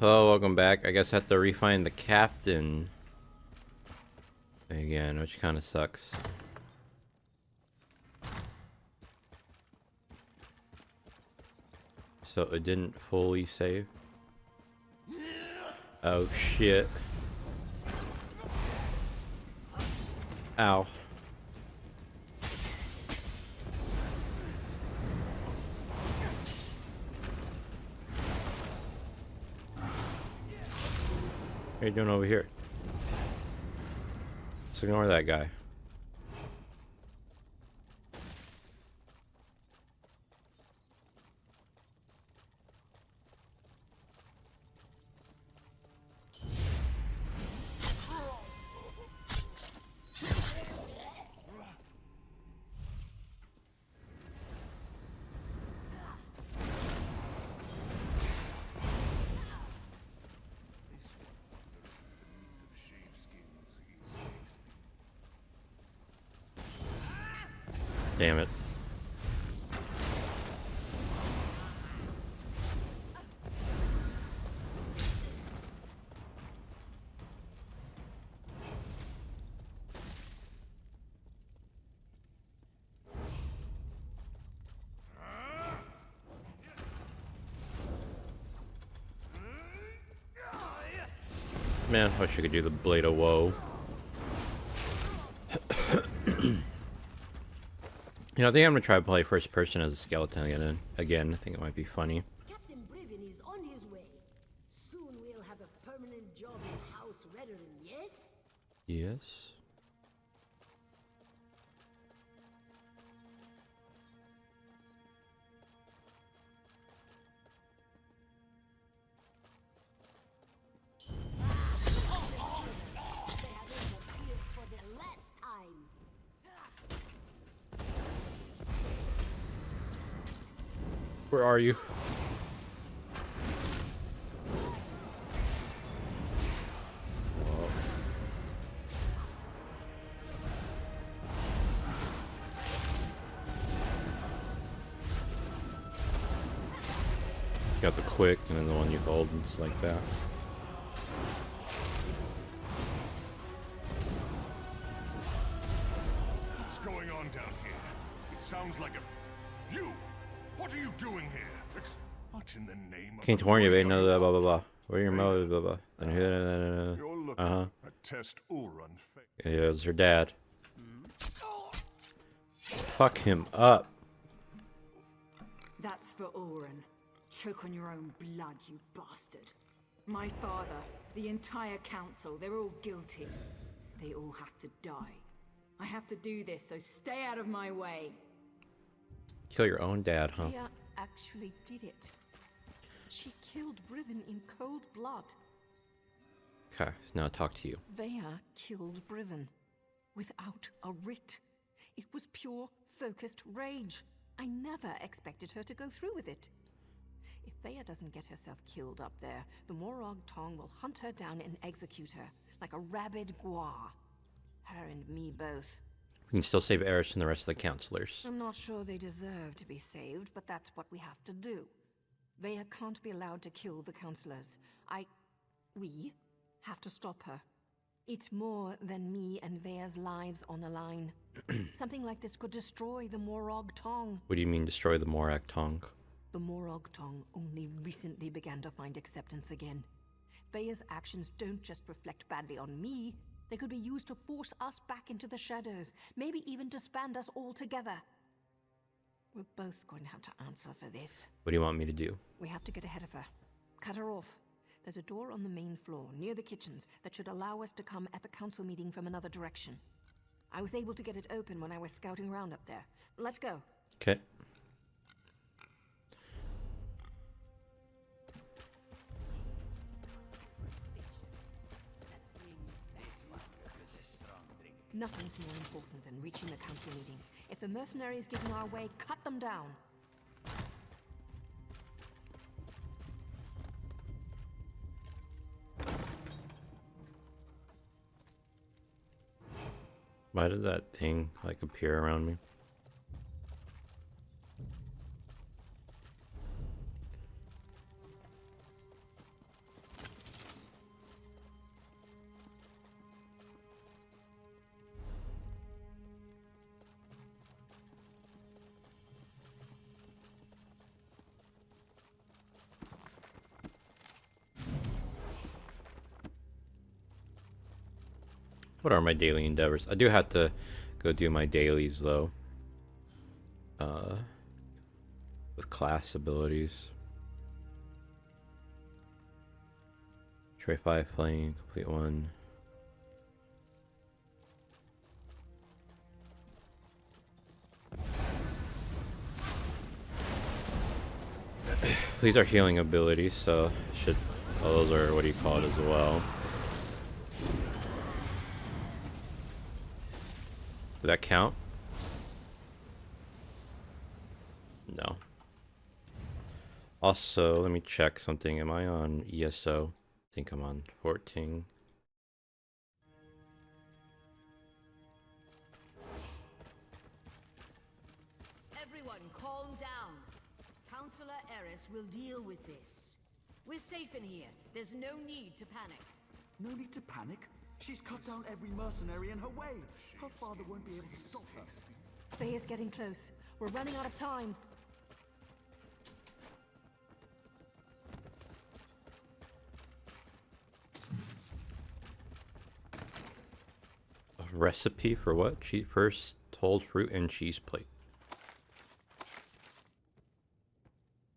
Hello, welcome back. I guess I have to refine the captain again, which kind of sucks. So it didn't fully save. Oh shit. Ow. What are you doing over here? Let's ignore that guy. Damn it. Man, I wish I could do the Blade of Woe. You know, I think I'm gonna try to play first person as a skeleton again. I think it might be funny. Captain Brivin is on his way. Soon we'll have a permanent job in House Redderin, yes? Yes. They have interfered for the last time. Where are you? Got the quick and then the one you hold and it's like that. What's going on down here? It sounds like a... You! What are you doing here? What in the name of... Can't warn you, babe. No, blah, blah, blah, blah. What are your motives, blah, blah. You're looking Uh-huh. at Test Ulrun. Yeah, it's her dad. Fuck him up. That's for Oren. Choke on your own blood, you bastard. My father, the entire council, they're all guilty. They all have to die. I have to do this, so stay out of my way. Kill your own dad, huh? Leia actually did it. She killed Brivin in cold blood. Okay, now talk to you. Leia killed Brivin without a writ. It was pure, focused rage. I never expected her to go through with it. If Leia doesn't get herself killed up there, the Morag Tong will hunt her down and execute her, like a rabid gua. Her and me both. We can still save Eris and the rest of the counselors. I'm not sure they deserve to be saved, but that's what we have to do. Leia can't be allowed to kill the counselors. We have to stop her. It's more than me and Vea's lives on the line. Something like this could destroy the Morag Tong. What do you mean destroy the Morag Tong? The Morag Tong only recently began to find acceptance again. Vea's actions don't just reflect badly on me. They could be used to force us back into the shadows, maybe even disband us all together. We're both going to have to answer for this. What do you want me to do? We have to get ahead of her. Cut her off. There's a door on the main floor, near the kitchens, that should allow us to come at the council meeting from another direction. I was able to get it open when I was scouting around up there. Let's go. Okay. Nothing's more important than reaching the council meeting. If the mercenaries get in our way, cut them down. Why did that thing like appear around me? What are my daily endeavors? I do have to go do my dailies though. With class abilities. Tray 5 playing, complete 1. These are healing abilities, so should those are what do you call it as well. Did that count? No. Also, let me check something. Am I on ESO? I think I'm on 14. Everyone, calm down. Counselor Eris will deal with this. We're safe in here. There's no need to panic. No need to panic. She's cut down every mercenary in her way. Her father won't be able to stop her. Veya's getting close. We're running out of time. A recipe for what? First told fruit and cheese plate.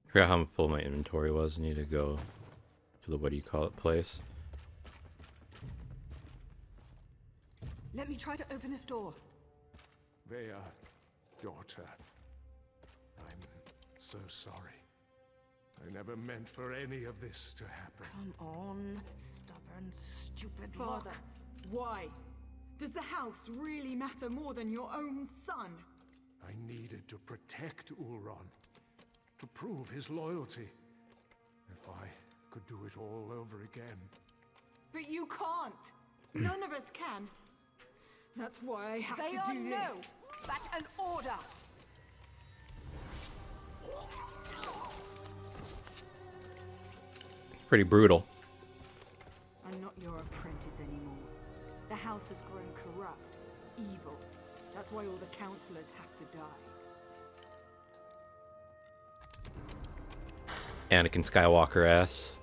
I forgot how full my inventory was. I need to go to the what do you call it place. Let me try to open this door. Vea, daughter. I'm so sorry. I never meant for any of this to happen. Come on, stubborn, stupid Father, lock. why? Does the house really matter more than your own son? I needed to protect Ulron, to prove his loyalty. If I could do it all over again. But you can't. None of us can. That's why I have Veya, to do no! this. That's an order! Pretty brutal. I'm not your apprentice anymore. The house has grown corrupt, evil. That's why all the counselors have to die. Anakin Skywalker ass.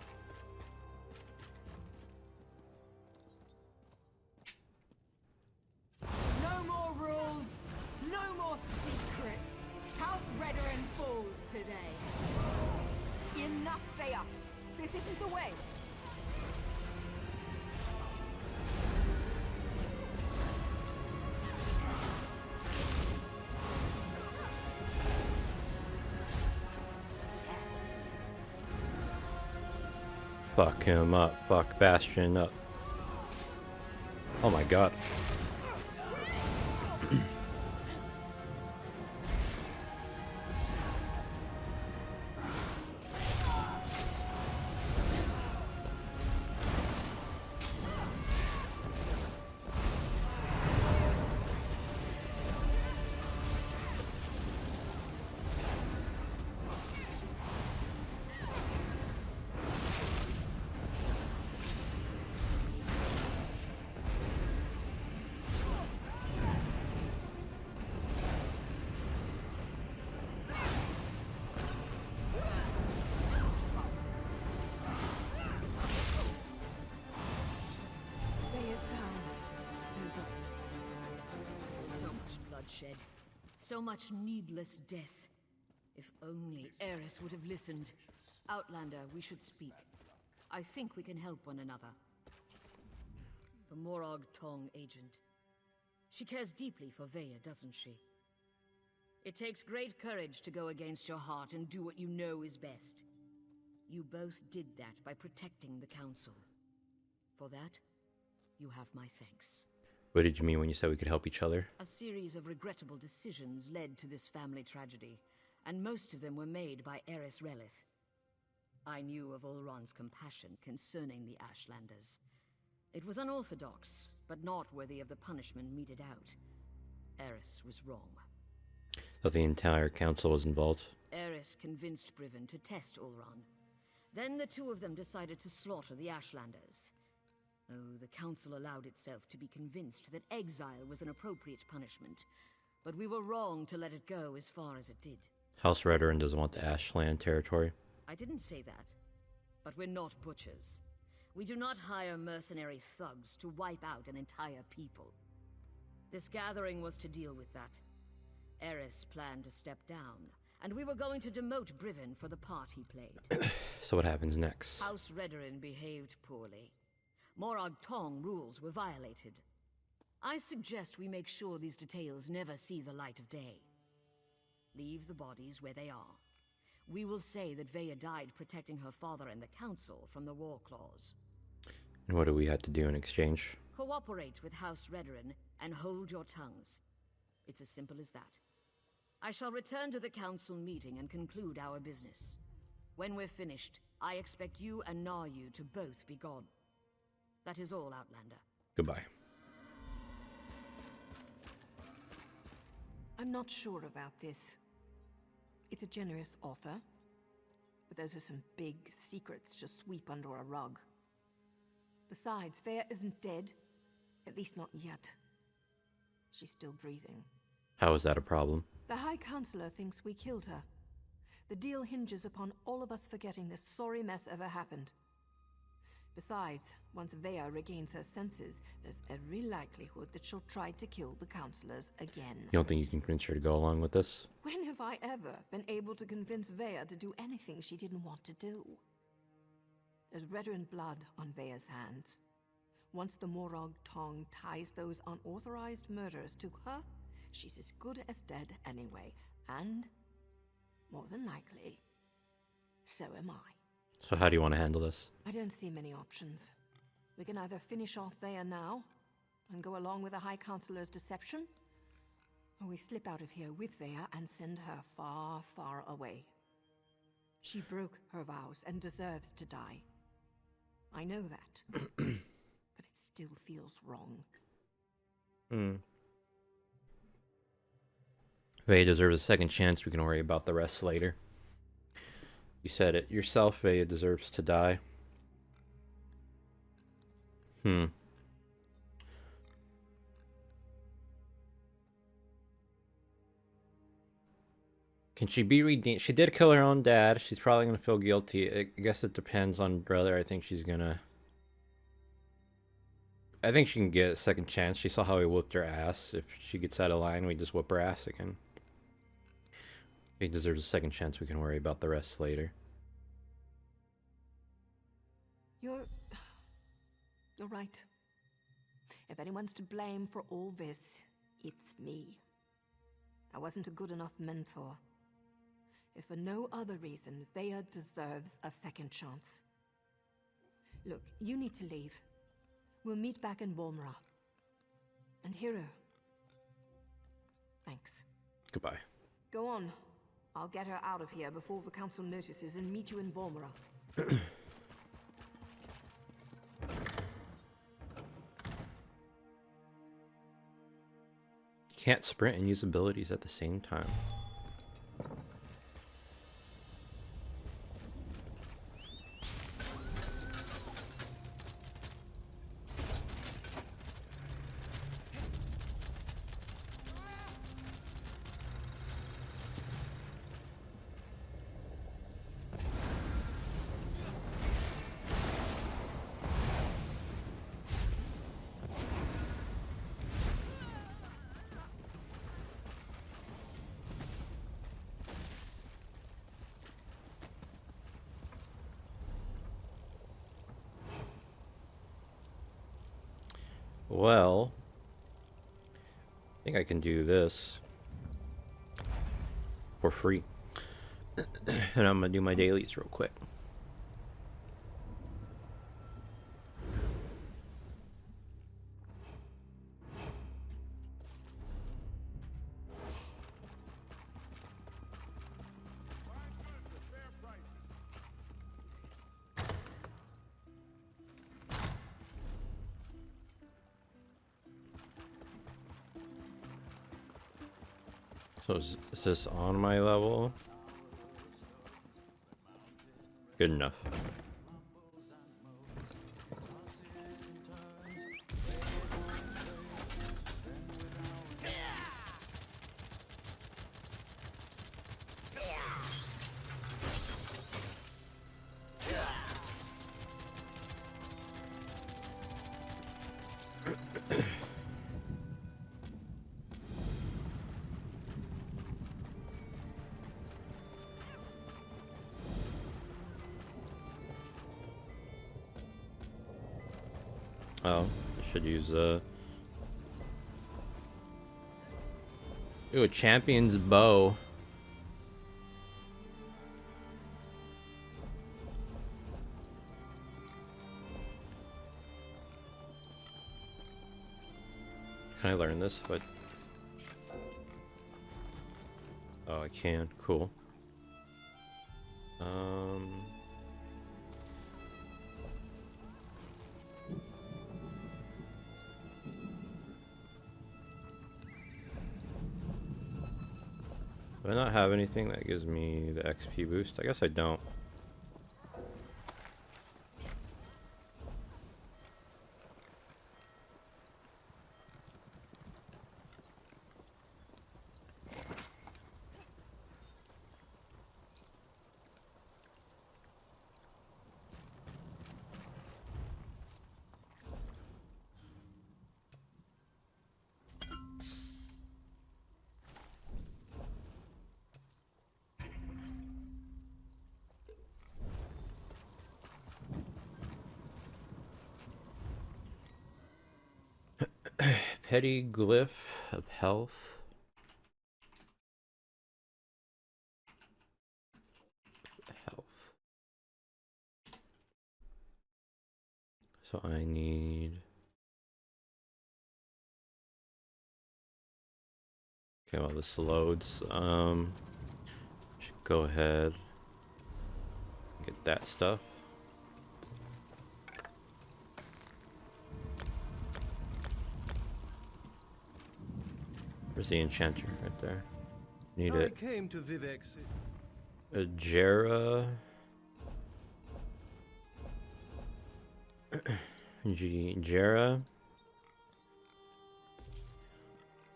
No more rules, no more secrets. House Redoran falls today. Enough, Veya! This isn't the way! Fuck him up. Fuck Bastion up. Oh my god. Veya's down. It's over. So much bloodshed. So much needless death. If only Eris would have listened. Outlander, we should speak. I think we can help one another. The Morag Tong agent. She cares deeply for Veya, doesn't she? It takes great courage to go against your heart and do what you know is best. You both did that by protecting the Council. For that, you have my thanks. What did you mean when you said we could help each other? A series of regrettable decisions led to this family tragedy, and most of them were made by Eris Relith. I knew of Ulron's compassion concerning the Ashlanders. It was unorthodox, but not worthy of the punishment meted out. Eris was wrong. That the entire council was involved. Eris convinced Briven to test Ulron. Then the two of them decided to slaughter the Ashlanders. Oh, the Council allowed itself to be convinced that exile was an appropriate punishment, but we were wrong to let it go as far as it did. House Redoran doesn't want the Ashland territory. I didn't say that, but we're not butchers. We do not hire mercenary thugs to wipe out an entire people. This gathering was to deal with that. Eris planned to step down, and we were going to demote Briven for the part he played. So what happens next? House Redorin behaved poorly. Morag Tong rules were violated. I suggest we make sure these details never see the light of day. Leave the bodies where they are. We will say that Veya died protecting her father and the Council from the War Claws. And what do we have to do in exchange? Cooperate with House Redorin and hold your tongues. It's as simple as that. I shall return to the Council meeting and conclude our business. When we're finished, I expect you and Naryu to both be gone. That is all, Outlander. Goodbye. I'm not sure about this. It's a generous offer, but those are some big secrets to sweep under a rug. Besides, Veya isn't dead. At least not yet. She's still breathing. How is that a problem? The High Counselor thinks we killed her. The deal hinges upon all of us forgetting this sorry mess ever happened. Besides, once Veya regains her senses, there's every likelihood that she'll try to kill the counselors again. You don't think you can convince her to go along with this? When have I ever been able to convince Veya to do anything she didn't want to do? There's Redorin blood on Veya's hands. Once the Morag Tong ties those unauthorized murders to her, she's as good as dead anyway. And, more than likely, so am I. So how do you want to handle this? I don't see many options. We can either finish off Veya now, and go along with the High Counselor's deception, or we slip out of here with Veya and send her far, far away. She broke her vows and deserves to die. I know that, but it still feels wrong. Veya deserves a second chance. We can worry about the rest later. You said it yourself, Veya deserves to die. Can she be redeemed? She did kill her own dad. She's probably going to feel guilty. I guess it depends on whether I think she's going to... I think she can get a second chance. She saw how he whooped her ass. If she gets out of line, we just whoop her ass again. He deserves a second chance. We can worry about the rest later. You're right. If anyone's to blame for all this, it's me. I wasn't a good enough mentor. If for no other reason, Veya deserves a second chance. Look, you need to leave. We'll meet back in Bormra. And Hero. Thanks. Goodbye. Go on. I'll get her out of here before the council notices and meet you in Bormra. Can't sprint and use abilities at the same time. Well, I think I can do this for free. And I'm gonna do my dailies real quick. So is this on my level? Good enough. Oh, I should use ooh, a champion's bow. Can I learn this? But oh, I can. Cool. Do I not have anything that gives me the XP boost? I guess I don't. Petty glyph of health. Health. So I need. Okay, well this loads. Should go ahead. Get that stuff. Where's the enchanter? Right there. Need it. Came to Vivek's. A Jera. Jera.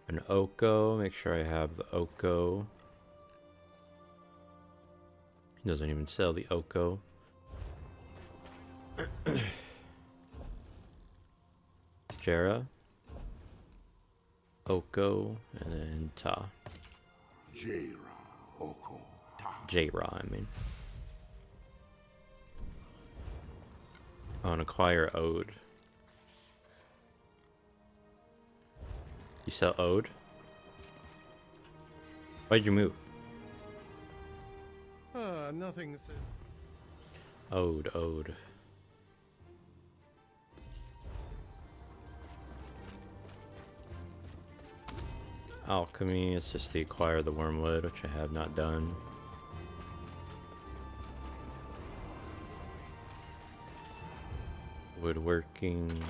An Oko. Make sure I have the Oko. He doesn't even sell the Oko. Jera. Oko. And then Ta. Jera, Oko, Ta. J-Ra, I mean. Oh, and acquire Ode. You sell Ode? Why'd you move? Nothing said. Ode. Alchemy is just the acquire the wormwood, which I have not done. Woodworking.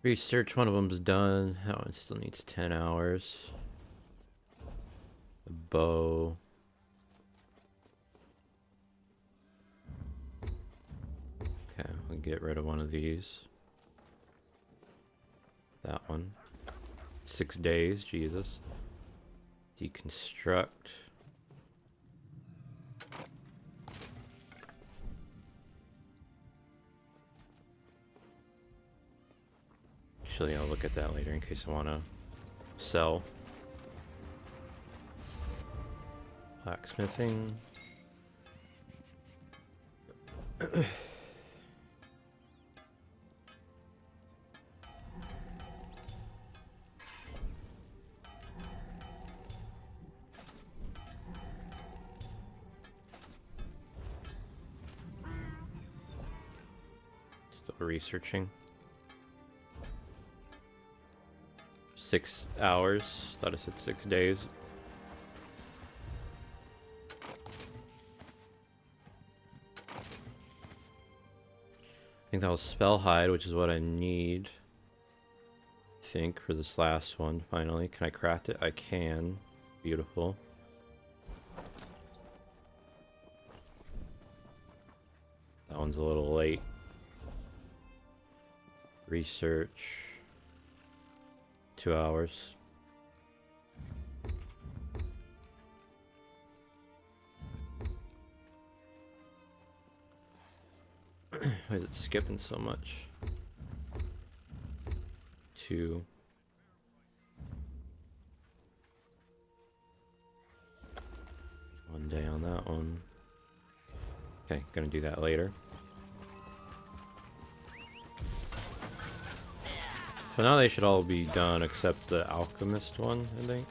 Research, one of them's done. That one still needs 10 hours. A bow. Okay, we'll get rid of one of these. That one. 6 days, Jesus. Deconstruct. Actually, I'll look at that later in case I want to sell. Blacksmithing. Still researching. 6 hours. Thought I said 6 days. I think that was spell hide, which is what I need. I think for this last one. Finally, can I craft it? I can. Beautiful. That one's a little late. Research. 2 hours. Why is it skipping so much? 2. One day on that one. Okay, gonna do that later. So now they should all be done except the alchemist one, I think.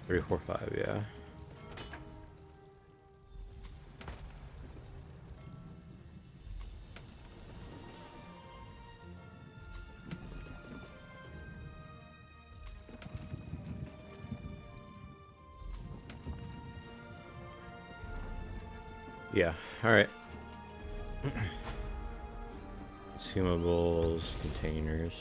3, 4, 5, yeah. Yeah, alright. Consumables, containers.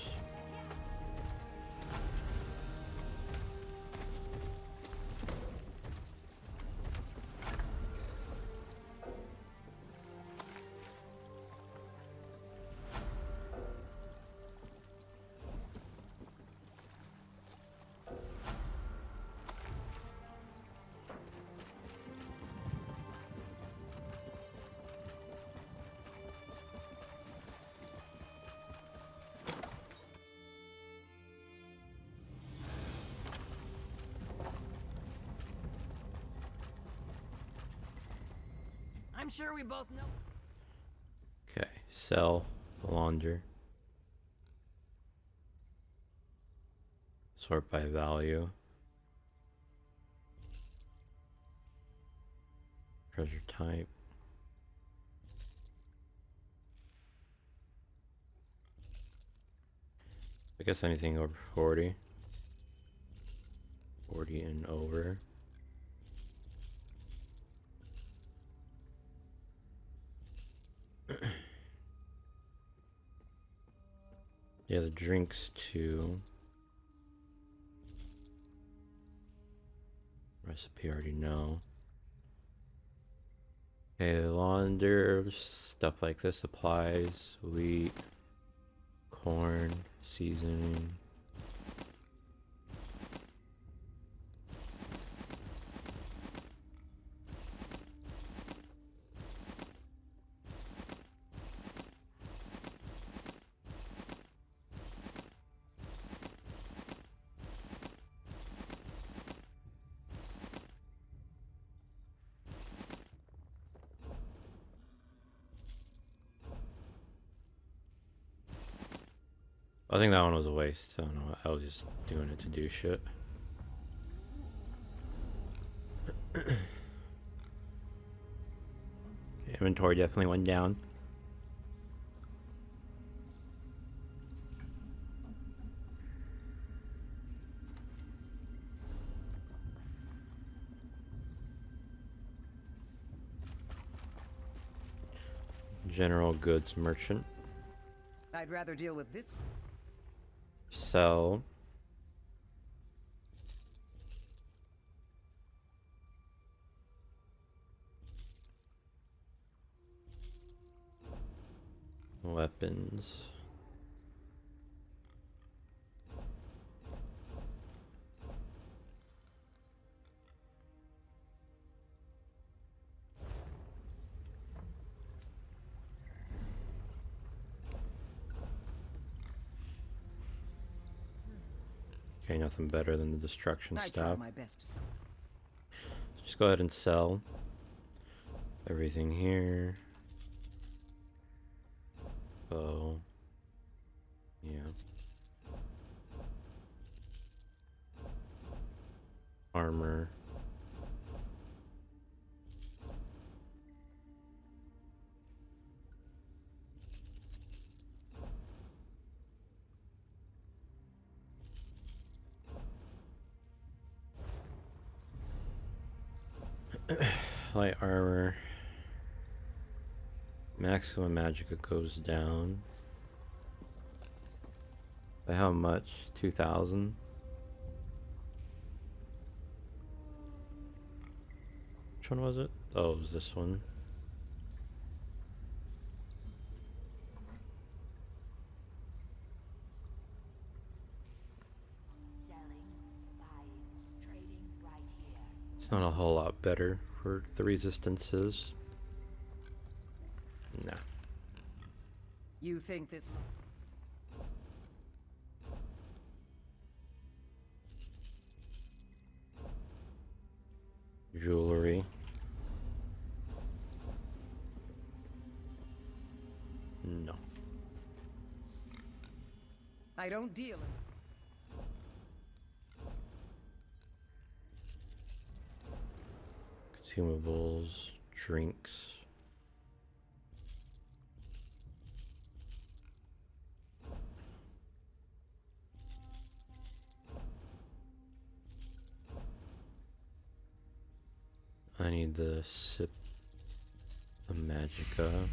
I'm sure we both know. Okay, sell, launder. Sort by value. Treasure type. I guess anything over 40. 40 and over. Yeah, the drinks too. Recipe I already know. Okay, launder, stuff like this applies. Wheat, corn, seasoning. I think that one was a waste. I don't know. I was just doing it to do shit. Okay, inventory definitely went down. General goods merchant. I'd rather deal with this. Sell. Weapons. Okay, nothing better than the destruction I tried staff. my best. Just go ahead and sell everything here. Bow. Yeah. Armor. Light armor. Maximum magicka goes down. By how much? 2,000? Which one was it? Oh, it was this one. It's not a whole lot better for the resistances. Nah. You think this... Jewelry. No. I don't deal in... Consumables, drinks. I need the sip of Magica.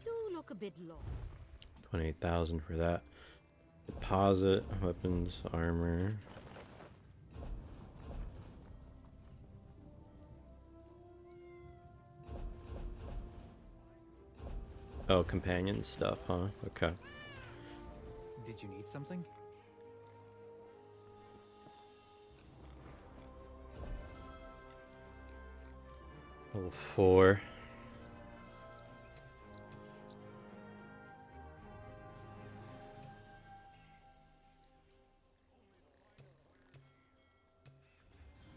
You look a bit low. 28,000 for that. Deposit, weapons, armor. Oh, companion stuff, huh? Okay. Did you need something? Level 4.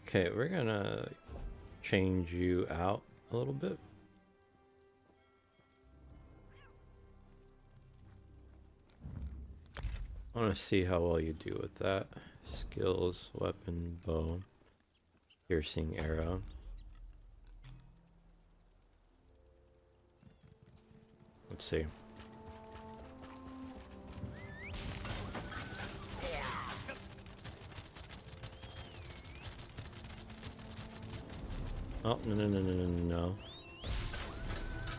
Okay, we're gonna change you out a little bit. I want to see how well you do with that. Skills, weapon, bow, piercing arrow. Let's see. Oh, no.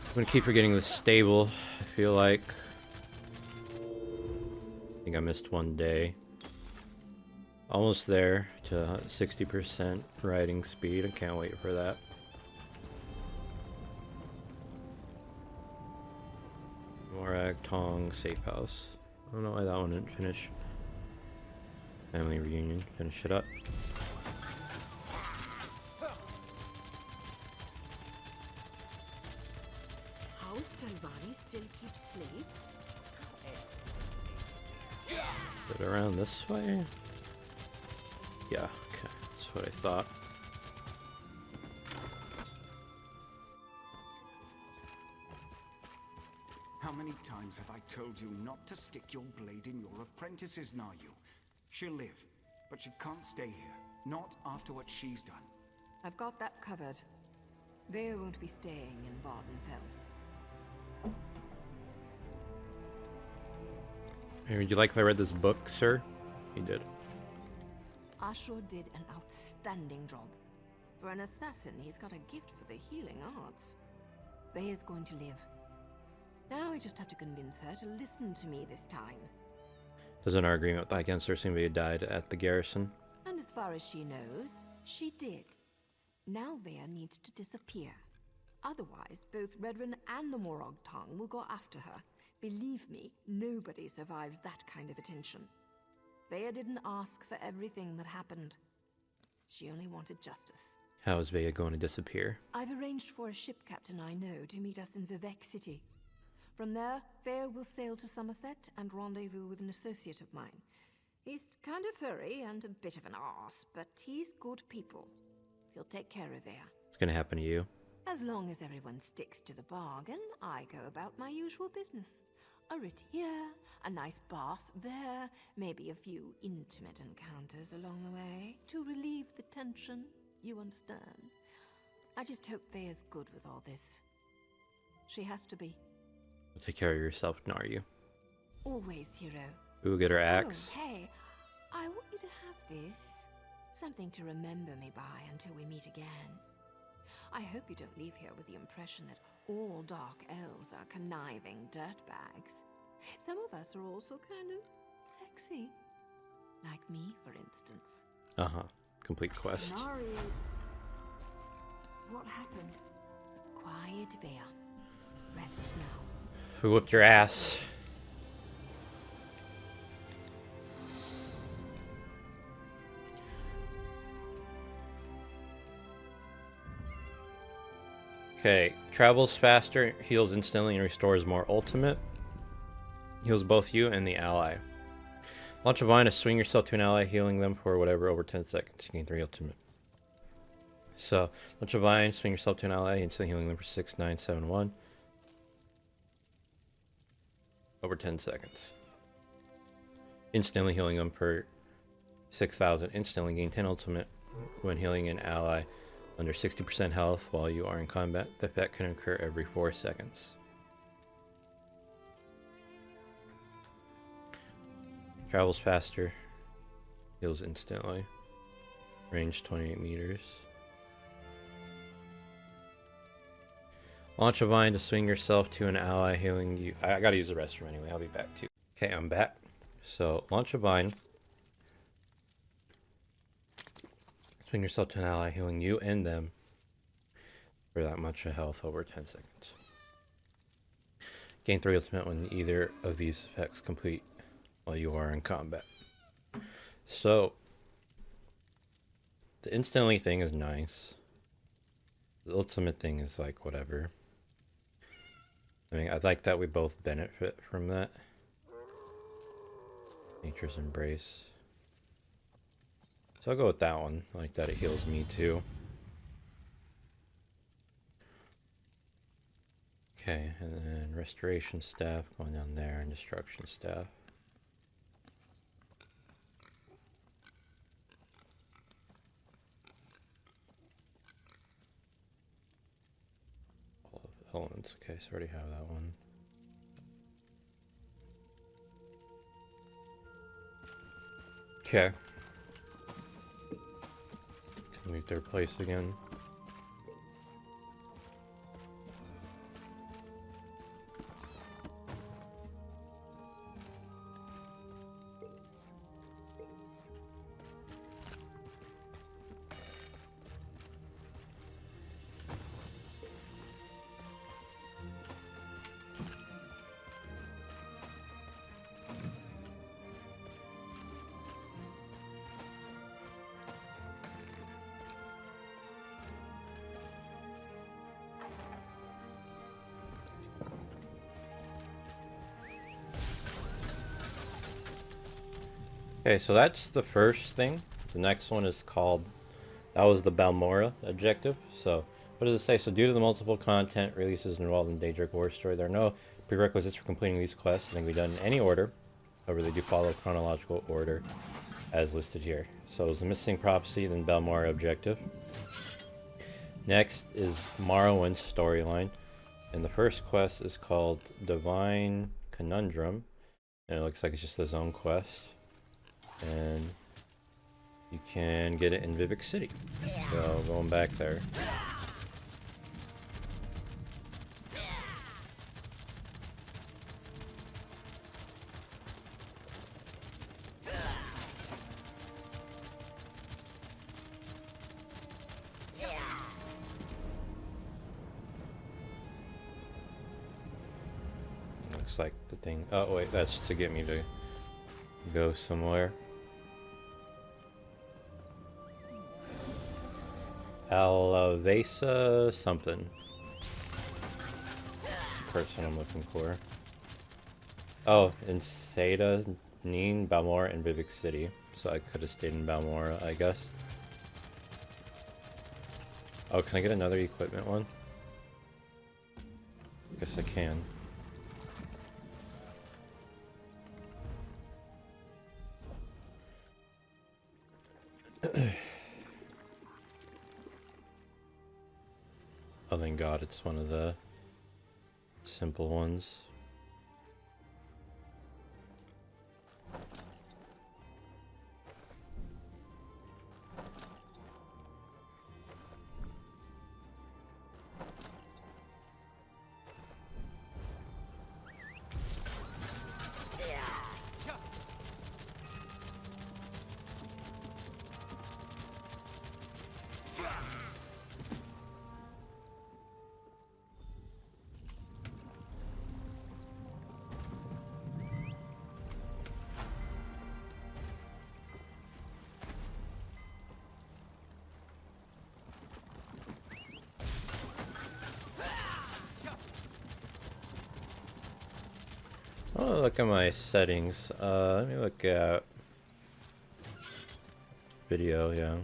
I'm gonna keep forgetting the stable, I feel like. I think I missed one day. Almost there to 60% riding speed. I can't wait for that. Morag, Tong, Safe House. I don't know why that one didn't finish. Family reunion. Finish it up. How Stelvani still keeps slaves? Is it around this way? Yeah, okay. That's what I thought. How many times have I told you not to stick your blade in your apprentice's Nayu? She'll live, but she can't stay here. Not after what she's done. I've got that covered. Vea won't be staying in Vardenfell. Hey, would you like if I read this book, sir? He did. Ashur did an outstanding job. For an assassin, he's got a gift for the healing arts. Vea's going to live. Now I just have to convince her to listen to me this time. Doesn't our agreement against her seem to be died at the garrison? And as far as she knows, she did. Now Vea needs to disappear. Otherwise, both Redren and the Morag tongue will go after her. Believe me, nobody survives that kind of attention. Vea didn't ask for everything that happened. She only wanted justice. How is Vea going to disappear? I've arranged for a ship captain I know to meet us in Vivek City. From there, Vea will sail to Somerset and rendezvous with an associate of mine. He's kind of furry and a bit of an arse, but he's good people. He'll take care of Vea. It's going to happen to you. As long as everyone sticks to the bargain, I go about my usual business. A writ here, a nice bath there, maybe a few intimate encounters along the way to relieve the tension, you understand. I just hope Vea's good with all this. She has to be. Take care of yourself, Naryu. Always, hero. Ooh, get her axe. Oh, hey, I want you to have this. Something to remember me by until we meet again. I hope you don't leave here with the impression that all dark elves are conniving dirtbags. Some of us are also kind of sexy. Like me, for instance. Uh-huh. Complete quest. Nari... What happened? Quiet, Vea. Rest now. Who whooped your ass? Okay, travels faster, heals instantly, and restores more ultimate. Heals both you and the ally. Launch a vine to swing yourself to an ally, healing them for whatever over 10 seconds. You gain 3 ultimate. So, launch a vine, swing yourself to an ally, instantly healing them for 6, 9, 7, 1. Over 10 seconds. Instantly healing them for 6,000. Instantly gain 10 ultimate when healing an ally under 60% health while you are in combat. The effect can occur every 4 seconds. Travels faster. Heals instantly. Range 28 meters. Launch a vine to swing yourself to an ally, healing you. I gotta use the restroom anyway. I'll be back too. Okay, I'm back. So, launch a vine. Swing yourself to an ally, healing you and them for that much of health over 10 seconds. Gain 3 ultimate when either of these effects complete while you are in combat. So, the instantly thing is nice. The ultimate thing is like whatever. I mean, I like that we both benefit from that. Nature's Embrace. So I'll go with that one. I like that it heals me too. Okay, and then Restoration Staff going down there, and Destruction Staff. All of elements. Okay, so I already have that one. Okay. Can leave their place again. Okay, so that's the first thing. The next one is called, that was the Balmora objective. So, what does it say? So, due to the multiple content releases involved in Daedric War Story, there are no prerequisites for completing these quests. They can be done in any order. However, they do follow chronological order as listed here. So, it's a Missing Prophecy, then Balmora objective. Next is Morrowind's storyline. And the first quest is called Divine Conundrum. And it looks like it's just the zone quest. And you can get it in Vivek City. So going back there. Looks like the thing. Oh wait, that's to get me to go somewhere. Alavesa something. Person I'm looking for. Oh, in Seda, Neen, Balmora, and Vivek City. So I could have stayed in Balmora, I guess. Oh, can I get another equipment one? Guess I can. Oh, thank God, it's one of the simple ones. Oh, look at my settings. Let me look at video, yeah.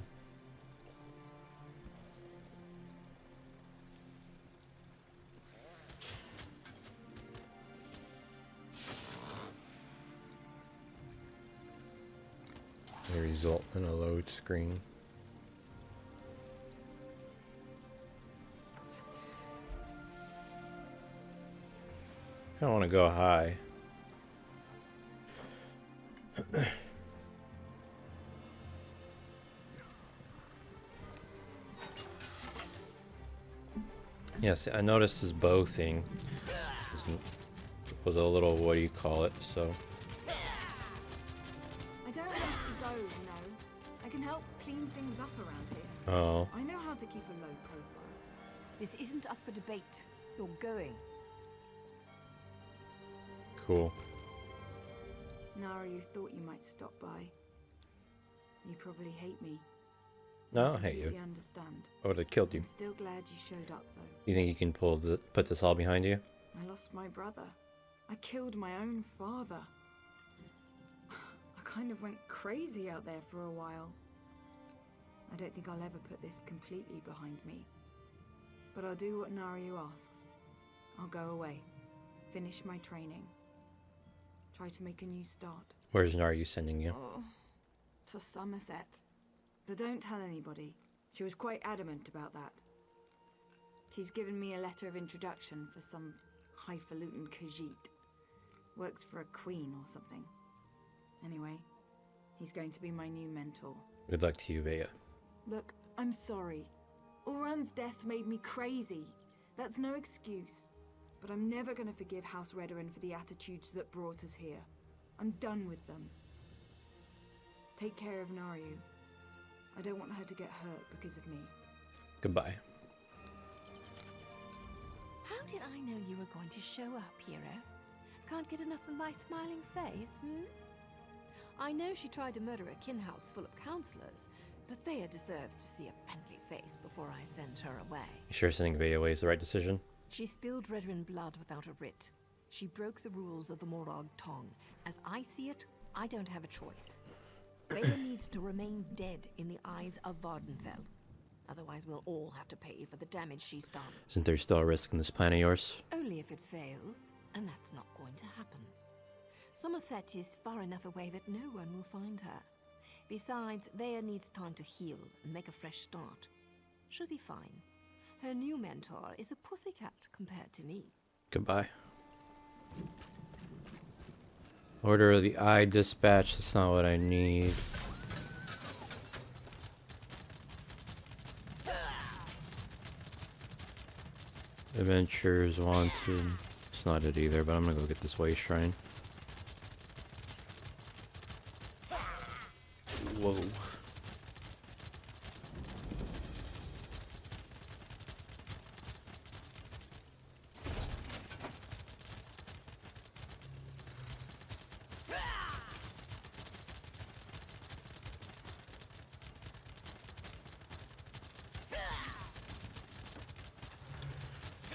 The result in a load screen. I don't want to go high. Yes, I noticed his bow thing was a little, what do you call it, so. I don't have to go, you know. I can help clean things up around here. Oh. I know how to keep a low profile. This isn't up for debate. You're going. Cool. Nara, you thought you might stop by. You probably hate me. No, I hate you. completely understand. I would have killed you. I'm still glad you showed up, though. You think you can put this all behind you? I lost my brother. I killed my own father. I kind of went crazy out there for a while. I don't think I'll ever put this completely behind me. But I'll do what Naryu asks. I'll go away. Finish my training. Try to make a new start. Where's Naryu sending you? Oh, to Somerset. But don't tell anybody. She was quite adamant about that. She's given me a letter of introduction for some highfalutin Khajiit. Works for a queen or something. Anyway, he's going to be my new mentor. Good luck to you, Vea. Look, I'm sorry. Oran's death made me crazy. That's no excuse. But I'm never going to forgive House Redoran for the attitudes that brought us here. I'm done with them. Take care of Naryu. I don't want her to get hurt because of me. Goodbye. How did I know you were going to show up, hero? Can't get enough of my smiling face, hmm? I know she tried to murder a kin house full of counselors, but Vea deserves to see a friendly face before I send her away. You sure sending Vea away is the right decision? She spilled Redoran blood without a writ. She broke the rules of the Morag Tong. As I see it, I don't have a choice. Vea needs to remain dead in the eyes of Vardenfell. Otherwise, we'll all have to pay for the damage she's done. Isn't there still a risk in this plan of yours? Only if it fails, and that's not going to happen. Somerset is far enough away that no one will find her. Besides, Vea needs time to heal and make a fresh start. She'll be fine. Her new mentor is a pussycat compared to me. Goodbye. Order of the Eye Dispatch, that's not what I need. Adventures Wanted. It's not it either, but I'm gonna go get this way shrine. Whoa.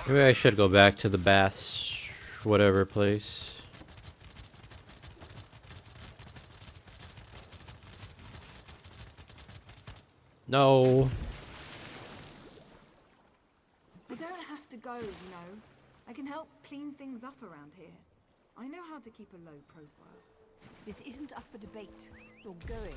Maybe I should go back to the bass, whatever place. No. I don't have to go, you know. I can help clean things up around here. I know how to keep a low profile. This isn't up for debate. You're going.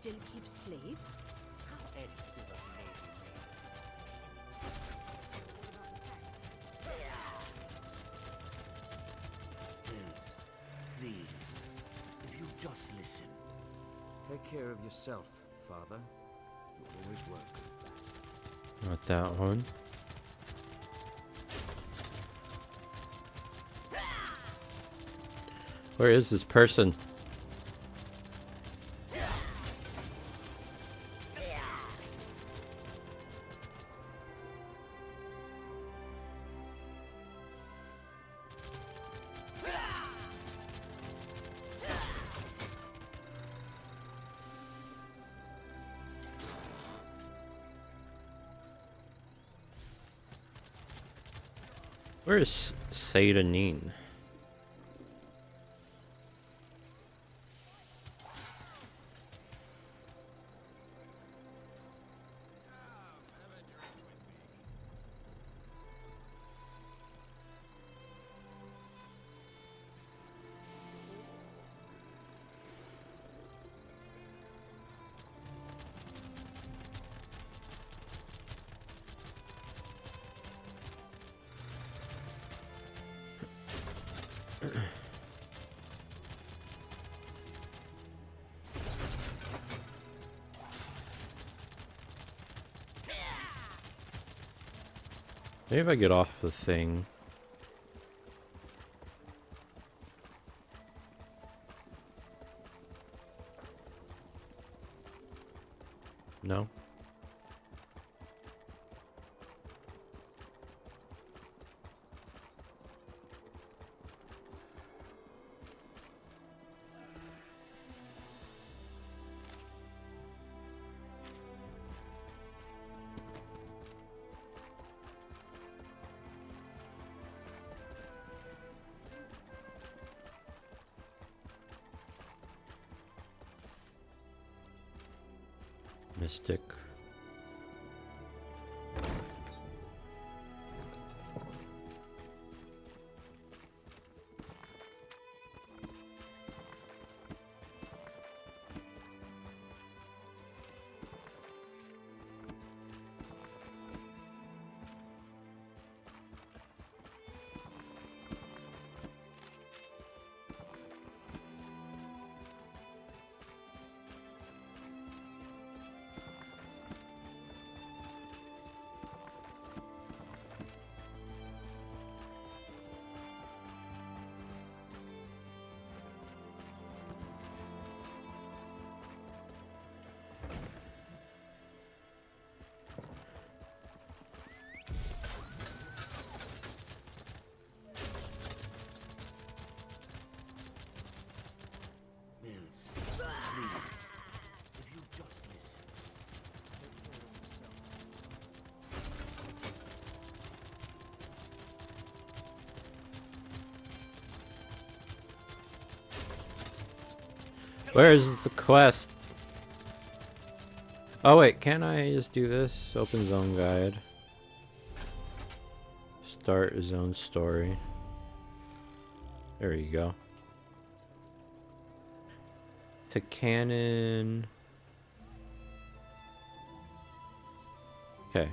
Still keep slaves? How else would us lazy Please, if you just listen. Take care of yourself, Father. You'll always work. Not that one. Where is this person? Where is Seidanin? Maybe if I get off the thing. No? Mystic. Where's the quest? Oh wait, can I just do this? Open zone guide. Start zone story. There you go. To cannon. Okay.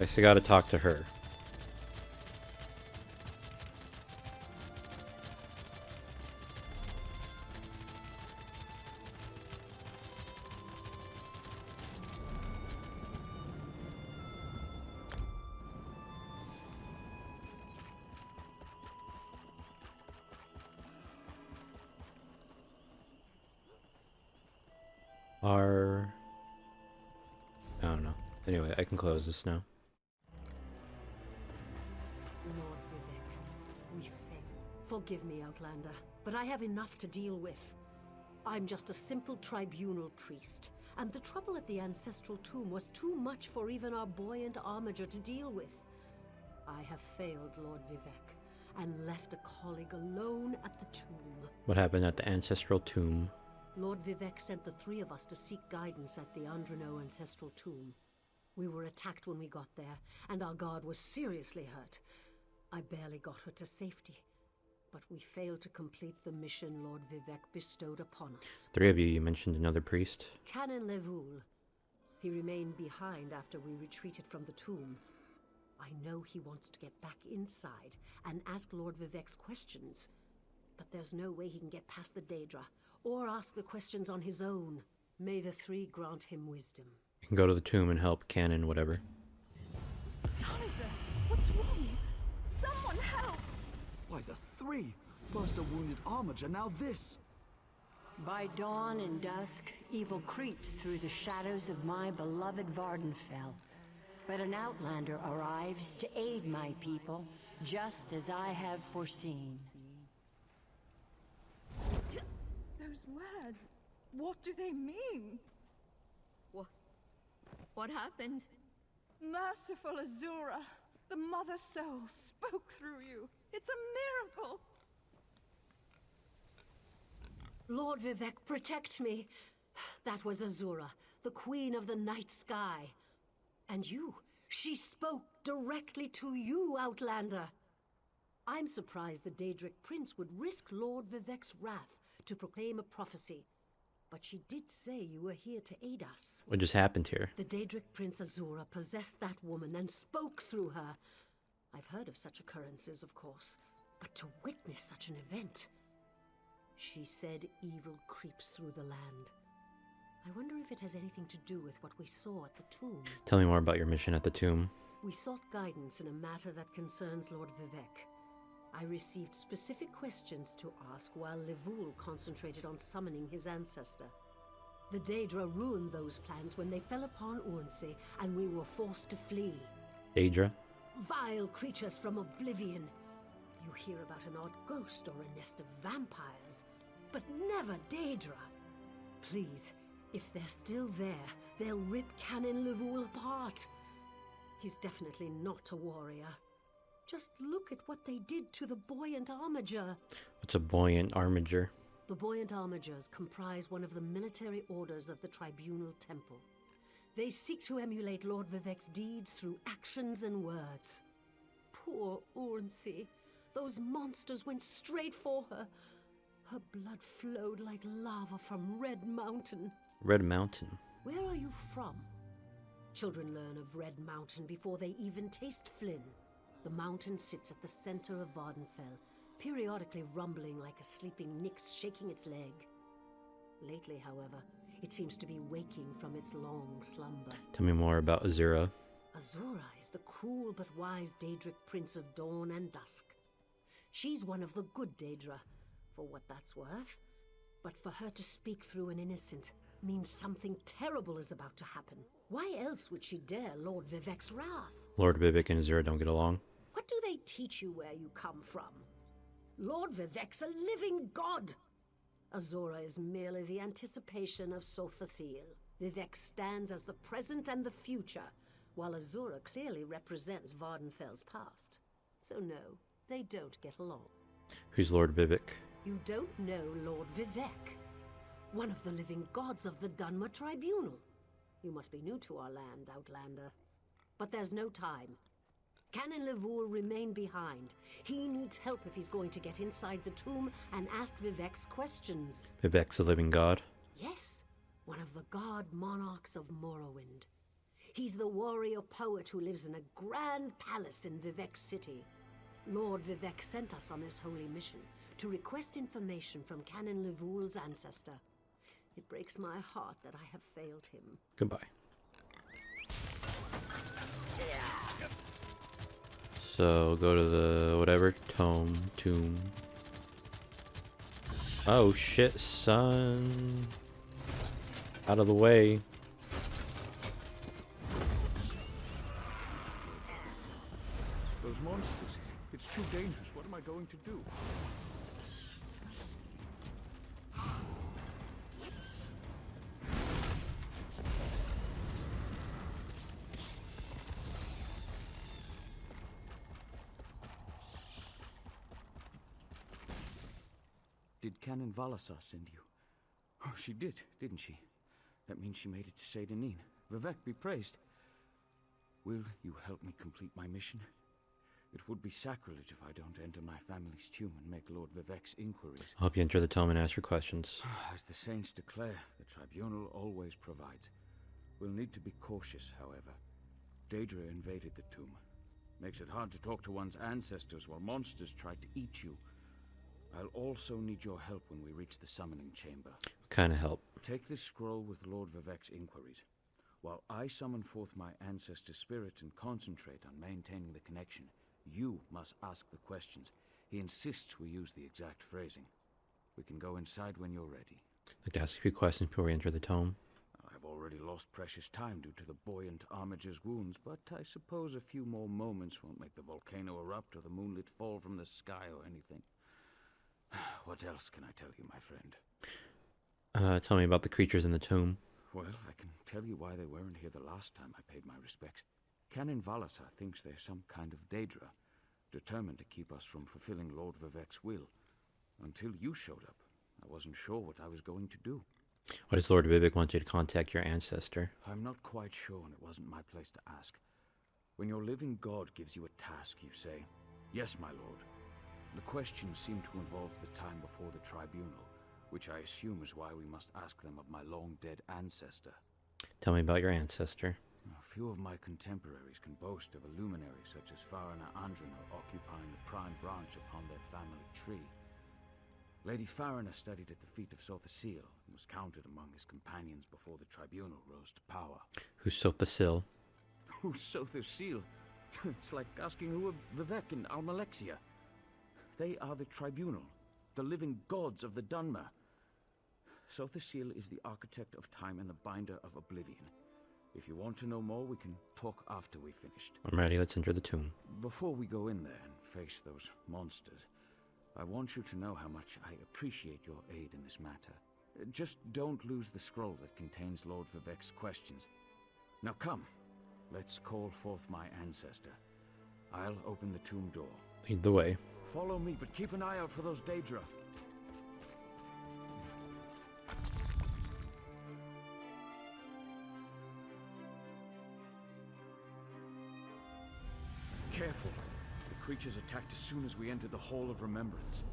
I still gotta talk to her. I don't know. Anyway, I can close this now. Lord Vivek, we fail. Forgive me, Outlander, but I have enough to deal with. I'm just a simple tribunal priest, and the trouble at the ancestral tomb was too much for even our buoyant armiger to deal with. I have failed, Lord Vivek, and left a colleague alone at the tomb. What happened at the ancestral tomb? Lord Vivek sent the three of us to seek guidance at the Andrino ancestral tomb. We were attacked when we got there, and our guard was seriously hurt. I barely got her to safety, but we failed to complete the mission Lord Vivek bestowed upon us. Three of you mentioned another priest. Canon Levoul. He remained behind after we retreated from the tomb. I know he wants to get back inside and ask Lord Vivek's questions, but there's no way he can get past the Daedra, or ask the questions on his own. May the three grant him wisdom. You can go to the tomb and help Canon, whatever. Kaiser, what's wrong? Someone help! Why, the three? First a wounded armiger, now this! By dawn and dusk, evil creeps through the shadows of my beloved Vardenfell. But an outlander arrives to aid my people, just as I have foreseen. Those words, what do they mean? What happened? Merciful Azura, The Mother Soul spoke through you. It's a miracle. Lord Vivek, protect me. That was Azura, the queen of the night sky. And you, she spoke directly to you, Outlander. I'm surprised the Daedric Prince would risk Lord Vivek's wrath to proclaim a prophecy. But she did say you were here to aid us. What just happened here? The Daedric Prince Azura possessed that woman and spoke through her. I've heard of such occurrences, of course, but to witness such an event... She said evil creeps through the land. I wonder if it has anything to do with what we saw at the tomb. Tell me more about your mission at the tomb. We sought guidance in a matter that concerns Lord Vivek. I received specific questions to ask while Levoul concentrated on summoning his ancestor. The Daedra ruined those plans when they fell upon Urnsey, and we were forced to flee. Daedra? Vile creatures from oblivion. You hear about an odd ghost or a nest of vampires, but never Daedra. Please, if they're still there, they'll rip Canon Levoul apart. He's definitely not a warrior. Just look at what they did to the buoyant armiger. What's a buoyant armiger? The buoyant armigers comprise one of the military orders of the Tribunal Temple. They seek to emulate Lord Vivek's deeds through actions and words. Poor Urnsey. Those monsters went straight for her. Her blood flowed like lava from Red Mountain. Red Mountain? Where are you from? Children learn of Red Mountain before they even taste Flynn. The mountain sits at the center of Vardenfell, periodically rumbling like a sleeping Nyx shaking its leg. Lately, however, it seems to be waking from its long slumber. Tell me more about Azura. Azura is the cruel but wise Daedric Prince of Dawn and Dusk. She's one of the good Daedra, for what that's worth. But for her to speak through an innocent means something terrible is about to happen. Why else would she dare Lord Vivek's wrath? Lord Vivek and Azura don't get along. What do they teach you where you come from? Lord Vivek's a living god! Azura is merely the anticipation of Sothasil. Vivek stands as the present and the future, while Azura clearly represents Vardenfell's past. So no, they don't get along. Who's Lord Vivek? You don't know Lord Vivek, one of the living gods of the Dunmer Tribunal. You must be new to our land, Outlander. But there's no time. Canon Levoul remain behind. He needs help if he's going to get inside the tomb and ask Vivek's questions. Vivek's a living god? Yes, one of the god monarchs of Morrowind. He's the warrior poet who lives in a grand palace in Vivek City. Lord Vivek sent us on this holy mission to request information from Canon Levoul's ancestor. It breaks my heart that I have failed him. Goodbye. So, go to the whatever, tomb. Oh shit, son. Out of the way. Those monsters. It's too dangerous. What am I going to do? Did Canon Valasar send you? Oh, she did, didn't she? That means she made it to Seydanin. Vivek be praised. Will you help me complete my mission? It would be sacrilege if I don't enter my family's tomb and make Lord Vivek's inquiries. I'll help you enter the tomb and ask your questions. As the saints declare, the tribunal always provides. We'll need to be cautious, however. Daedra invaded the tomb. Makes it hard to talk to one's ancestors while monsters try to eat you. I'll also need your help when we reach the summoning chamber. What kind of help? Take this scroll with Lord Vivek's inquiries. While I summon forth my ancestor spirit and concentrate on maintaining the connection, you must ask the questions. He insists we use the exact phrasing. We can go inside when you're ready. I'd like to ask a few questions before we enter the tomb. I've already lost precious time due to the buoyant armiger's wounds, but I suppose a few more moments won't make the volcano erupt or the moonlit fall from the sky or anything. What else can I tell you, my friend? Tell me about the creatures in the tomb. Well, I can tell you why they weren't here the last time I paid my respects. Canon Valasa thinks they're some kind of Daedra, determined to keep us from fulfilling Lord Vivek's will. Until you showed up, I wasn't sure what I was going to do. What does Lord Vivek want you to contact your ancestor? I'm not quite sure, and it wasn't my place to ask. When your living god gives you a task, you say, "Yes, my lord." The questions seem to involve the time before the tribunal, which I assume is why we must ask them of my long-dead ancestor. Tell me about your ancestor. A few of my contemporaries can boast of a luminary such as Farina Andrina occupying the prime branch upon their family tree. Lady Farina studied at the feet of Sothasil and was counted among his companions before the tribunal rose to power. Who's Sothasil? Who's Sothasil? It's like asking who are Vivek and Almalexia. They are the tribunal, the living gods of the Dunmer. Sothasil is the architect of time and the binder of oblivion. If you want to know more, we can talk after we've finished. I'm ready, let's enter the tomb. Before we go in there and face those monsters, I want you to know how much I appreciate your aid in this matter. Just don't lose the scroll that contains Lord Vivek's questions. Now come, let's call forth my ancestor. I'll open the tomb door. Lead the way. Follow me, but keep an eye out for those Daedra. Careful. The creatures attacked as soon as we entered the Hall of Remembrance.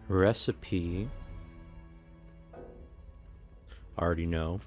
Recipe. Already know.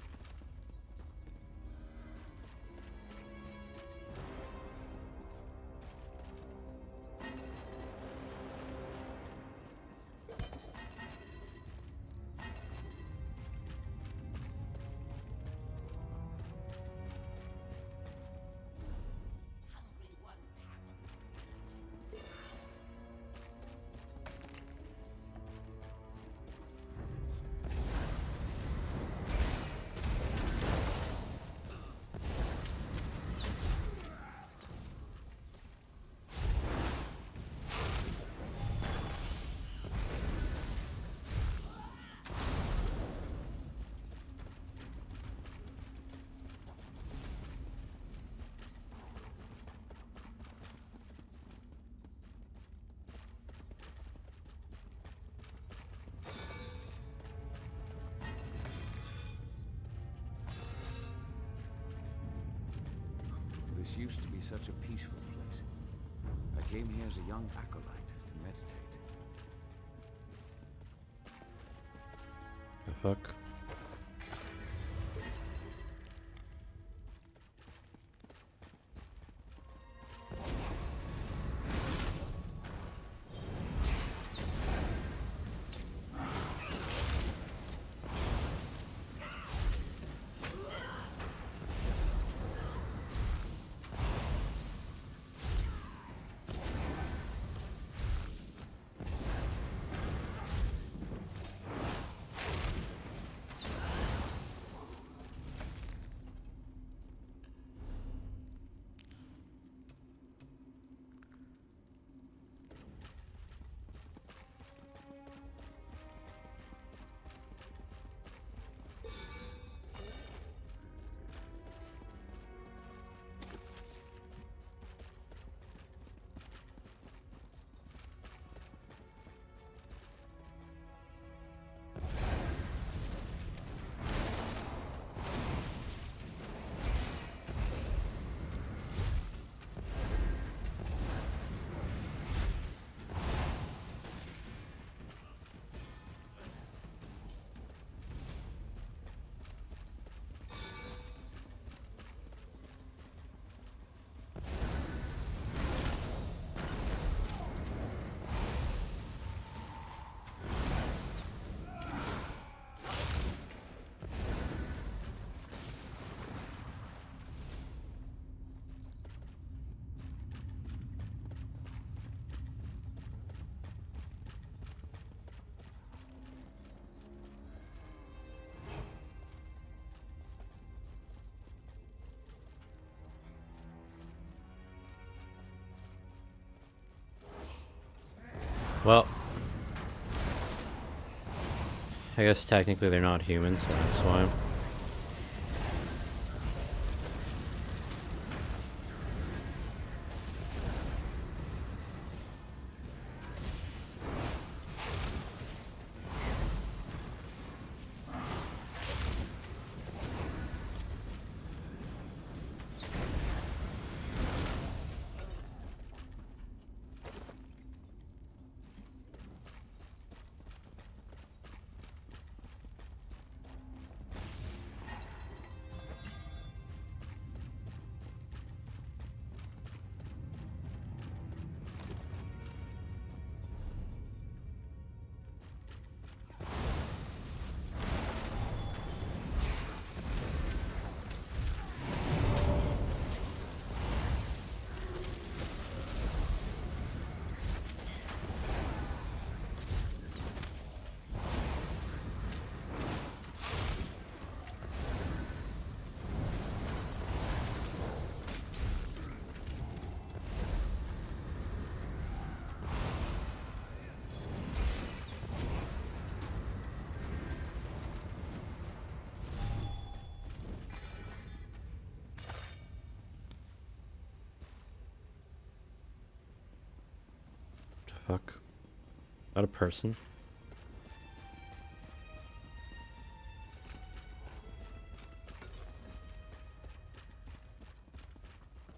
This used to be such a peaceful place. I came here as a young acolyte to meditate. The fuck? Well, I guess technically they're not humans, so that's why. Fuck. Not a person.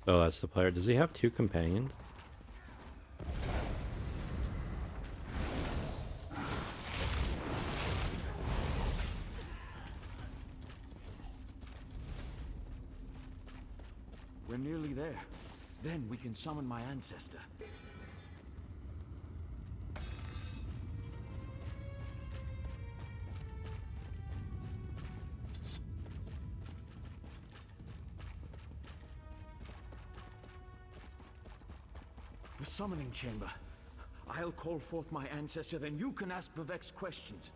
Oh, that's the player. Does he have two companions? We're nearly there. Then we can summon my ancestor. The summoning chamber. I'll call forth my ancestor, then you can ask Vivek's questions.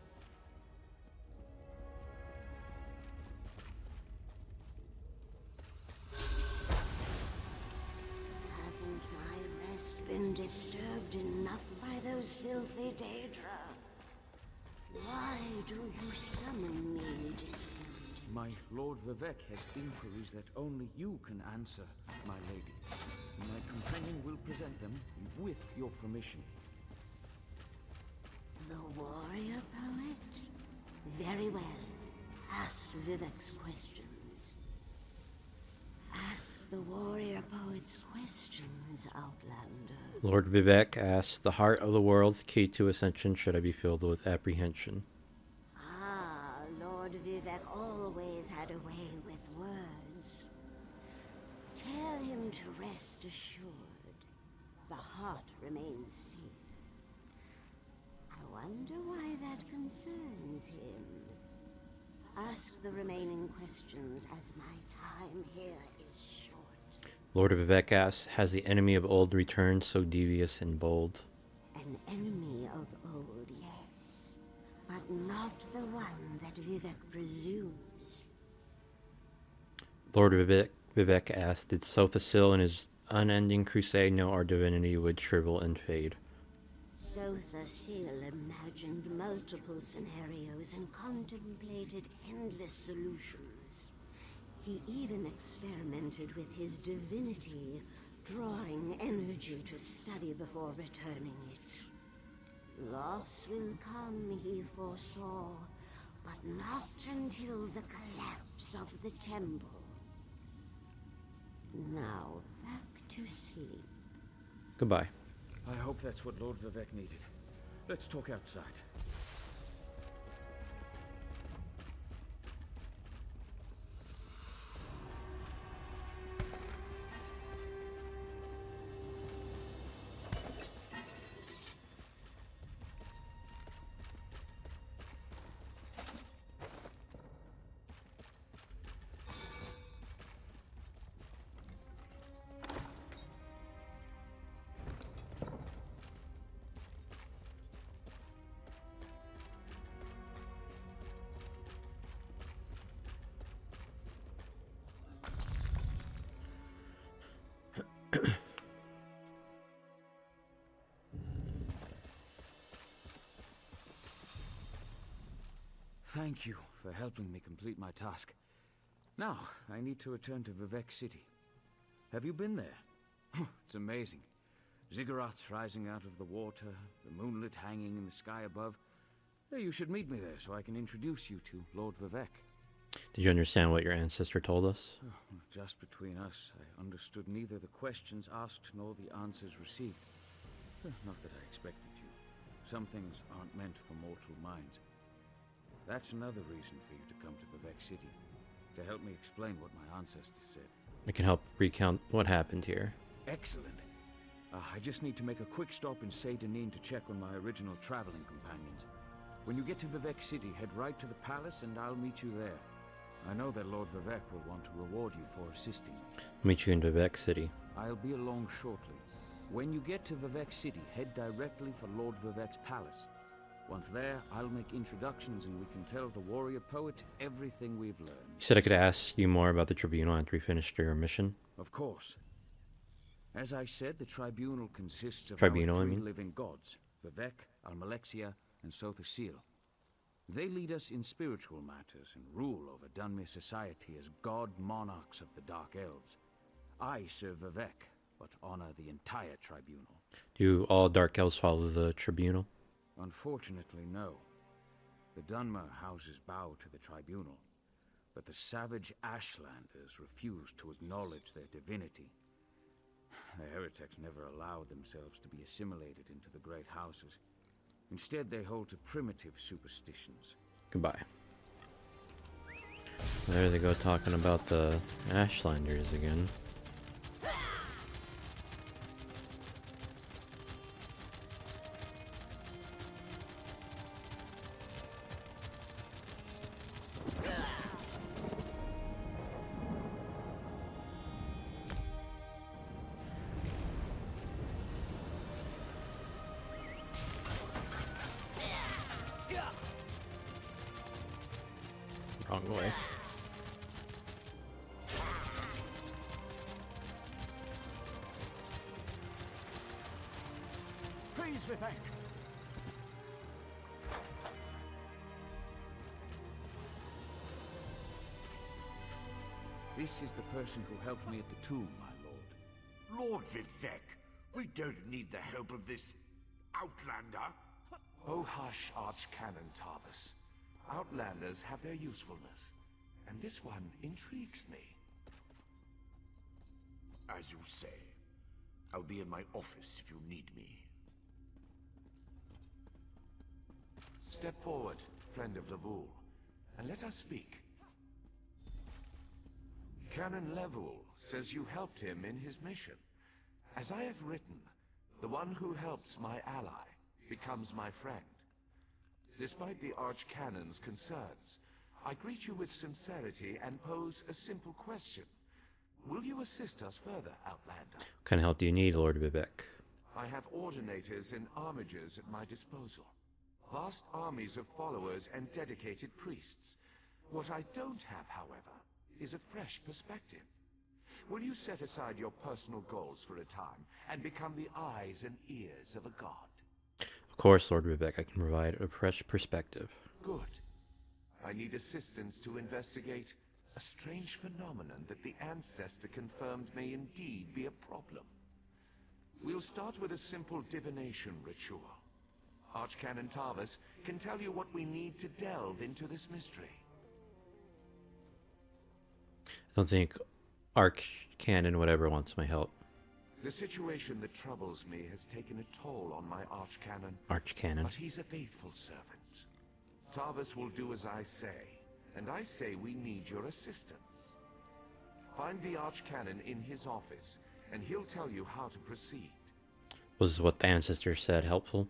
Hasn't my rest been disturbed enough by those filthy Daedra? Why do you summon me, descendant? My Lord Vivek has inquiries that only you can answer, my lady. My companion will present them with your permission. The warrior poet? Very well. Ask Vivek's questions. Ask the warrior poet's questions, Outlander. Lord Vivek asks, the heart of the world's key to ascension, should I be filled with apprehension? Ah, Lord Vivek always had a way with words. Tell him to rest assured. The heart remains safe. I wonder why that concerns him. Ask the remaining questions, as my time here is short. Lord Vivek asks, has the enemy of old returned so devious and bold? An enemy of old, yes. But not the one that Vivek presumes. Lord Vivek asked, did Sothasil in his unending crusade know our divinity would shrivel and fade? Sothasil imagined multiple scenarios and contemplated endless solutions. He even experimented with his divinity, drawing energy to study before returning it. Loss will come, he foresaw, but not until the collapse of the temple. Now, back to sleep. Goodbye. I hope that's what Lord Vivek needed. Let's talk outside. thank you for helping me complete my task. Now, I need to return to Vivek City. Have you been there? It's amazing. Ziggurats rising out of the water, the moonlit hanging in the sky above. You should meet me there so I can introduce you to Lord Vivek. Did you understand what your ancestor told us? Just between us, I understood neither the questions asked nor the answers received. Not that I expected to. Some things aren't meant for mortal minds. That's another reason for you to come to Vivek City, to help me explain what my ancestors said. I can help recount what happened here. Excellent. I just need to make a quick stop in Seydanin to check on my original traveling companions. When you get to Vivek City, head right to the palace and I'll meet you there. I know that Lord Vivek will want to reward you for assisting me. Meet you in Vivek City. I'll be along shortly. When you get to Vivek City, head directly for Lord Vivek's palace. Once there, I'll make introductions and we can tell the warrior poet everything we've learned. You said I could ask you more about the tribunal after we finished your mission? Of course. As I said, the tribunal consists of Tribunal, our I three mean. living gods, Vivek, Almalexia, and Sothasil. They lead us in spiritual matters and rule over Dunmere society as god monarchs of the Dark Elves. I serve Vivek, but honor the entire tribunal. Do all Dark Elves follow the tribunal? Unfortunately, no. The Dunmer houses bow to the tribunal, but the savage Ashlanders refuse to acknowledge their divinity. The heretics never allowed themselves to be assimilated into the great houses. Instead, they hold to primitive superstitions. Goodbye. There they go talking about the Ashlanders again. Wrong way. Please, Vivek. This is the person who helped me at the tomb, my lord. Lord Vivek, we don't need the help of this outlander. Oh hush, Archcanon Tarvis. Outlanders have their usefulness, and this one intrigues me. As you say. I'll be in my office if you need me. Step forward, friend of Levoul, and let us speak. Canon Levoul says you helped him in his mission. As I have written, the one who helps my ally becomes my friend. Despite the Archcanon's concerns, I greet you with sincerity and pose a simple question. Will you assist us further, Outlander? What kind of help do you need, Lord Vivek? I have ordinators and armigers at my disposal. Vast armies of followers and dedicated priests. What I don't have, however, is a fresh perspective. Will you set aside your personal goals for a time and become the eyes and ears of a god? Of course, Lord Vivek, I can provide a fresh perspective. Good. I need assistance to investigate a strange phenomenon that the ancestor confirmed may indeed be a problem. We'll start with a simple divination ritual. Archcanon Tarvis can tell you what we need to delve into this mystery. I don't think Archcanon would ever wants my help. The situation that troubles me has taken a toll on my Archcanon. Archcanon. But he's a faithful servant. Tarvis will do as I say, and I say we need your assistance. Find the Archcanon in his office, and he'll tell you how to proceed. Was what the ancestor said helpful?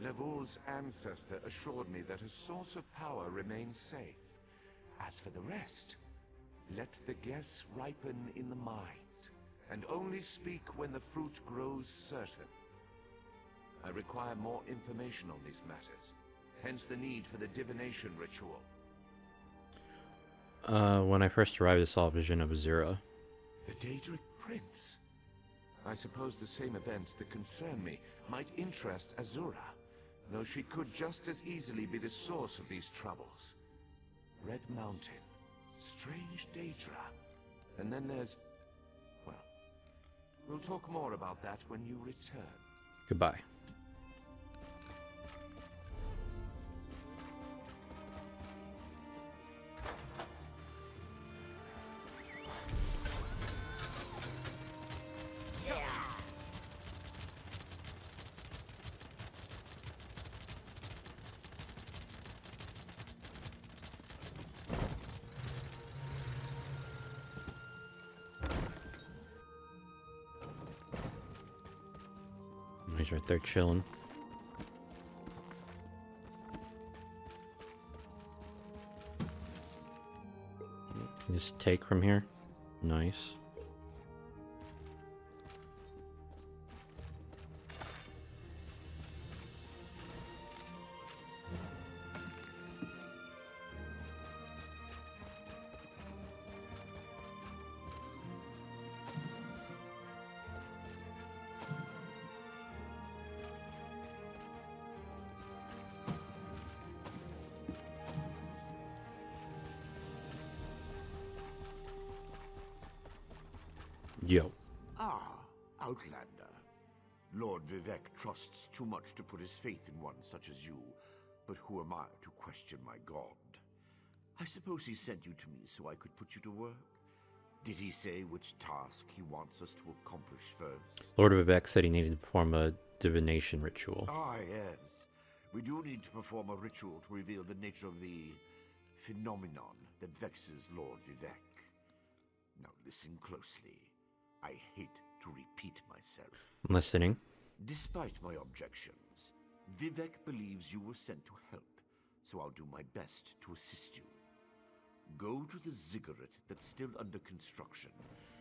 Levoul's ancestor assured me that a source of power remains safe. As for the rest, let the guess ripen in the mind, and only speak when the fruit grows certain. I require more information on these matters, hence the need for the divination ritual. When I first arrived, I saw a vision of Azura. The Daedric Prince? I suppose the same events that concern me might interest Azura, though she could just as easily be the source of these troubles. Red Mountain. Strange Daedra. And then there's... well, we'll talk more about that when you return. Goodbye. He's right there chilling. Just take from here. Nice. Yo. Ah, Outlander. Lord Vivek trusts too much to put his faith in one such as you, but who am I to question my god? I suppose he sent you to me so I could put you to work? Did he say which task he wants us to accomplish first? Lord Vivek said he needed to perform a divination ritual. Ah, yes. We do need to perform a ritual to reveal the nature of the phenomenon that vexes Lord Vivek. Now listen closely. I hate to repeat myself. I'm listening. Despite my objections, Vivek believes you were sent to help, so I'll do my best to assist you. Go to the ziggurat that's still under construction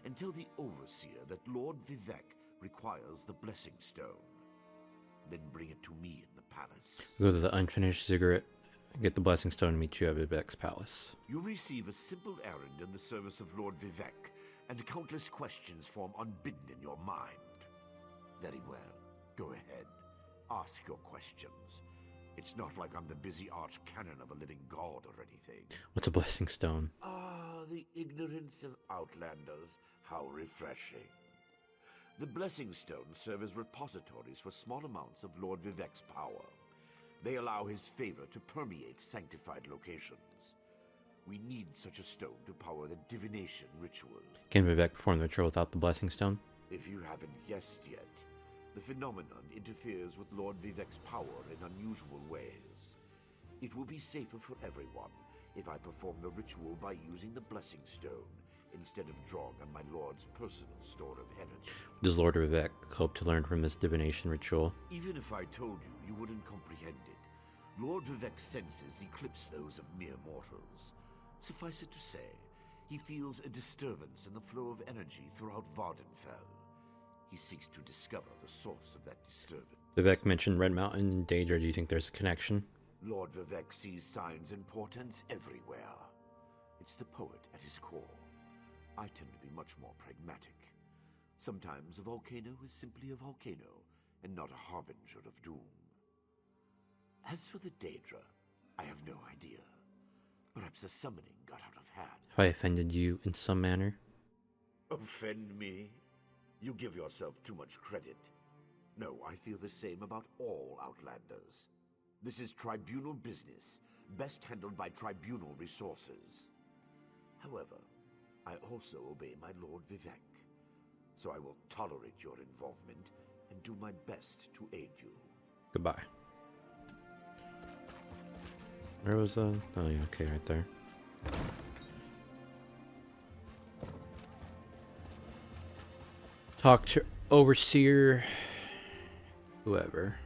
and tell the overseer that Lord Vivek requires the blessing stone. Then bring it to me in the palace. Go to the unfinished ziggurat, get the blessing stone, and meet you at Vivek's palace. You'll receive a simple errand in the service of Lord Vivek, and countless questions form unbidden in your mind. Very well. Go ahead. Ask your questions. It's not like I'm the busy arch-canon of a living god or anything. What's a blessing stone? Ah, the ignorance of Outlanders. How refreshing. The blessing stones serve as repositories for small amounts of Lord Vivek's power. They allow his favor to permeate sanctified locations. We need such a stone to power the divination ritual. Can Vivek perform the ritual without the blessing stone? If you haven't guessed yet, the phenomenon interferes with Lord Vivek's power in unusual ways. It will be safer for everyone if I perform the ritual by using the blessing stone instead of drawing on my lord's personal store of energy. Does Lord Vivek hope to learn from this divination ritual? Even if I told you, you wouldn't comprehend it. Lord Vivek's senses eclipse those of mere mortals. Suffice it to say, he feels a disturbance in the flow of energy throughout Vardenfell. He seeks to discover the source of that disturbance. Vivek mentioned Red Mountain and Daedra. Do you think there's a connection? Lord Vivek sees signs and portents everywhere. It's the poet at his core. I tend to be much more pragmatic. Sometimes a volcano is simply a volcano, and not a harbinger of doom. As for the Daedra, I have no idea. Perhaps the summoning got out of hand. Have I offended you in some manner? Offend me? You give yourself too much credit. No, I feel the same about all Outlanders. This is tribunal business, best handled by tribunal resources. However, I also obey my Lord Vivek, so I will tolerate your involvement and do my best to aid you. Goodbye. Where was oh yeah, okay, right there. Talk to overseer, whoever.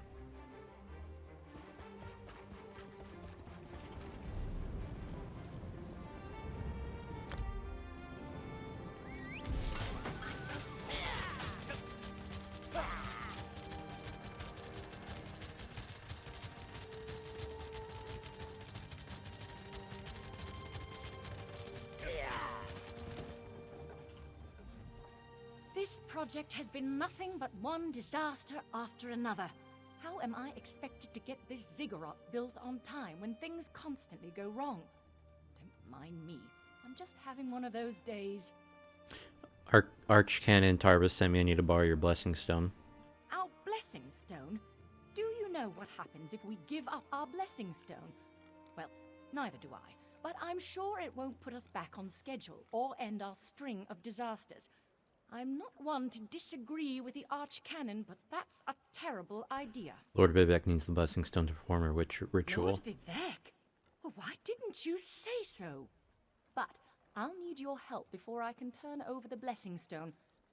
This project has been nothing but one disaster after another. How am I expected to get this ziggurat built on time when things constantly go wrong? Don't mind me. I'm just having one of those days. Archcanon Tarvis sent me. I need to borrow your blessing stone. Our blessing stone? Do you know what happens if we give up our blessing stone? Well, neither do I. But I'm sure it won't put us back on schedule or end our string of disasters. I'm not one to disagree with the Archcanon, but that's a terrible idea. Lord Vivek needs the blessing stone to perform her ritual. Lord Vivek? Well, why didn't you say so? But I'll need your help before I can turn over the blessing stone.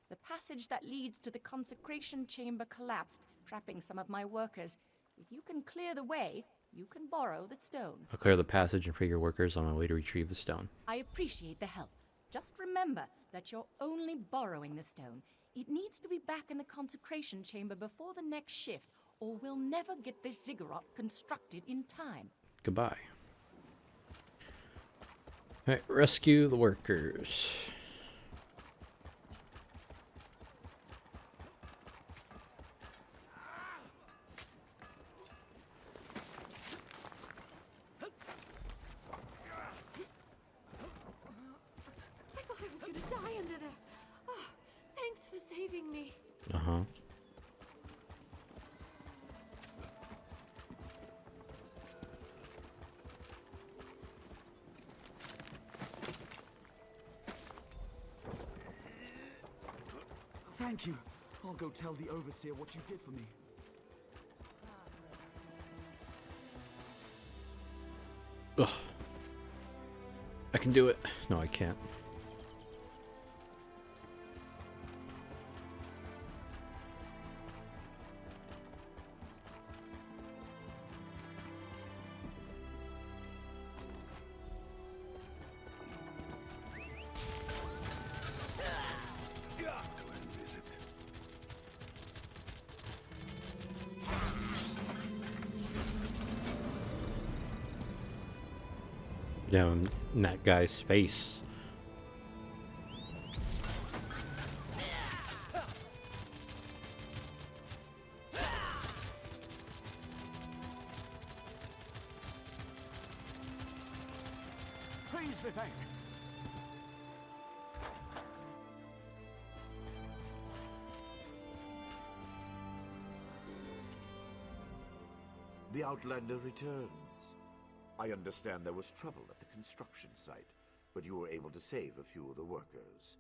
The passage that leads to the consecration chamber collapsed, trapping some of my workers. If you can clear the way, you can borrow the stone. I'll clear the passage and free your workers on my way to retrieve the stone. I appreciate the help. Just remember that you're only borrowing the stone. It needs to be back in the consecration chamber before the next shift, or we'll never get this ziggurat constructed in time. Goodbye. Alright, rescue the workers. I thought I was gonna die under there. Oh, thanks for saving me. Uh-huh. Thank you. I'll go tell the Overseer what you did for me. Ugh. I can do it. No, I can't. Down in that guy's face. Please, Vivek. The Outlander returns. I understand there was trouble at the construction site, but you were able to save a few of the workers.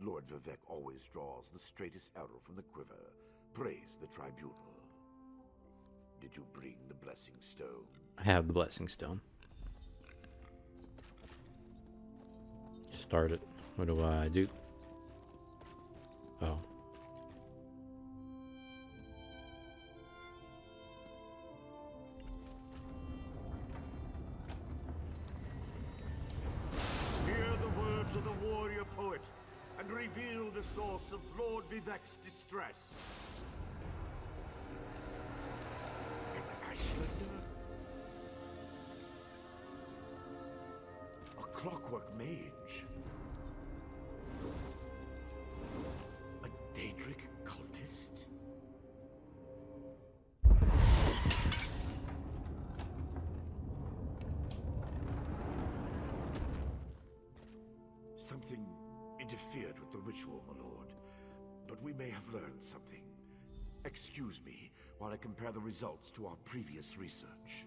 Lord Vivek always draws the straightest arrow from the quiver. Praise the tribunal. Did you bring the blessing stone? I have the blessing stone. Start it. What do I do? Oh. Of the warrior poet and reveal the source of Lord Vivek's distress. An Ashlander? A clockwork mage? A Daedric cultist? Something interfered with the ritual, my lord. But we may have learned something. Excuse me while I compare the results to our previous research.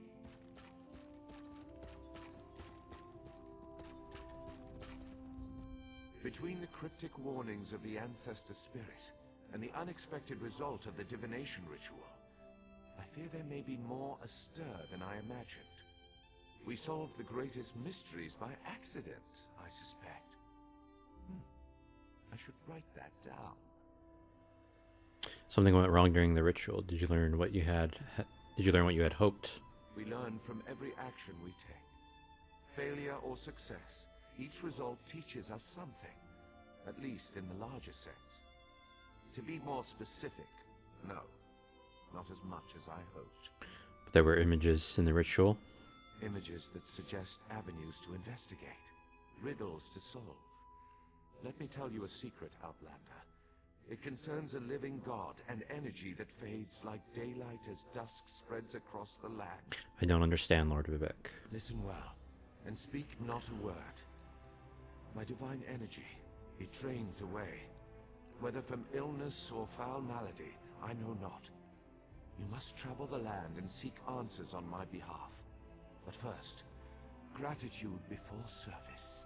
Between the cryptic warnings of the ancestor spirit and the unexpected result of the divination ritual, I fear there may be more astir than I imagined. We solved the greatest mysteries by accident, I suspect. I should write that down. Something went wrong during the ritual. Did you learn what you had? Did you learn what you had hoped? We learn from every action we take. Failure or success, each result teaches us something, at least in the larger sense. To be more specific, no, not as much as I hoped. But there were images in the ritual. Images that suggest avenues to investigate, riddles to solve. Let me tell you a secret, Outlander. It concerns a living god, an energy that fades like daylight as dusk spreads across the land. I don't understand, Lord Vivek. Listen well. and speak not a word. My divine energy, it drains away. Whether from illness or foul malady, I know not. You must travel the land and seek answers on my behalf. But first, gratitude before service,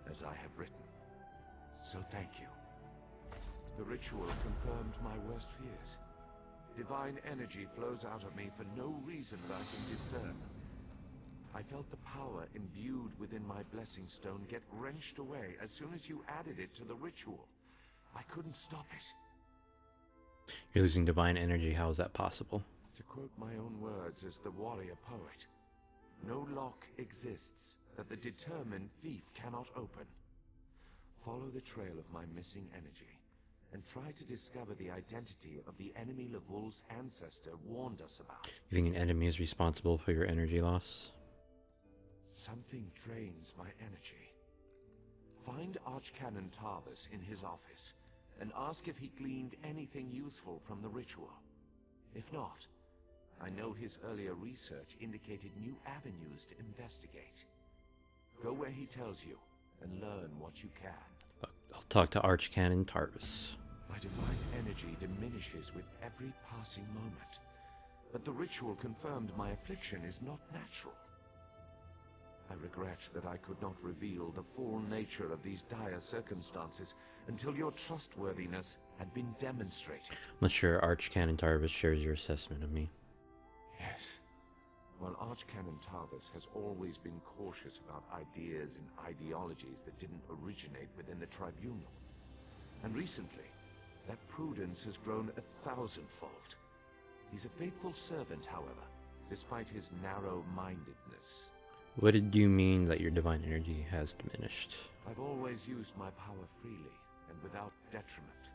as I have written. So thank you. The ritual confirmed my worst fears. Divine energy flows out of me for no reason that I can discern. I felt the power imbued within my blessing stone get wrenched away as soon as you added it to the ritual. I couldn't stop it. You're losing divine energy. How is that possible? To quote my own words as the warrior poet, no lock exists that the determined thief cannot open. Follow the trail of my missing energy, and try to discover the identity of the enemy Lavul's ancestor warned us about. You think an enemy is responsible for your energy loss? Something drains my energy. Find Archcanon Tarvis in his office, and ask if he gleaned anything useful from the ritual. If not, I know his earlier research indicated new avenues to investigate. Go where he tells you, and learn what you can. I'll talk to Archcanon Tarvis. My divine energy diminishes with every passing moment, but the ritual confirmed my affliction is not natural. I regret that I could not reveal the full nature of these dire circumstances until your trustworthiness had been demonstrated. I'm not sure Archcanon Tarvis shares your assessment of me. Yes. While Archcanon Tarvis has always been cautious about ideas and ideologies that didn't originate within the Tribunal. And recently, that prudence has grown 1,000-fold. He's a faithful servant, however, despite his narrow-mindedness. What did you mean that your divine energy has diminished? I've always used my power freely and without detriment.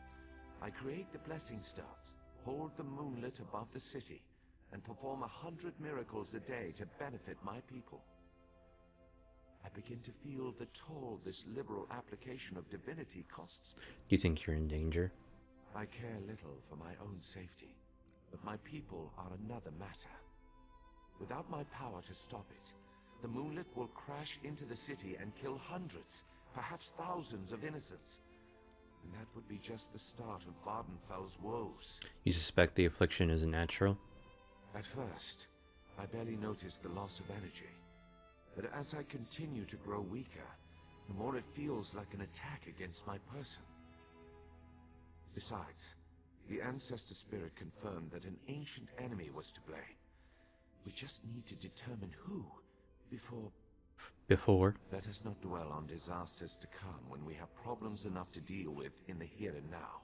I create the blessing stones, hold the moonlit above the city, and perform 100 miracles a day to benefit my people. I begin to feel the toll this liberal application of divinity costs me. Do you think you're in danger? I care little for my own safety, but my people are another matter. Without my power to stop it, the moonlit will crash into the city and kill hundreds, perhaps thousands of innocents. And that would be just the start of Vardenfell's woes. You suspect the affliction isn't natural? At first, I barely noticed the loss of energy. But as I continue to grow weaker, the more it feels like an attack against my person. Besides, the Ancestor Spirit confirmed that an ancient enemy was to blame. We just need to determine who before... Let us not dwell on disasters to come when we have problems enough to deal with in the here and now.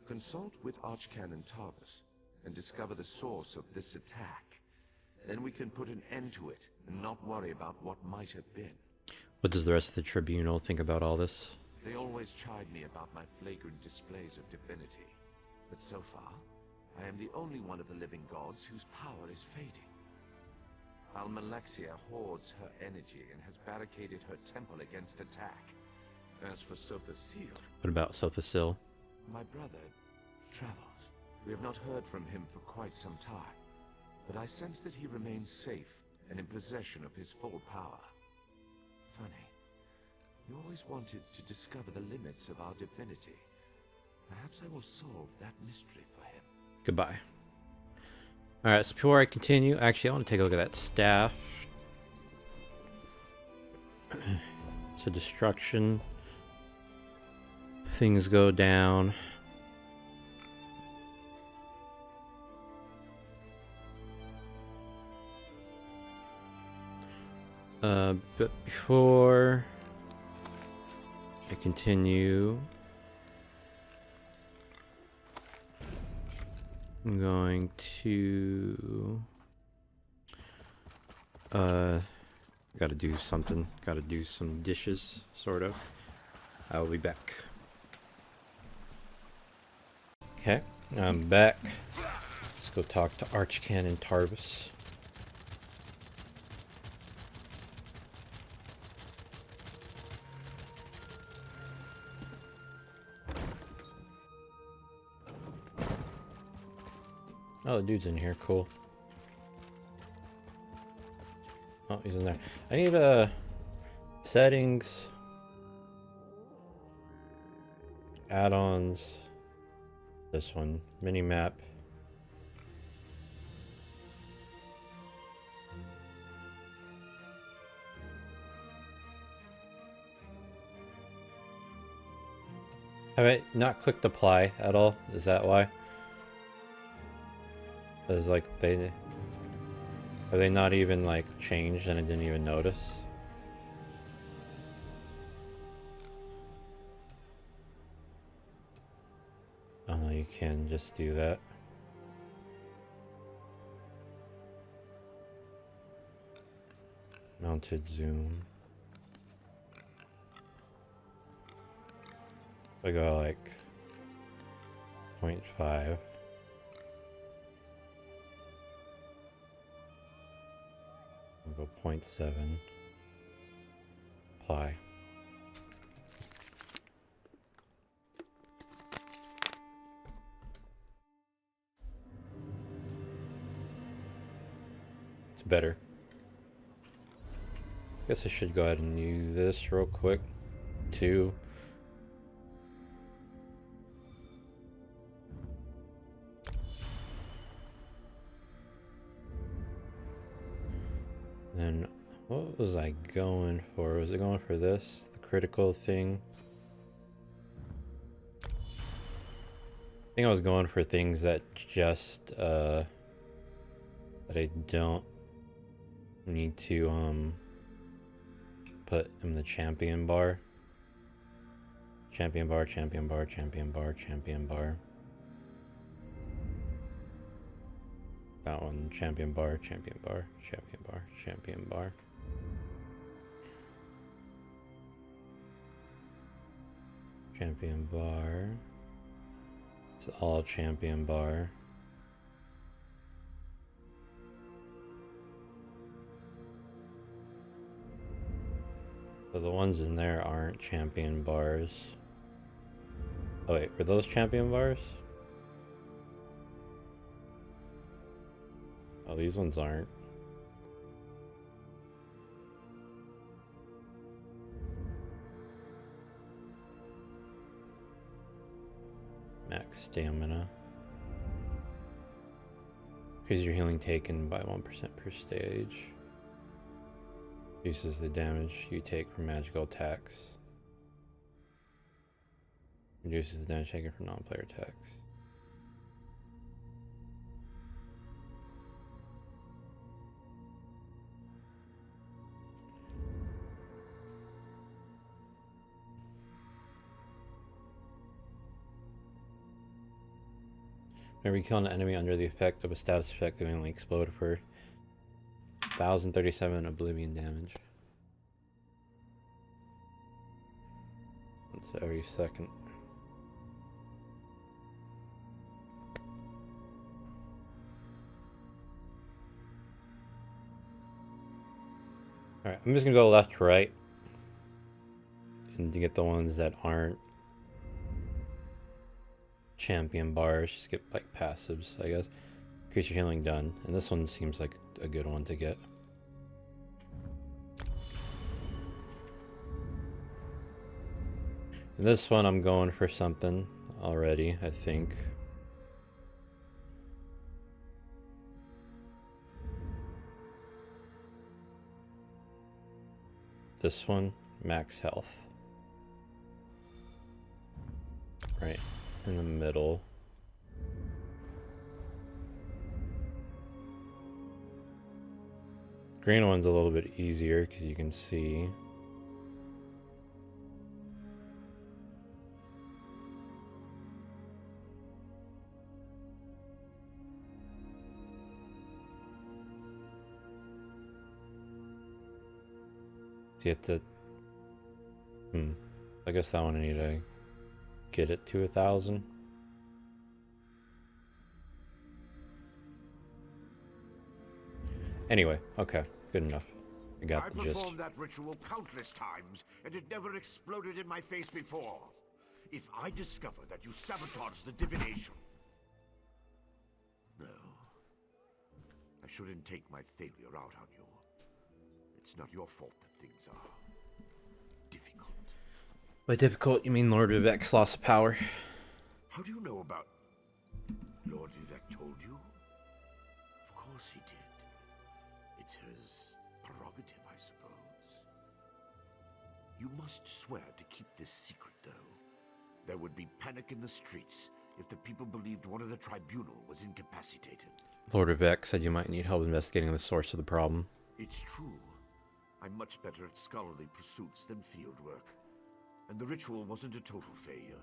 Consult with Archcanon Tarvis and discover the source of this attack. Then we can put an end to it and not worry about what might have been. What does the rest of the Tribunal think about all this? They always chide me about my flagrant displays of divinity. But so far, I am the only one of the living gods whose power is fading. Almalexia hoards her energy and has barricaded her temple against attack. As for Sothasil... What about Sothasil? My brother travels. We have not heard from him for quite some time, but I sense that he remains safe and in possession of his full power. Funny. You always wanted to discover the limits of our divinity. Perhaps I will solve that mystery for him. Goodbye. Alright, so before I continue, actually I want to take a look at that staff. It's a destruction. Things go down. But before I continue, I'm going to gotta do something. Gotta do some dishes, sort of. I will be back. Okay, I'm back. Let's go talk to Archcanon Tarvis. Oh, the dude's in here. Cool. Oh, he's in there. I need settings, add-ons. This one, mini map. Have I not clicked apply at all? Is that why? Is like are they not even like changed and I didn't even notice? Oh no, you can just do that. Mounted zoom. I go like 0.5. I'll go 0.7. Apply. It's better. Guess I should go ahead and use this real quick too. Then what was I going for? Was it going for this? The critical thing? I think I was going for things that just that I don't need to put in the champion bar. Champion bar, champion bar, champion bar, champion bar. That one, champion bar, champion bar, champion bar, champion bar. Champion bar. It's all champion bar. So the ones in there aren't champion bars. Oh wait, were those champion bars? Oh, these ones aren't. Max stamina. Increase your healing taken by 1% per stage. Reduces the damage you take from magical attacks. Reduces the damage taken from non-player attacks. Whenever you kill an enemy under the effect of a status effect, they only explode for 1037 oblivion damage. That's every second. Alright, I'm just gonna go left to right. And to get the ones that aren't champion bars, just get like passives, I guess. Increase your healing done. And this one seems like a good one to get. And this one I'm going for something already, I think. This one, max health. Right in the middle. Green one's a little bit easier because you can see. You have to. I guess that one I need to get it to 1,000. Anyway, okay, good enough. I got the gist. I performed that ritual countless times, and it never exploded in my face before. If I discover that you sabotage the divination... No. I shouldn't take my failure out on you. It's not your fault that things are difficult. By difficult, you mean Lord Vivek's loss of power? How do you know about... Lord Vivek told you? Of course he did. It's his prerogative, I suppose. You must swear to keep this secret, though. There would be panic in the streets if the people believed one of the tribunal was incapacitated. Lord Vivek said you might need help investigating the source of the problem. It's true. I'm much better at scholarly pursuits than field work. And the ritual wasn't a total failure.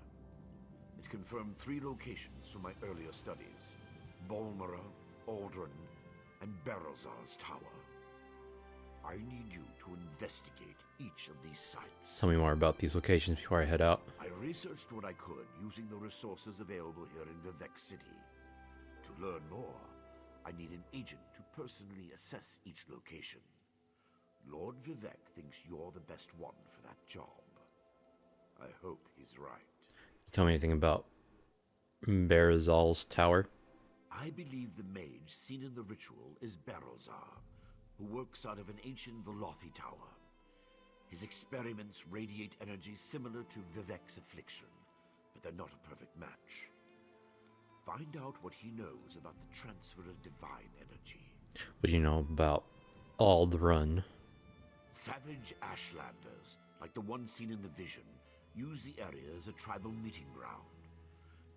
It confirmed 3 locations from my earlier studies. Balmora, Aldrin, and Barrelzar's Tower. I need you to investigate each of these sites. Tell me more about these locations before I head out. I researched what I could using the resources available here in Vivek City. To learn more, I need an agent to personally assess each location. Lord Vivek thinks you're the best one for that job. I hope he's right. Tell me anything about Barazal's tower? I believe the mage seen in the ritual is Barrelzar, who works out of an ancient Velothi tower. His experiments radiate energy similar to Vivek's affliction, but they're not a perfect match. Find out what he knows about the transfer of divine energy. What do you know about Aldrun? Savage Ashlanders, like the one seen in the vision, use the area as a tribal meeting ground.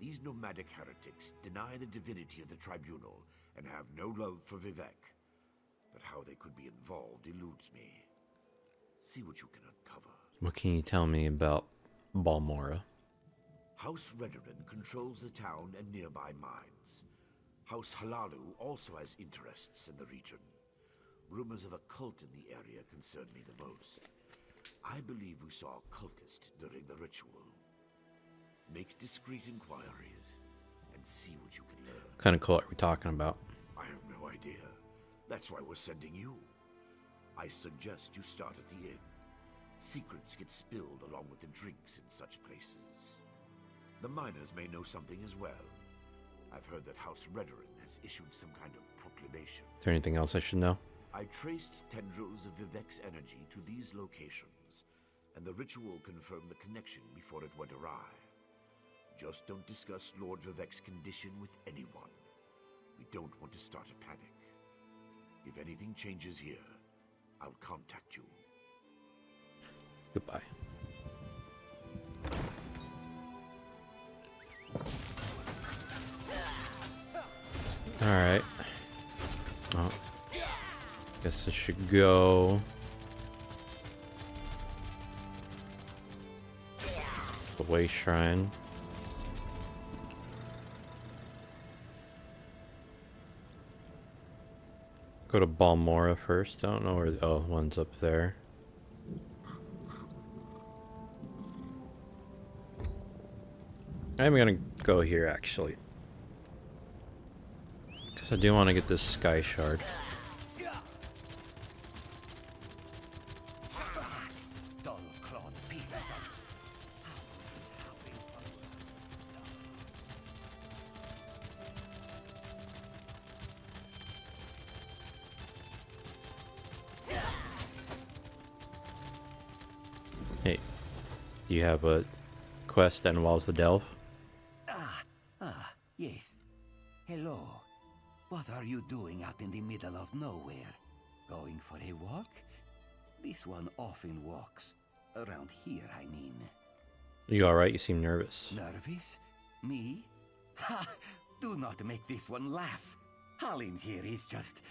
These nomadic heretics deny the divinity of the tribunal and have no love for Vivek. But how they could be involved eludes me. See what you can uncover. What can you tell me about Balmora? House Redoran controls the town and nearby mines. House Halalu also has interests in the region. Rumors of a cult in the area concern me the most. I believe we saw a cultist during the ritual. Make discreet inquiries and see what you can learn. What kind of cult are we talking about? I have no idea. That's why we're sending you. I suggest you start at the inn. Secrets get spilled along with the drinks in such places. The miners may know something as well. I've heard that House Redoran has issued some kind of proclamation. Is there anything else I should know? I traced tendrils of Vivek's energy to these locations, and the ritual confirmed the connection before it went awry. Just don't discuss Lord Vivek's condition with anyone. We don't want to start a panic. If anything changes here, I'll contact you. Goodbye. Alright. Oh. Guess I should go. The Way Shrine. Go to Balmora first. I don't know where the one's up there. I'm gonna go here actually. Because I do want to get this Sky Shard. Hey, do you have a quest that involves the delve? Yes. Hello. What are you doing out in the middle of nowhere? Going for a walk? This one often walks. Around here, I mean. Are you alright? You seem nervous. Nervous? Me? Ha! Do not make this one laugh. Hallins here is just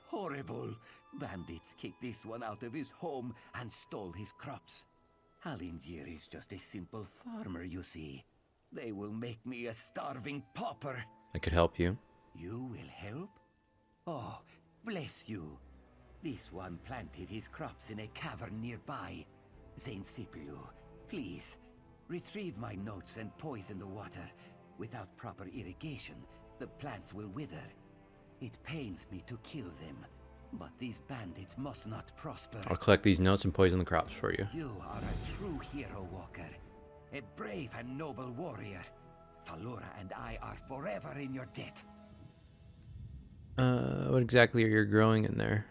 horrible. Bandits kicked this one out of his home and stole his crops. Hallins here is just a simple farmer, you see. They will make me a starving pauper. I could help you. You will help? Oh, bless you. This one planted his crops in a cavern nearby. Saint Sipilu, please, retrieve my notes and poison the water. Without proper irrigation, the plants will wither. It pains me to kill them, but these bandits must not prosper. I'll collect these notes and poison the crops for you. You are a true hero, Walker. A brave and noble warrior. Falura and I are forever in your debt. What exactly are you growing in there?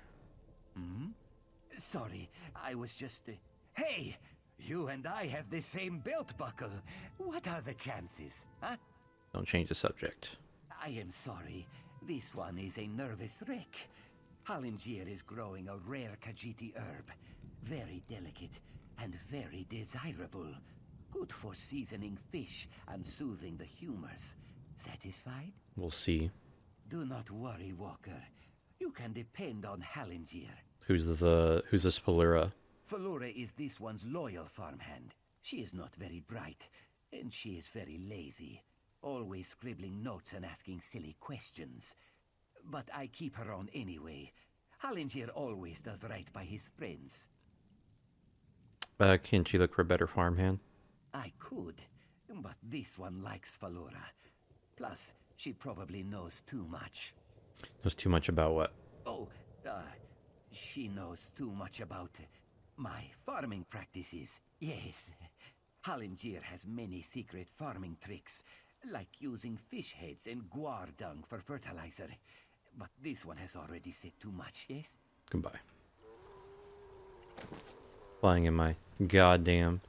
sorry. I was just... Hey! You and I have the same belt buckle. What are the chances, huh? Don't change the subject. I am sorry. This one is a nervous wreck. Halingier is growing a rare Khajiiti herb. Very delicate and very desirable. Good for seasoning fish and soothing the humors. Satisfied? We'll see. Do not worry, Walker. You can depend on Halingier. Who's this Pelura? Felura is this one's loyal farmhand. She is not very bright, and she is very lazy. Always scribbling notes and asking silly questions. But I keep her on anyway. Halingier always does right by his friends. Can't you look for a better farmhand? I could, but this one likes Felura. Plus, she probably knows too much. Knows too much about what? Oh, she knows too much about my farming practices. Yes. Halingier has many secret farming tricks, like using fish heads and guar dung for fertilizer. But this one has already said too much, yes? Goodbye. Flying in my goddamn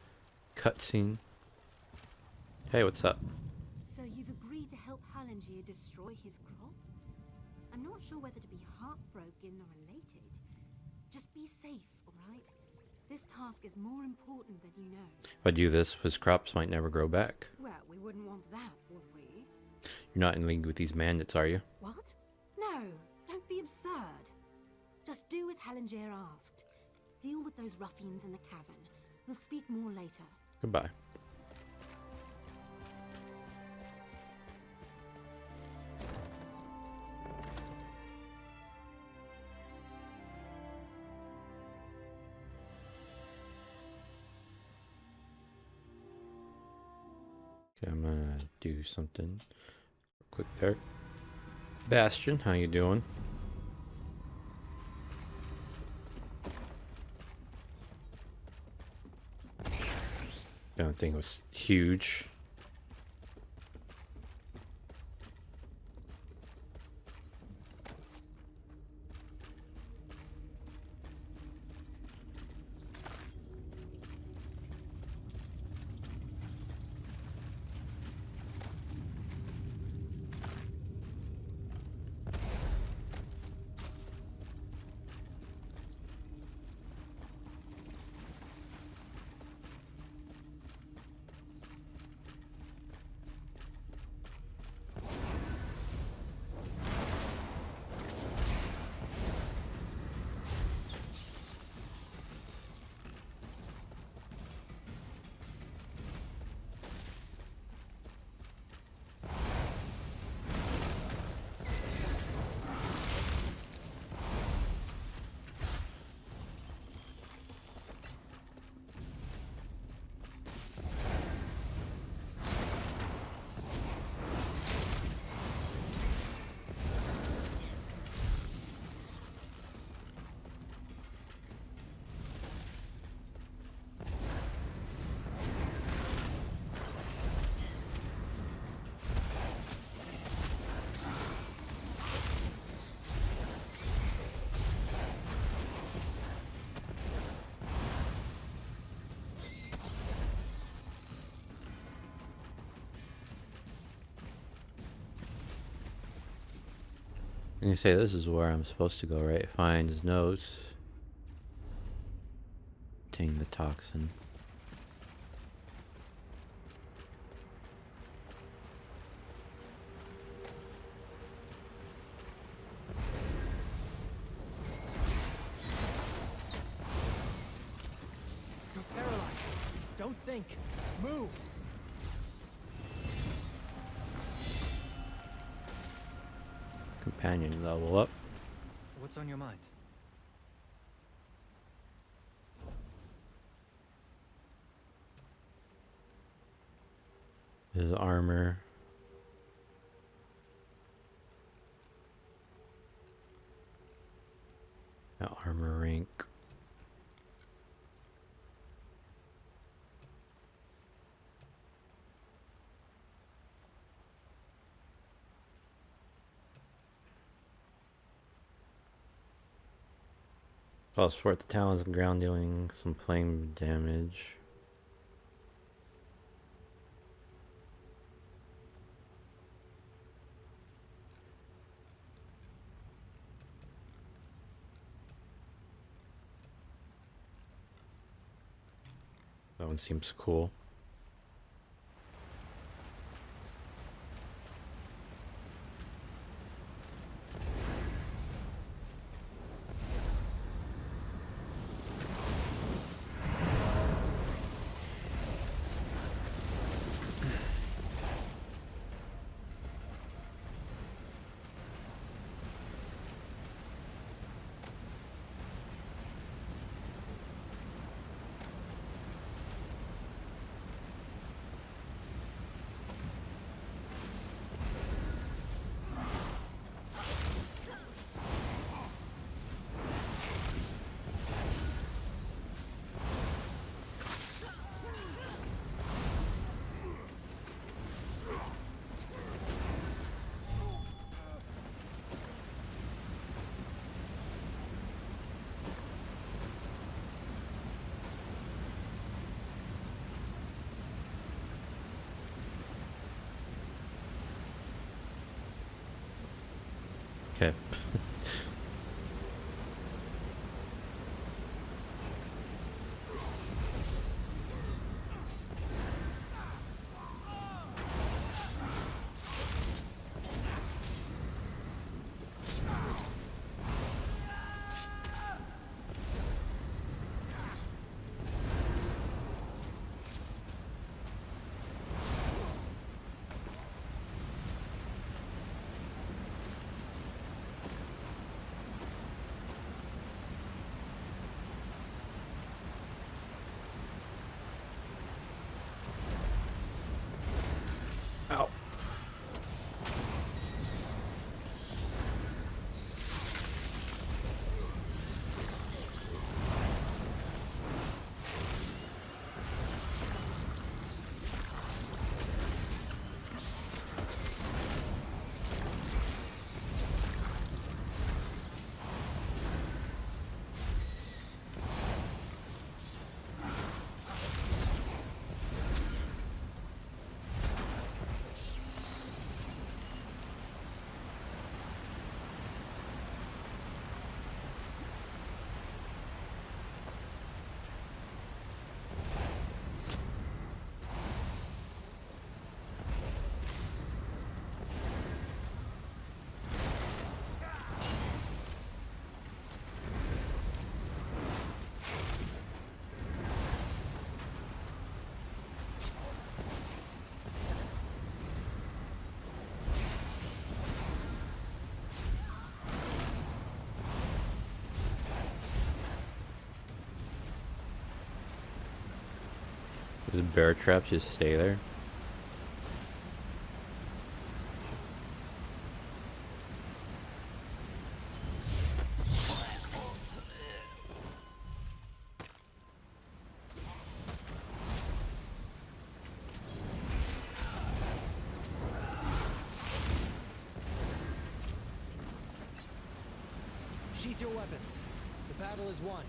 cutscene. Hey, what's up? So you've agreed to help Halingier destroy his crop? I'm not sure whether to be heartbroken or elated. Just be safe, alright? This task is more important than you know. If I do this, his crops might never grow back. Well, we wouldn't want that, would we? You're not in league with these bandits, are you? What? No, don't be absurd. Just do as Halingier asked. Deal with those ruffians in the cavern. We'll speak more later. Goodbye. Okay, I'm gonna do something quick there. Bastion, how you doing? Don't think it was huge. And you say this is where I'm supposed to go, right? Find his nose. Obtain the toxin. You're paralyzed. Don't think. Move. Companion level up. What's on your mind? His armor. That armor rank. Calls forth the talons of the ground, dealing some flame damage. That one seems cool. Okay. Ow. Does bear traps just stay there? Sheath your weapons. The battle is won.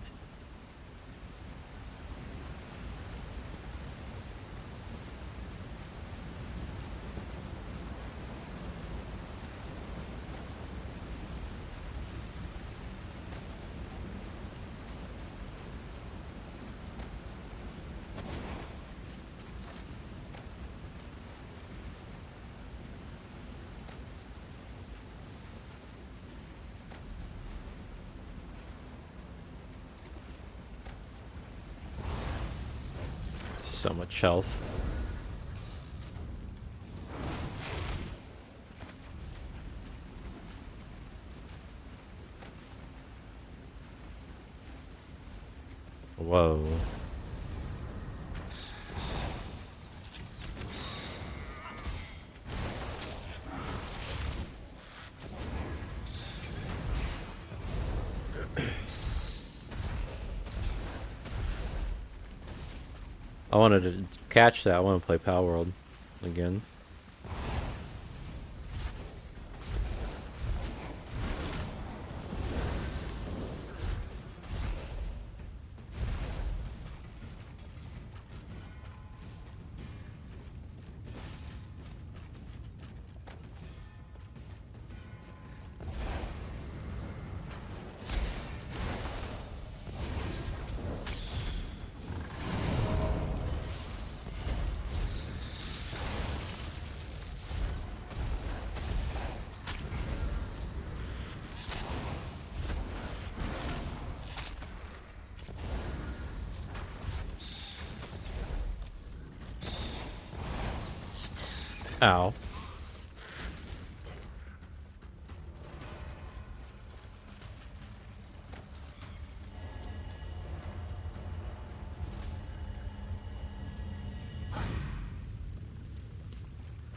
So much health. Whoa. I wanted to catch that. I want to play Power World again. Ow.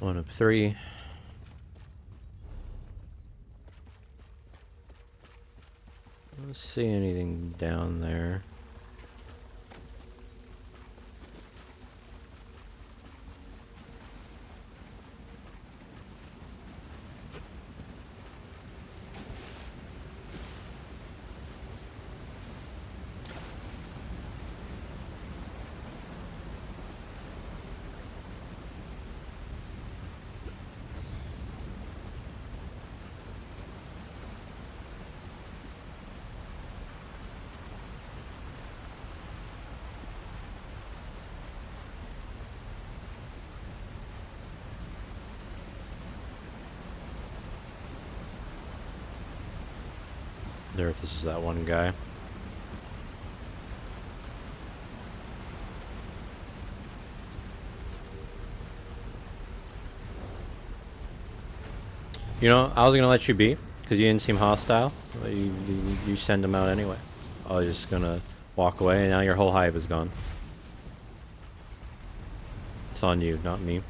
One of 3. I don't see anything down there. There, if this is that one guy. You know, I was gonna let you be because you didn't seem hostile. But you send him out anyway. I was just gonna walk away, and now your whole hive is gone. It's on you, not me.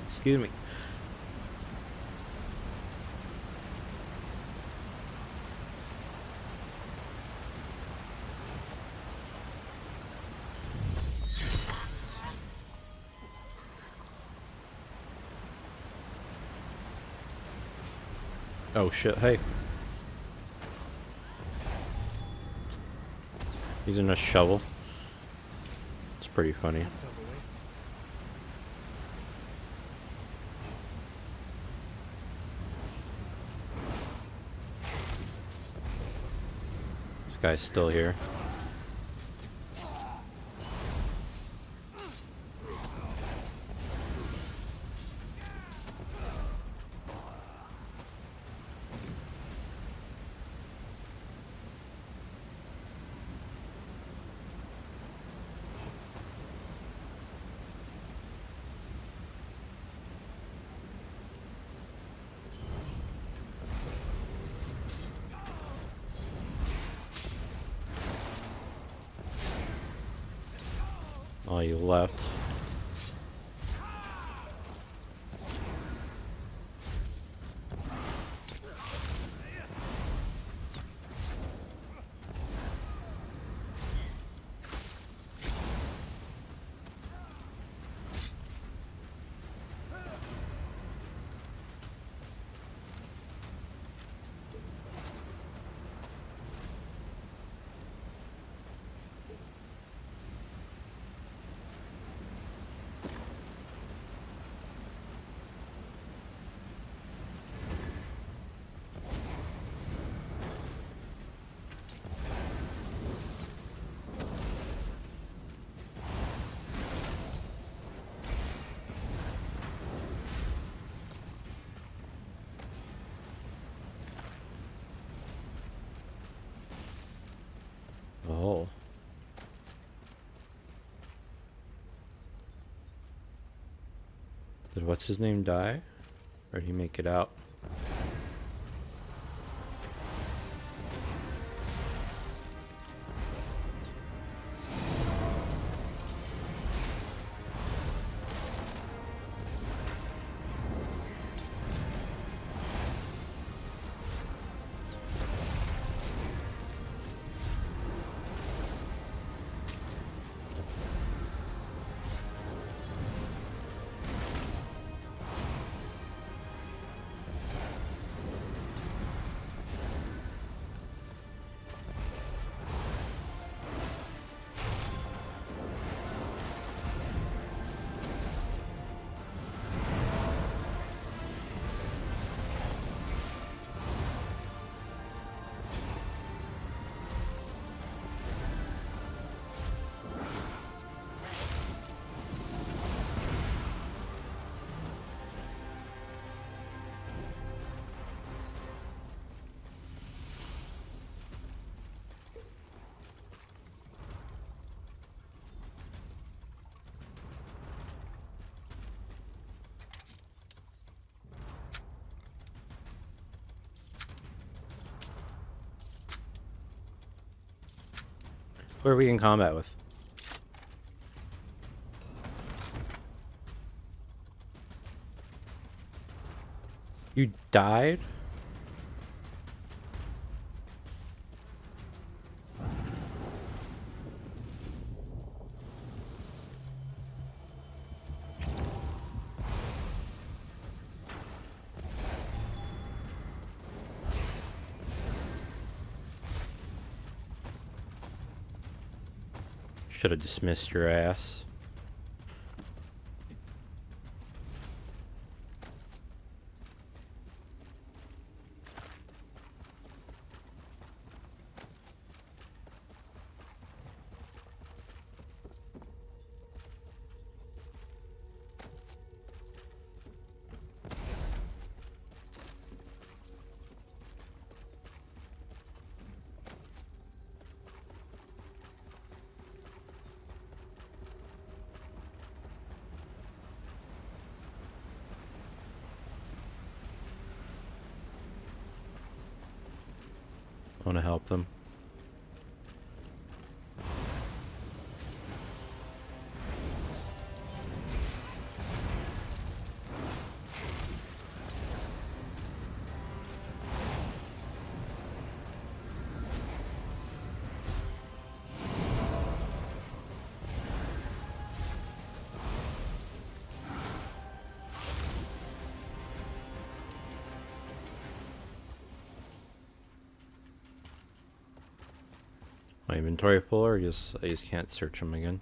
Excuse me. Oh shit, hey. Using a shovel. It's pretty funny. This guy's still here. Oh, you left. Oh. Did what's his name die? Or did he make it out? What are we in combat with? You died? Should have dismissed your ass. I want to help them. My inventory full, or I just can't search them again.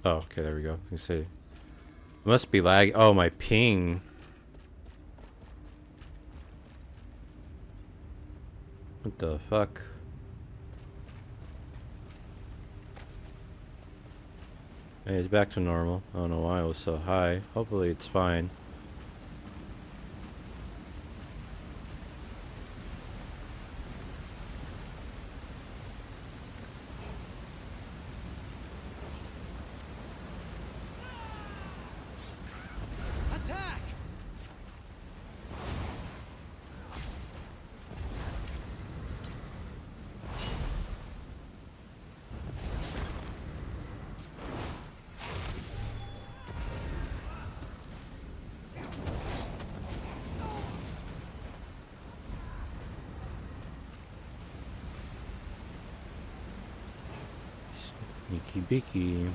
Oh, okay, there we go. You see, it must be lag. Oh, my ping. What the fuck? Hey, it's back to normal. I don't know why it was so high. Hopefully it's fine. Attack! Sneaky beaky.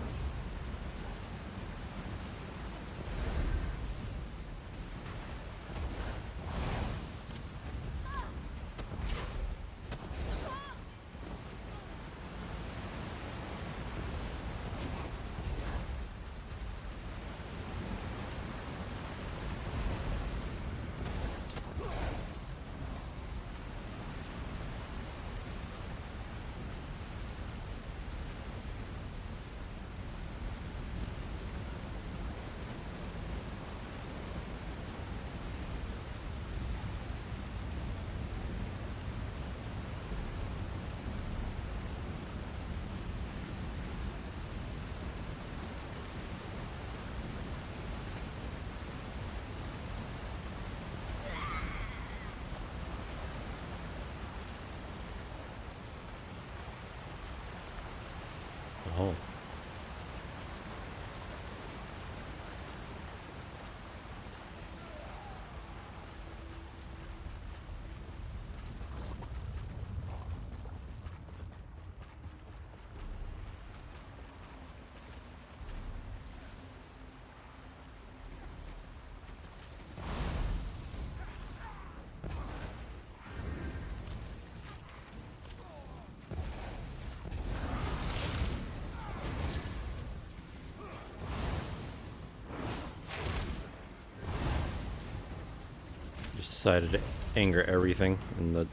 Oh. Just decided to anger everything in the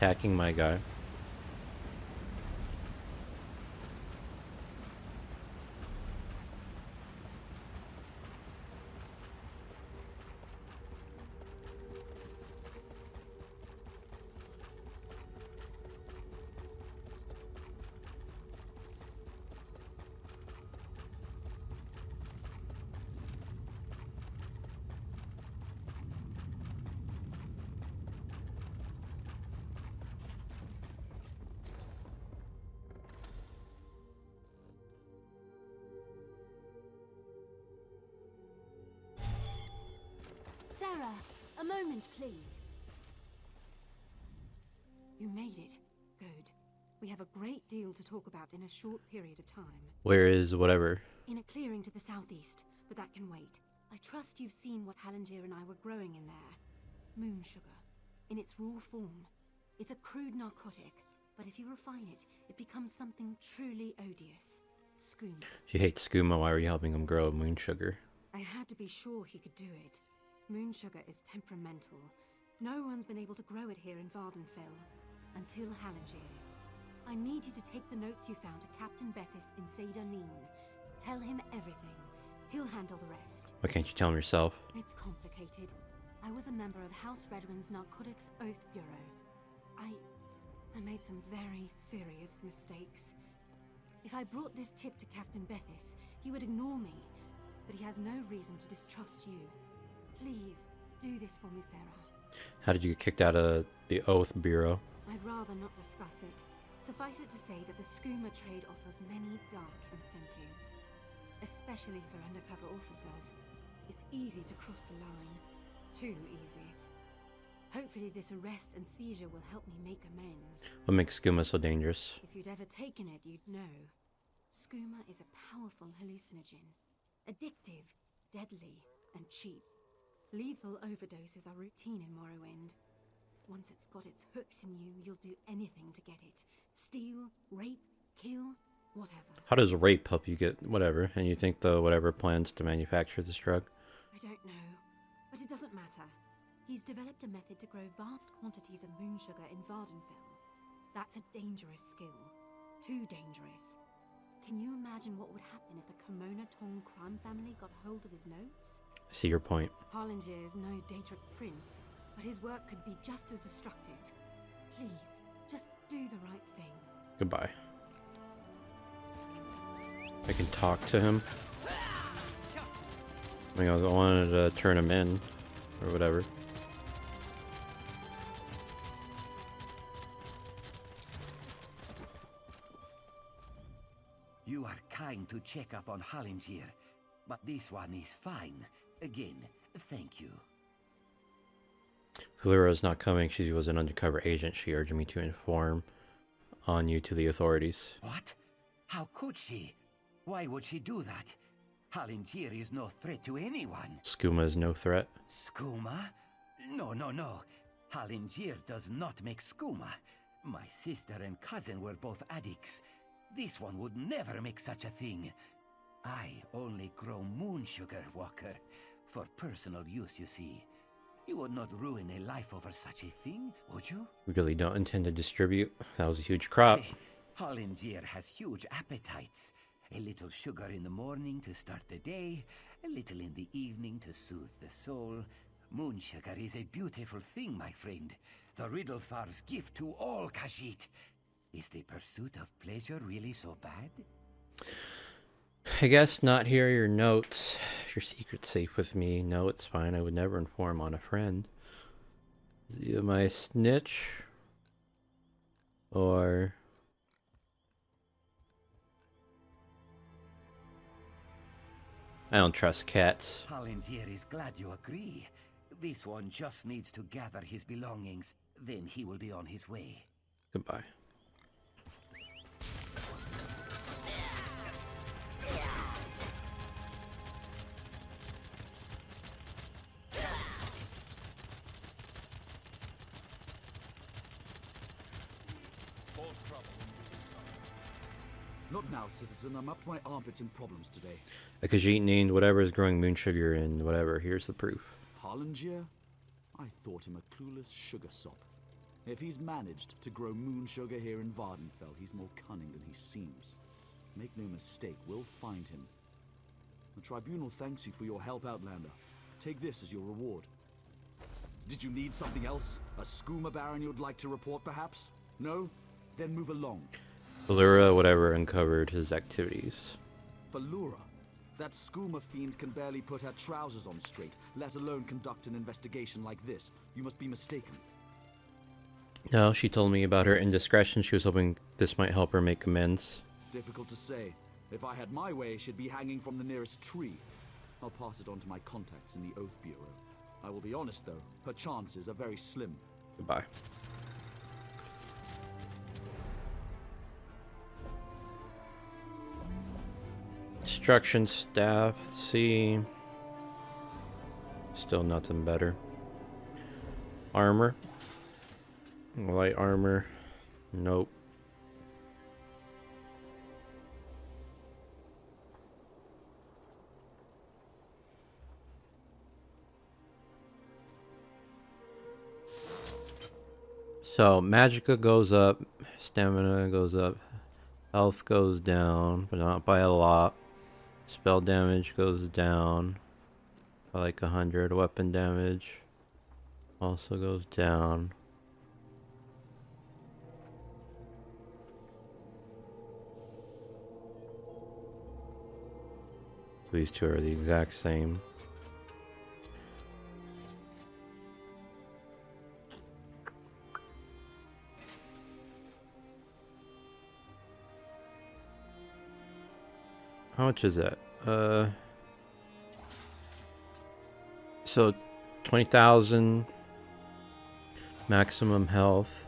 attacking my guy. Sarah, a moment, please. You made it. Good. We have a great deal to talk about in a short period of time. Where is whatever? In a clearing to the southeast, but that can wait. I trust you've seen what Halangier and I were growing in there. Moon sugar. In its raw form. It's a crude narcotic, but if you refine it, it becomes something truly odious. Skooma. If you hate skooma, why were you helping him grow moon sugar? I had to be sure he could do it. Moon sugar is temperamental. No one's been able to grow it here in Vardenfell. Until Halangier. I need you to take the notes you found to Captain Bethis in Seyda Neen. Tell him everything. He'll handle the rest. Why can't you tell him yourself? It's complicated. I was a member of House Redwin's Narcotics Oath Bureau. I made some very serious mistakes. If I brought this tip to Captain Bethis, he would ignore me. But he has no reason to distrust you. Please, do this for me, Sarah. How did you get kicked out of the Oath Bureau? I'd rather not discuss it. Suffice it to say that the skooma trade offers many dark incentives. Especially for undercover officers. It's easy to cross the line. Too easy. Hopefully this arrest and seizure will help me make amends. What makes skooma so dangerous? If you'd ever taken it, you'd know. Skooma is a powerful hallucinogen. Addictive, deadly, and cheap. Lethal overdoses are routine in Morrowind. Once it's got its hooks in you, you'll do anything to get it. Steal, rape, kill, whatever. How does rape help you get whatever? And you think the whatever plans to manufacture this drug? I don't know, but it doesn't matter. He's developed a method to grow vast quantities of moon sugar in Vardenfell. That's a dangerous skill. Too dangerous. Can you imagine what would happen if the Kimona Tong crime family got hold of his notes? I see your point. Harlinger is no Daedric prince, but his work could be just as destructive. Please, just do the right thing. Goodbye. I can talk to him. I mean, I wanted to turn him in, or whatever. You are kind to check up on Halangier, but this one is fine. Again, thank you. Valera is not coming. She was an undercover agent. She urged me to inform on you to the authorities. What? How could she? Why would she do that? Halangier is no threat to anyone. Skooma is no threat. Skooma? No, no, no. Halangier does not make skooma. My sister and cousin were both addicts. This one would never make such a thing. I only grow moon sugar, Walker. For personal use, you see. You would not ruin a life over such a thing, would you? We really don't intend to distribute. That was a huge crop. Hey, Halangier has huge appetites. A little sugar in the morning to start the day, a little in the evening to soothe the soul. Moon sugar is a beautiful thing, my friend. The Riddlethar's gift to all Khajiit. Is the pursuit of pleasure really so bad? I guess not. Here are your notes. Your secret's safe with me. No, it's fine. I would never inform on a friend. Am I a snitch? Or... I don't trust cats. Halangier is glad you agree. This one just needs to gather his belongings. Then he will be on his way. Goodbye. Not now, citizen. I'm up to my armpits in problems today. A Khajiit named whatever is growing moon sugar and whatever. Here's the proof. Halangier? I thought him a clueless sugar sop. If he's managed to grow moon sugar here in Vardenfell, he's more cunning than he seems. Make no mistake, we'll find him. The Tribunal thanks you for your help, Outlander. Take this as your reward. Did you need something else? A skooma baron you'd like to report, perhaps? No? Then move along. Valura, whatever, uncovered his activities. Valura? That skooma fiend can barely put her trousers on straight, let alone conduct an investigation like this. You must be mistaken. No, she told me about her indiscretion. She was hoping this might help her make amends. Difficult to say. If I had my way, she'd be hanging from the nearest tree. I'll pass it on to my contacts in the Oath Bureau. I will be honest, though, her chances are very slim. Goodbye. Destruction staff, let's see. Still nothing better. Armor. Light armor. Nope. So, magicka goes up, stamina goes up, health goes down, but not by a lot. Spell damage goes down by like 100. Weapon damage also goes down. So these two are the exact same. How much is that? So 20,000 maximum health.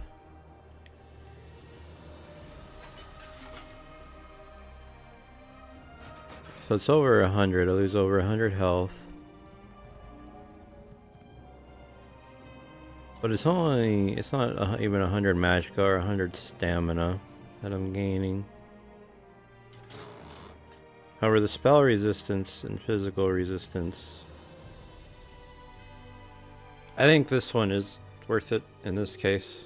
So it's over 100. I lose over 100 health. But it's not even 100 magicka or 100 stamina that I'm gaining. However, the spell resistance and physical resistance, I think this one is worth it in this case.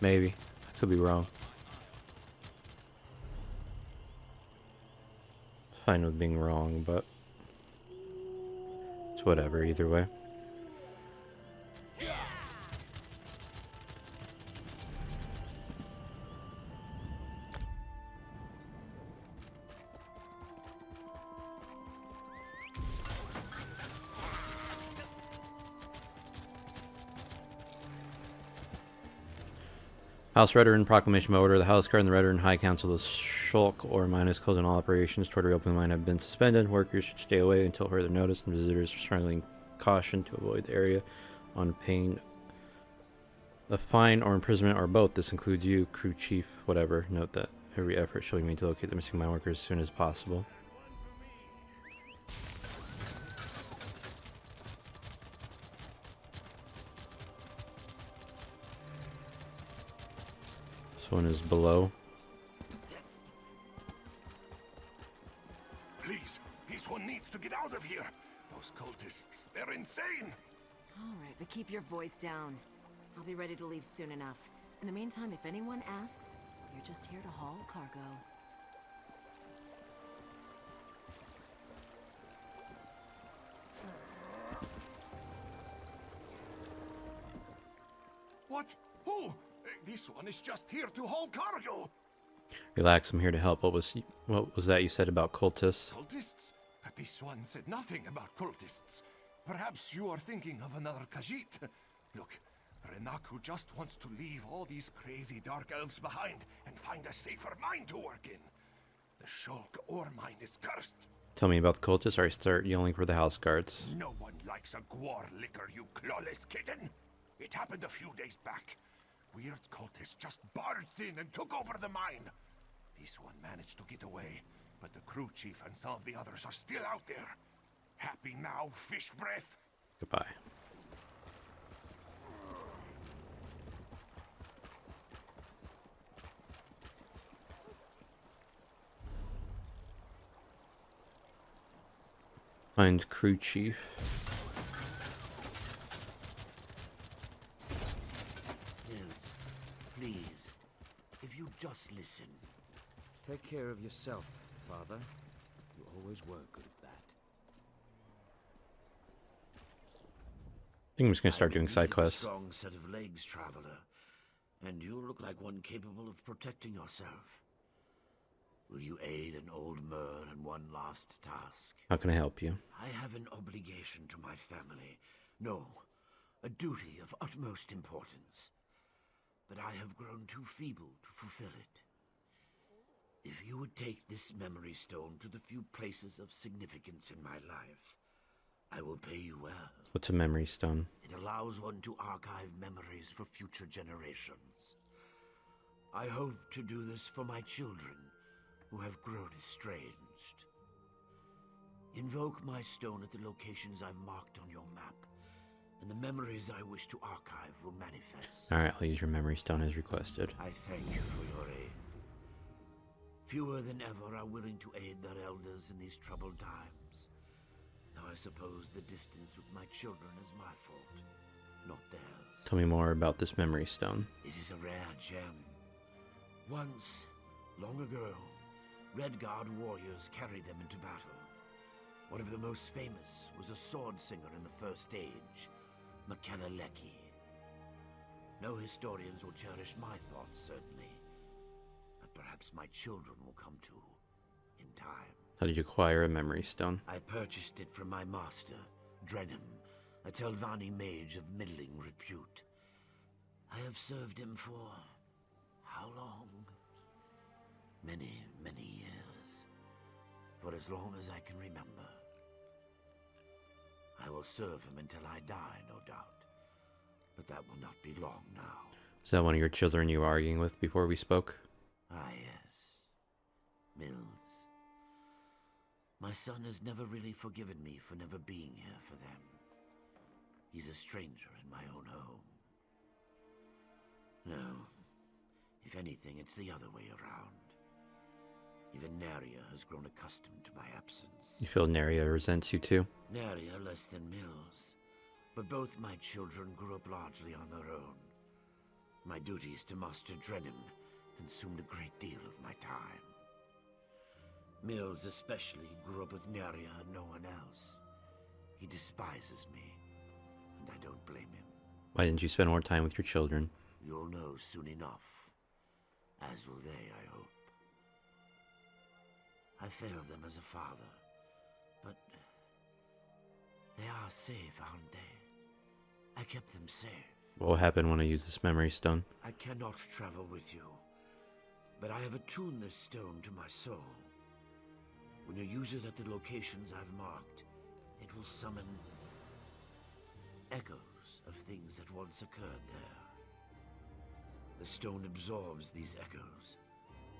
Maybe. I could be wrong. Fine with being wrong, but it's whatever either way. House Veteran Proclamation by order of the House Guard and the Veteran High Council of the Shulk or Minus closing all operations toward reopening the mine have been suspended. Workers should stay away until further notice, and visitors are strongly cautioned to avoid the area on pain of fine or imprisonment or both. This includes you, crew chief, whatever. Note that every effort shall be made to locate the missing mine workers as soon as possible. This one is below. Please, this one needs to get out of here. Those cultists, they're insane. All right, but keep your voice down. I'll be ready to leave soon enough. In the meantime, if anyone asks, you're just here to haul cargo. What? Who? This one is just here to haul cargo. Relax, I'm here to help. What was that you said about cultists? Cultists? This one said nothing about cultists. Perhaps you are thinking of another Khajiit. Look, Renaku just wants to leave all these crazy dark elves behind and find a safer mine to work in. The Shulk ore mine is cursed. Tell me about the cultists or I start yelling for the house guards. No one likes a gwar licker, you clawless kitten. It happened a few days back. Weird cultists just barged in and took over the mine. This one managed to get away, but the crew chief and some of the others are still out there. Happy now, fish breath? Goodbye. Find crew chief. Yes, please, if you just listen. Take care of yourself, Father. You always were good at that. I think I'm just gonna start doing side A quests. strong set of legs, traveler, and you look like one capable of protecting yourself. Will you aid an old mer in one last task? How can I help you? I have an obligation to my family. No, a duty of utmost importance. But I have grown too feeble to fulfill it. If you would take this memory stone to the few places of significance in my life, I will pay you well. What's a memory stone? It allows one to archive memories for future generations. I hope to do this for my children, who have grown estranged. Invoke my stone at the locations I've marked on your map, and the memories I wish to archive will manifest. Alright, I'll use your memory stone as requested. I thank you for your aid. Fewer than ever are willing to aid their elders in these troubled times. Now I suppose the distance with my children is my fault, not theirs. Tell me more about this memory stone. It is a rare gem. Once, long ago, Red Guard warriors carried them into battle. One of the most famous was a sword singer in the First Age, Makeleleki. No historians will cherish my thoughts, certainly. But perhaps my children will come to in time. How did you acquire a memory stone? I purchased it from my master, Drenham, a Telvanni mage of middling repute. I have served him for how long? Many, many years. For as long as I can remember. I will serve him until I die, no doubt. But that will not be long now. Is that one of your children you were arguing with before we spoke? Ah, yes. Mills. My son has never really forgiven me for never being here for them. He's a stranger in my own home. No. If anything, it's the other way around. Even Naria has grown accustomed to my absence. You feel Neria resents you too? Naria less than Mills. But both my children grew up largely on their own. My duties to Master Drenham consumed a great deal of my time. Mills especially grew up with Naria and no one else. He despises me, and I don't blame him. Why didn't you spend more time with your children? You'll know soon enough. As will they, I hope. I failed them as a father, but they are safe, aren't they? I kept them safe. What will happen when I use this memory stone? I cannot travel with you, but I have attuned this stone to my soul. When you use it at the locations I've marked, it will summon echoes of things that once occurred there. The stone absorbs these echoes,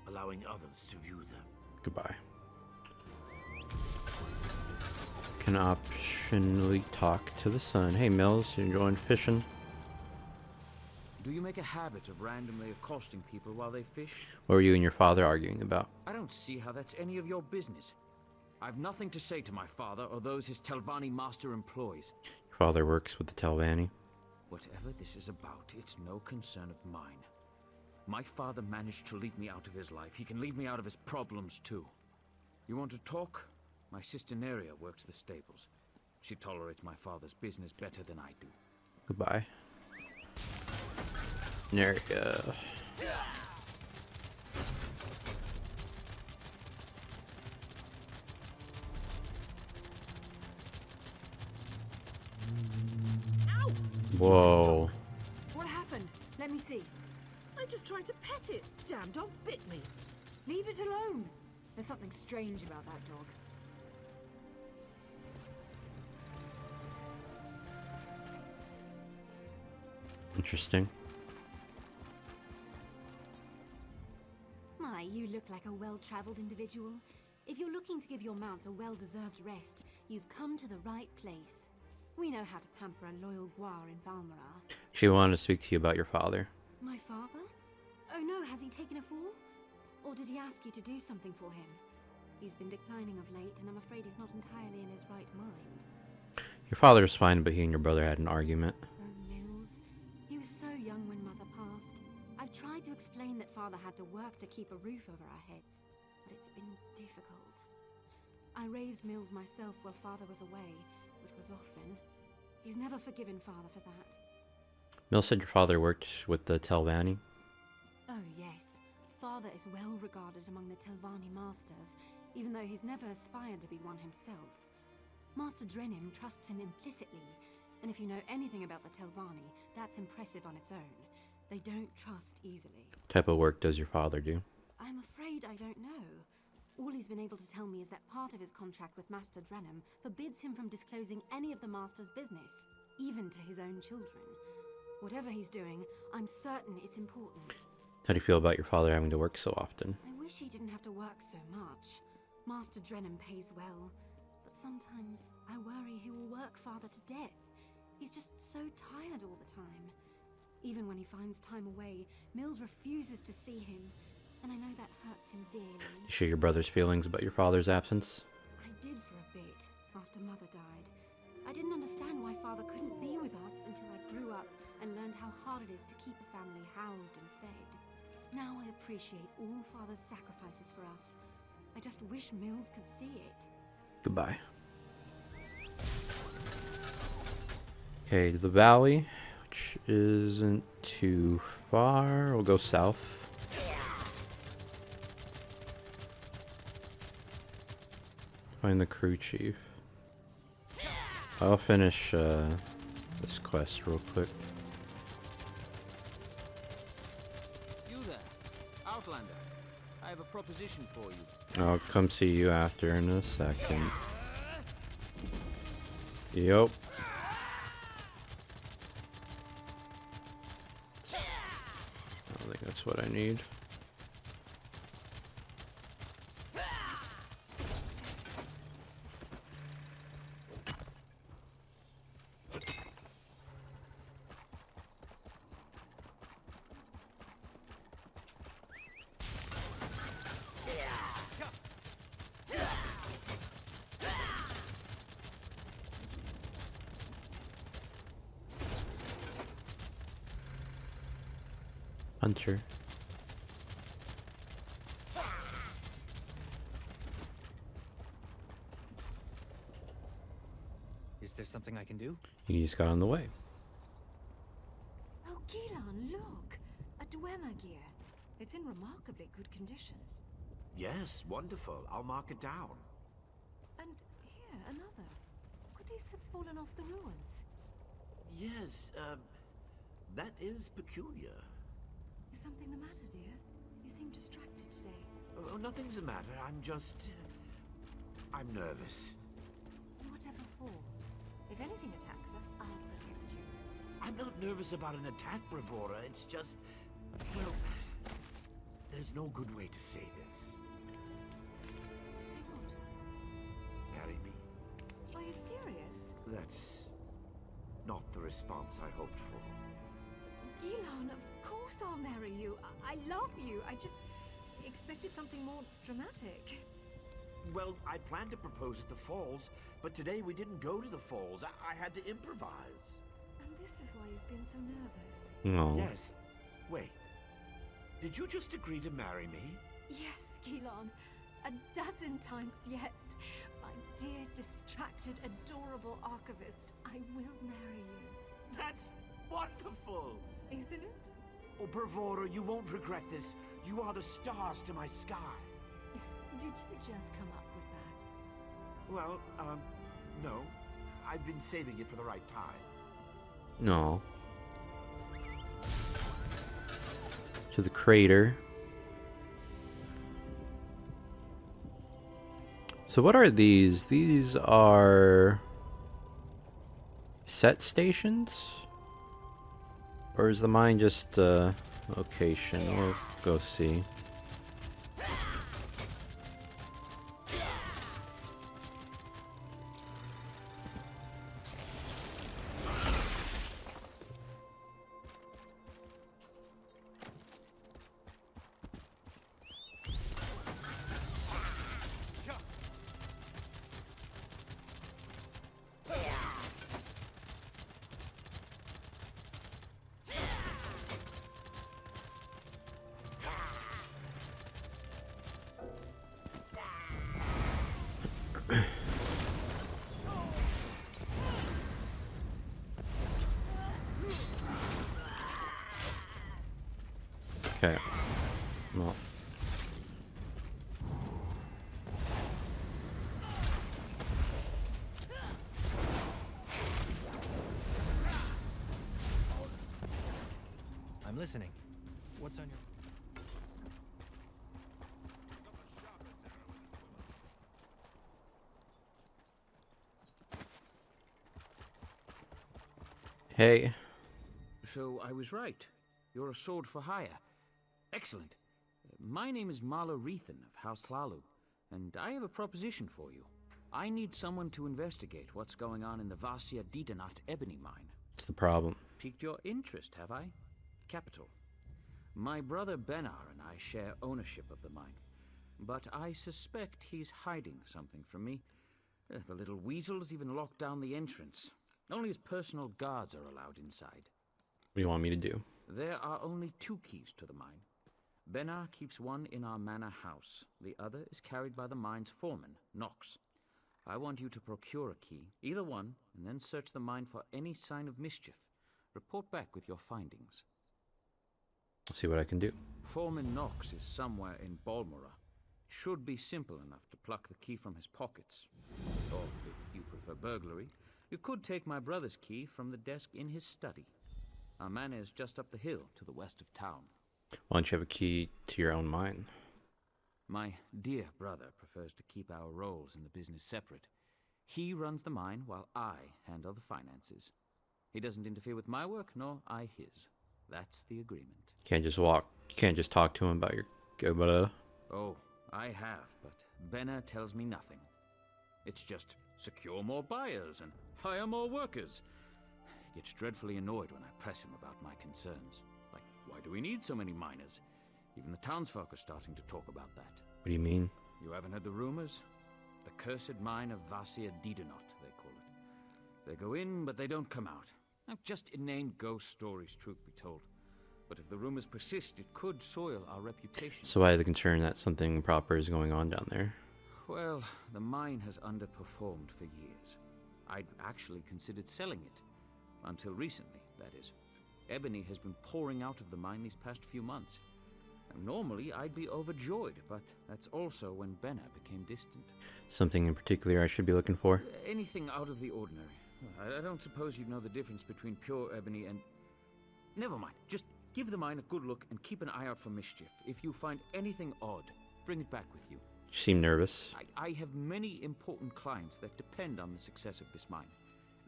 allowing others to view them. Goodbye. Can optionally talk to the sun. Hey Mills, you enjoying fishing? Do you make a habit of randomly accosting people while they fish? What were you and your father arguing about? I don't see how that's any of your business. I've nothing to say to my father or those his Telvanni master employs. Your father works with the Telvanni. Whatever this is about, it's no concern of mine. My father managed to leave me out of his life. He can leave me out of his problems too. You want to talk? My sister Neria works the stables. She tolerates my father's business better than I do. Goodbye. Neria. Ow! Whoa. What happened? Let me see. I just tried to pet it. Damn dog bit me. Leave it alone. There's something strange about that dog. Interesting. My, you look like a well-traveled individual. If you're looking to give your mount a well-deserved rest, you've come to the right place. We know how to pamper a loyal guar in Balmoral. She wanted to speak to you about your father. My father? Oh no, has he taken a fall? Or did he ask you to do something for him? He's been declining of late, and I'm afraid he's not entirely in his right mind. Your father's fine, but he and your brother had an argument. Oh, Mills. He was so young when Mother passed. I've tried to explain that Father had to work to keep a roof over our heads, but it's been difficult. I raised Mills myself while Father was away, which was often. He's never forgiven Father for that. Mill said your father worked with the Telvanni. Oh, yes. Father is well regarded among the Telvanni masters, even though he's never aspired to be one himself. Master Drennan trusts him implicitly, and if you know anything about the Telvanni, that's impressive on its own. They don't trust easily. What type of work does your father do? I'm afraid I don't know. All he's been able to tell me is that part of his contract with Master Drennan forbids him from disclosing any of the Master's business, even to his own children. Whatever he's doing, I'm certain it's important. How do you feel about your father having to work so often? I wish he didn't have to work so much. Master Drennan pays well, but sometimes I worry he will work Father to death. He's just so tired all the time. Even when he finds time away, Mills refuses to see him, and I know that hurts him dearly. You share your brother's feelings about your father's absence? I did for a bit, after Mother died. I didn't understand why Father couldn't be with us until I grew up and learned how hard it is to keep a family housed and fed. Now I appreciate all Father's sacrifices for us. I just wish Mills could see it. Goodbye. Okay, to the valley, which isn't too far. We'll go south. Find the crew chief. I'll finish this quest real quick. You there, Outlander. I have a proposition for you. I'll come see you after in a second. Yup. I think that's what I need. Hunter. Is there something I can do? You just got on the way. Oh, Gilan, look! A Dwemer gear. It's in remarkably good condition. Yes, wonderful. I'll mark it down. And here, another. Could these have fallen off the ruins? Yes, that is peculiar. Is something the matter, dear? You seem distracted today. Oh, nothing's the matter. I'm nervous. Whatever for. If anything attacks us, I'll protect you. I'm not nervous about an attack, Bravura. It's just, well, there's no good way to say this. To say what? Marry me? Are you serious? That's not the response I hoped for. Gilan, of course I'll marry you. I love you. I just expected something more dramatic. Well, I planned to propose at the falls, but today we didn't go to the falls. I had to improvise. And this is why you've been so nervous. No. Yes. Wait. Did you just agree to marry me? Yes, Gilan. 12 times yes. My dear, distracted, adorable archivist, I will marry you. That's wonderful! Isn't it? Oh, Bravura, you won't regret this. You are the stars to my sky. Did you just come up with that? Well, no. I've been saving it for the right time. No. To the crater. So what are these? These are set stations? Or is the mine just a location? We'll go see. Okay. Well. I'm listening. What's on your... Hey. So I was right. You're a sword for hire. Excellent. My name is Marla Rethan of House Hlalu, and I have a proposition for you. I need someone to investigate what's going on in the Vasia Ditanat ebony mine. What's the problem? Piqued your interest, have I? Capital. My brother Benar and I share ownership of the mine, but I suspect he's hiding something from me. The little weasel's even locked down the entrance. Only his personal guards are allowed inside. What do you want me to do? There are only 2 keys to the mine. Benar keeps one in our manor house. The other is carried by the mine's foreman, Nox. I want you to procure a key, either one, and then search the mine for any sign of mischief. Report back with your findings. I'll see what I can do. Foreman Nox is somewhere in Balmora. Should be simple enough to pluck the key from his pockets. Or, if you prefer burglary, you could take my brother's key from the desk in his study. Our manor is just up the hill to the west of town. Why don't you have a key to your own mine? My dear brother prefers to keep our roles in the business separate. He runs the mine while I handle the finances. He doesn't interfere with my work, nor I his. That's the agreement. You can't just talk to him about your... Oh, I have, but Benna tells me nothing. It's just secure more buyers and hire more workers. He gets dreadfully annoyed when I press him about my concerns. Like, why do we need so many miners? Even the townsfolk are starting to talk about that. What do you mean? You haven't heard the rumors? The cursed mine of Vasia Didanot, they call it. They go in, but they don't come out. Now, just inane ghost stories, truth be told. But if the rumors persist, it could soil our reputation. So why the concern that something proper is going on down there? Well, the mine has underperformed for years. I'd actually considered selling it. Until recently, that is. Ebony has been pouring out of the mine these past few months. And normally, I'd be overjoyed, but that's also when Benna became distant. Something in particular I should be looking for? Anything out of the ordinary. I don't suppose you'd know the difference between pure ebony and... Never mind. Just give the mine a good look and keep an eye out for mischief. If you find anything odd, bring it back with you. You seem nervous. I have many important clients that depend on the success of this mine.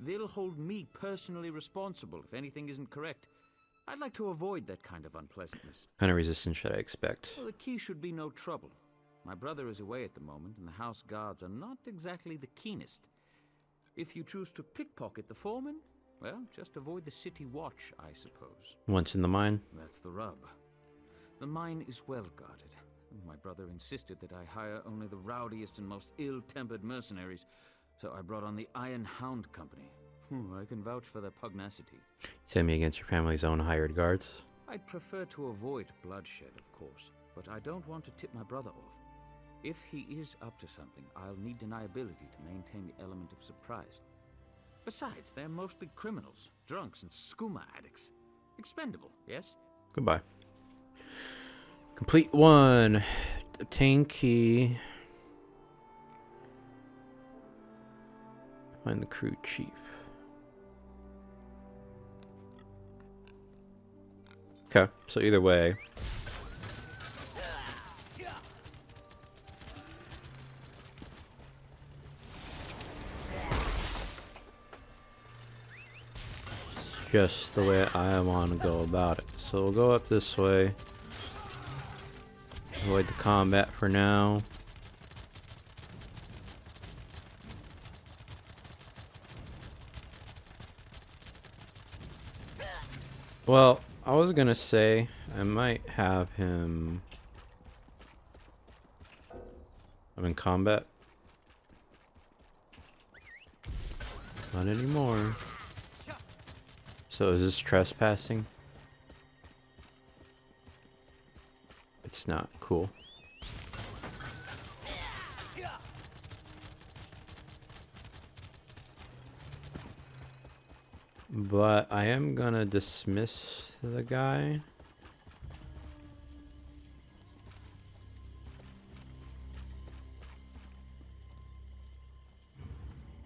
They'll hold me personally responsible if anything isn't correct. I'd like to avoid that kind of unpleasantness. What kind of resistance should I expect? Well, the key should be no trouble. My brother is away at the moment, and the house guards are not exactly the keenest. If you choose to pickpocket the foreman, well, just avoid the city watch, I suppose. Once in the mine? That's the rub. The mine is well guarded. My brother insisted that I hire only the rowdiest and most ill-tempered mercenaries, so I brought on the Iron Hound Company. I can vouch for their pugnacity. Send me against your family's own hired guards? I'd prefer to avoid bloodshed, of course, but I don't want to tip my brother off. If he is up to something, I'll need deniability to maintain the element of surprise. Besides, they're mostly criminals, drunks, and skooma addicts. Expendable, yes? Goodbye. Complete 1. Obtain key. Find the crew chief. Okay, so either way. Just the way I want to go about it. So we'll go up this way. Avoid the combat for now. Well, I was gonna say I might have him. I'm in combat. Not anymore. So is this trespassing? It's not cool. But I am gonna dismiss the guy.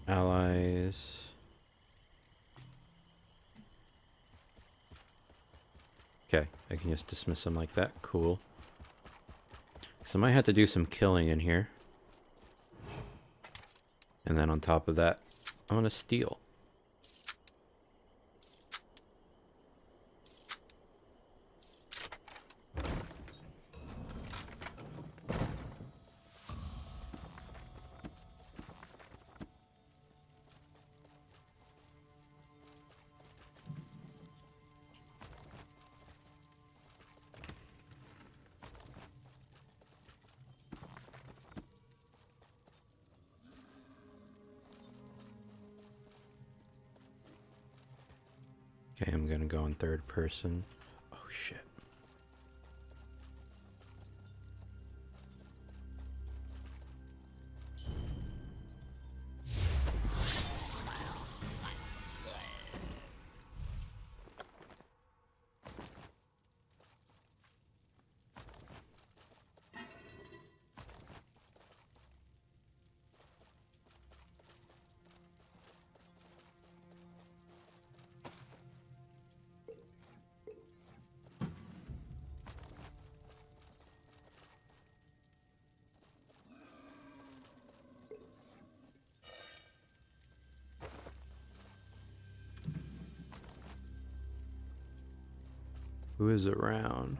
Allies. Okay, I can just dismiss them like that. Cool. So I might have to do some killing in here. And then on top of that, I'm gonna steal. Okay, I'm gonna go in third person. Oh shit. Who is around?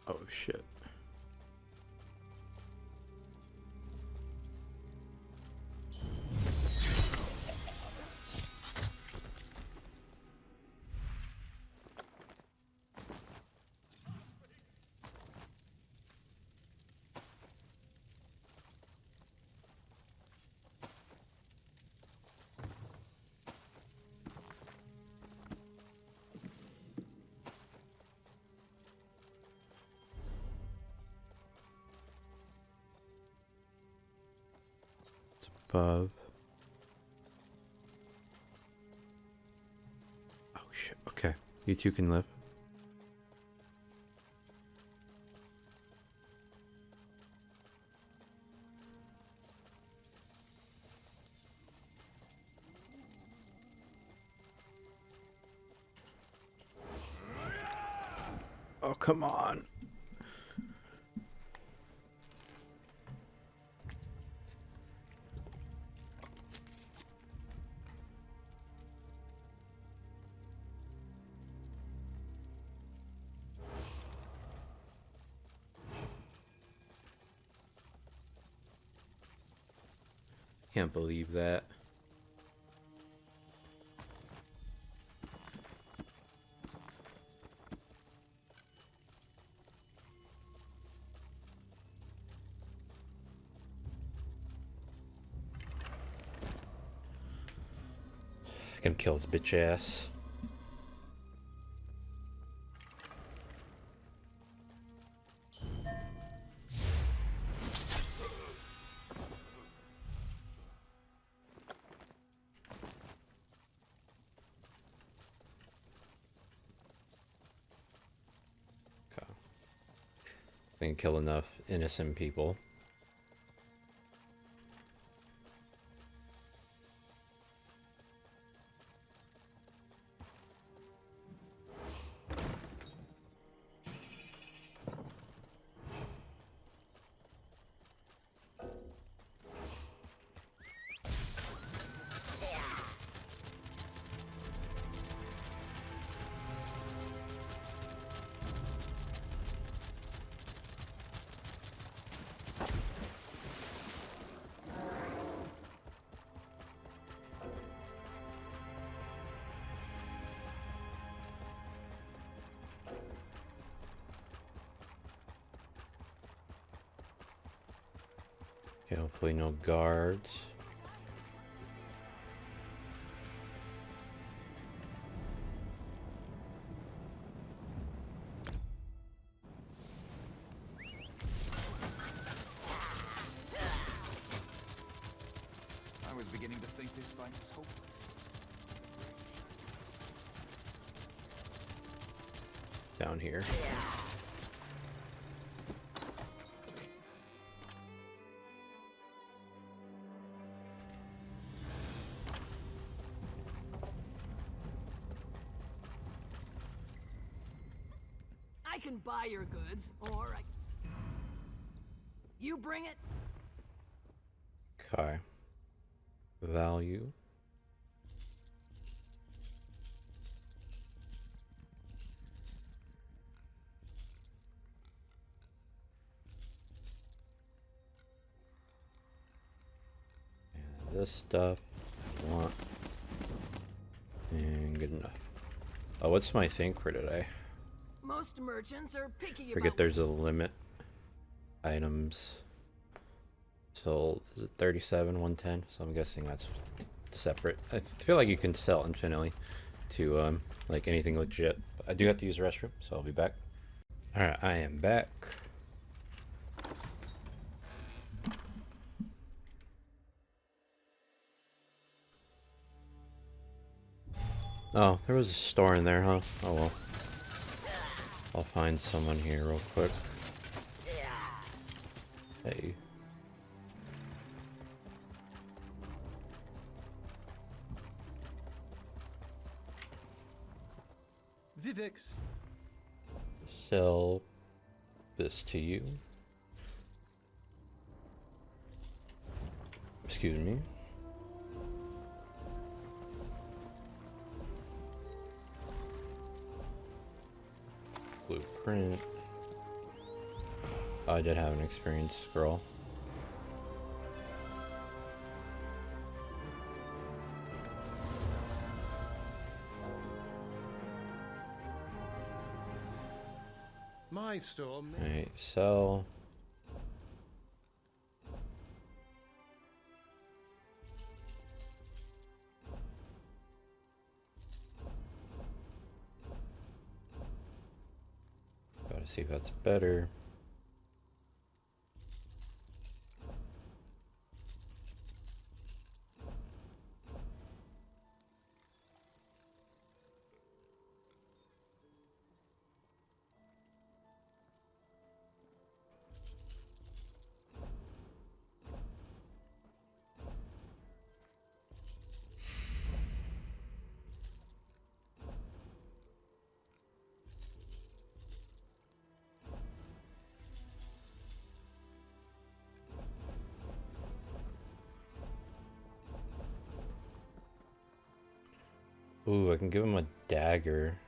Oh shit. It's above. Oh shit. Okay. You two can live. Oh, come on. Can't believe that. Gonna kill his bitch ass. Okay. I can kill enough innocent people. Okay, hopefully no guards. find us hopeless. Down here. I can buy your goods, or you bring it. Okay. Value. And this stuff I want. And good enough. Oh, what's my thing for today? Most merchants are picky Forget about there's a limit. Items sold. Is it 37, 110? So I'm guessing that's separate. I feel like you can sell infinitely to like anything legit. I do have to use the restroom, so I'll be back. Alright, I am back. Oh, there was a store in there, huh? Oh well. I'll find someone here real quick. Hey. Vivix. Sell this to you. Excuse me. Blueprint. Oh, I did have an experience scroll. My store. Alright, sell. Gotta see if that's better. Ooh, I can give him a dagger.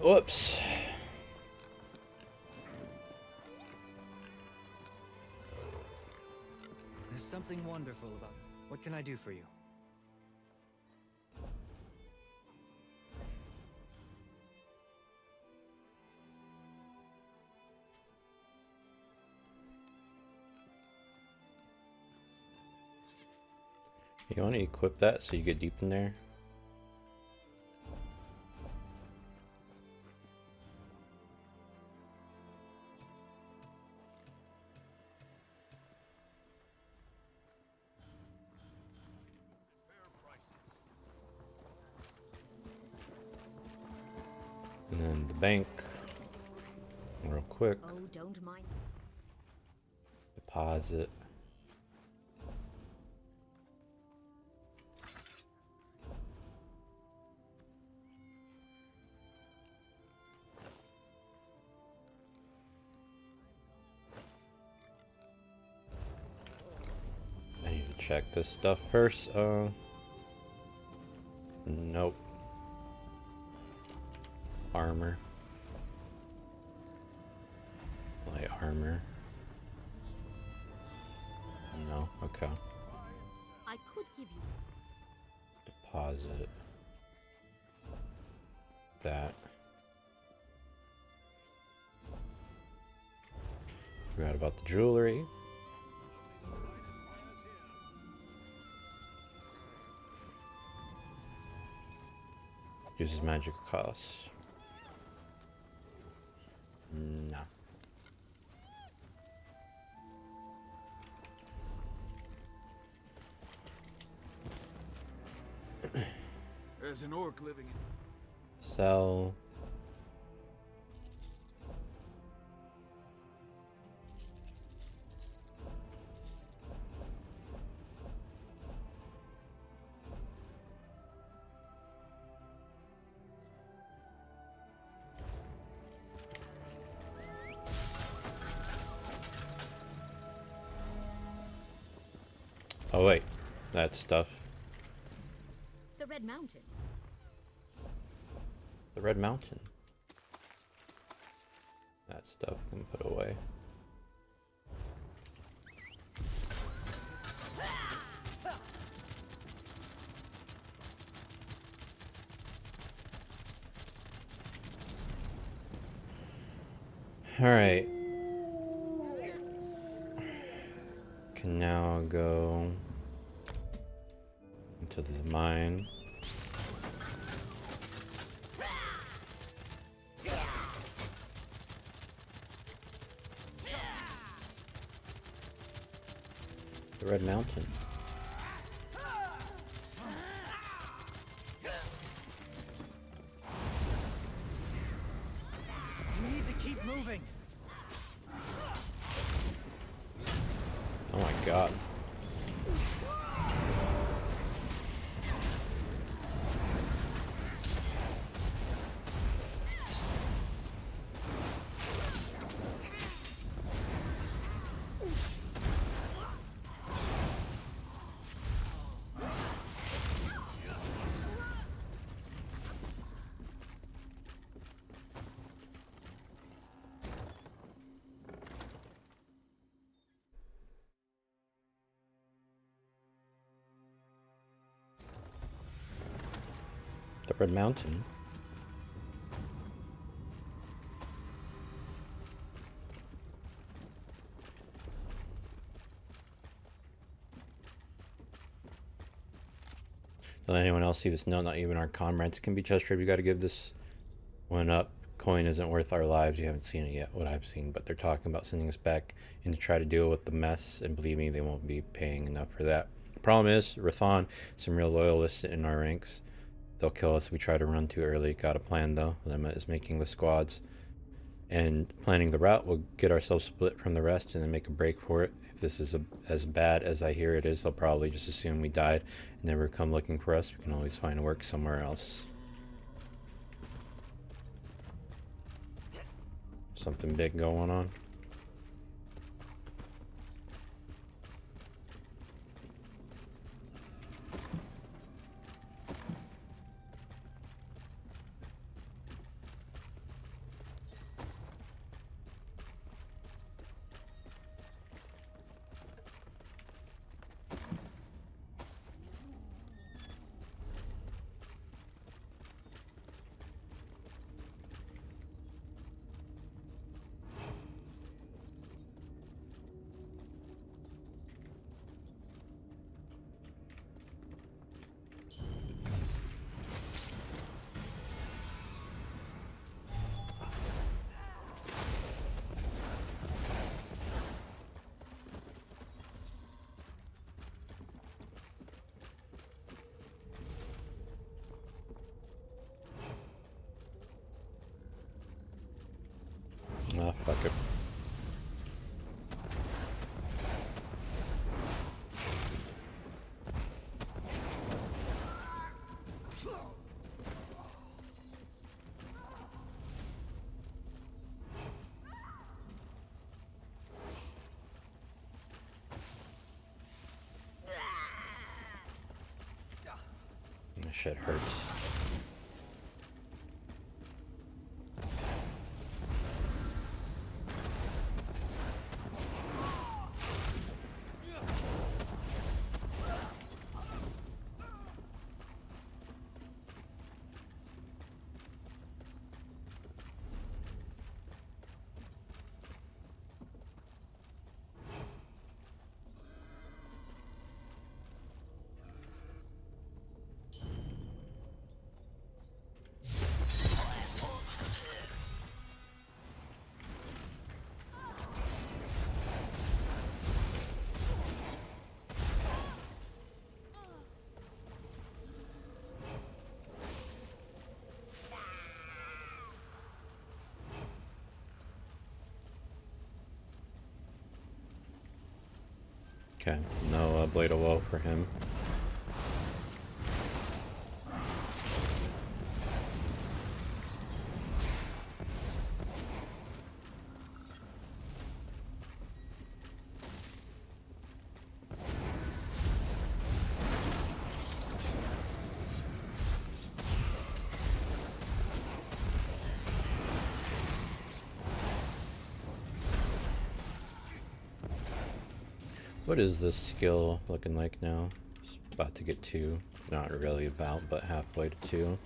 Whoops. There's something wonderful about it. What can I do for you? You want to equip that so you get deep in there? And then the bank, real quick. Oh, don't mind. Deposit. I need to check this stuff first. Nope. Armor. Light armor. No, okay. I could give you. Deposit. That. Forgot about the jewelry. Uses magical costs. No. There's an orc living in... Sell. Oh wait, that stuff. The Red Mountain. The Red Mountain. That stuff can put away. Alright. Can now go into the mine. The Red Mountain. We need to keep moving. Oh my god. The Red Mountain. Don't anyone else see this note? Not even our comrades can be trusted. We got to give this one up. Coin isn't worth our lives. You haven't seen it yet, what I've seen, but they're talking about sending us back in to try to deal with the mess, and believe me, they won't be paying enough for that. The problem is, Rathan, some real loyalists in our ranks. They'll kill us if we try to run too early. Got a plan though. Lemma is making the squads and planning the route. We'll get ourselves split from the rest and then make a break for it. If this is as bad as I hear it is, they'll probably just assume we died and never come looking for us. We can always find work somewhere else. Something big going on. Ah, fuck it. That shit hurts. Okay, no Blade of Woe for him. What is this skill looking like now? It's about to get 2. Not really about, but halfway to 2.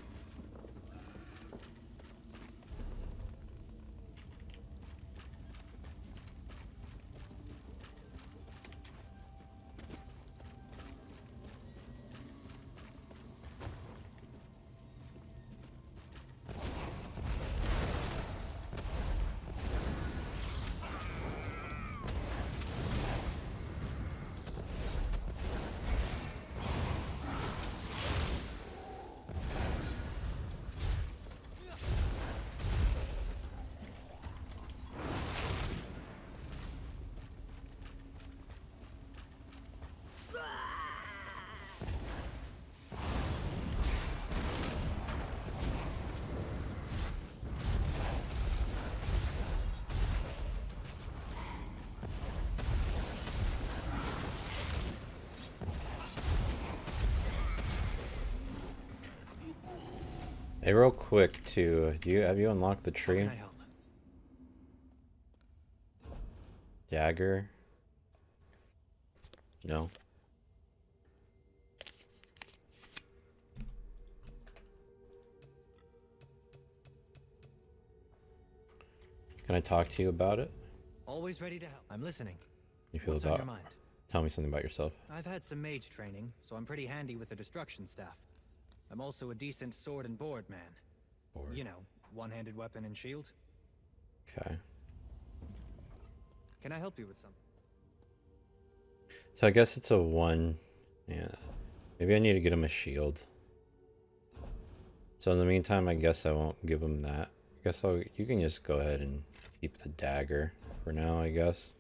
Hey, real quick too, have you unlocked the tree? How can I help? Dagger? No. Can I talk to you about it? Always ready to help. I'm listening. You feel What's on your mind? Tell me something about yourself. I've had some mage training, so I'm pretty handy with the destruction staff. I'm also a decent sword and board man. Board. You know, one-handed weapon and shield. Okay. Can I help you with something? So I guess it's a 1. Yeah. Maybe I need to get him a shield. So in the meantime, I guess I won't give him that. I guess you can just go ahead and keep the dagger for now, I guess.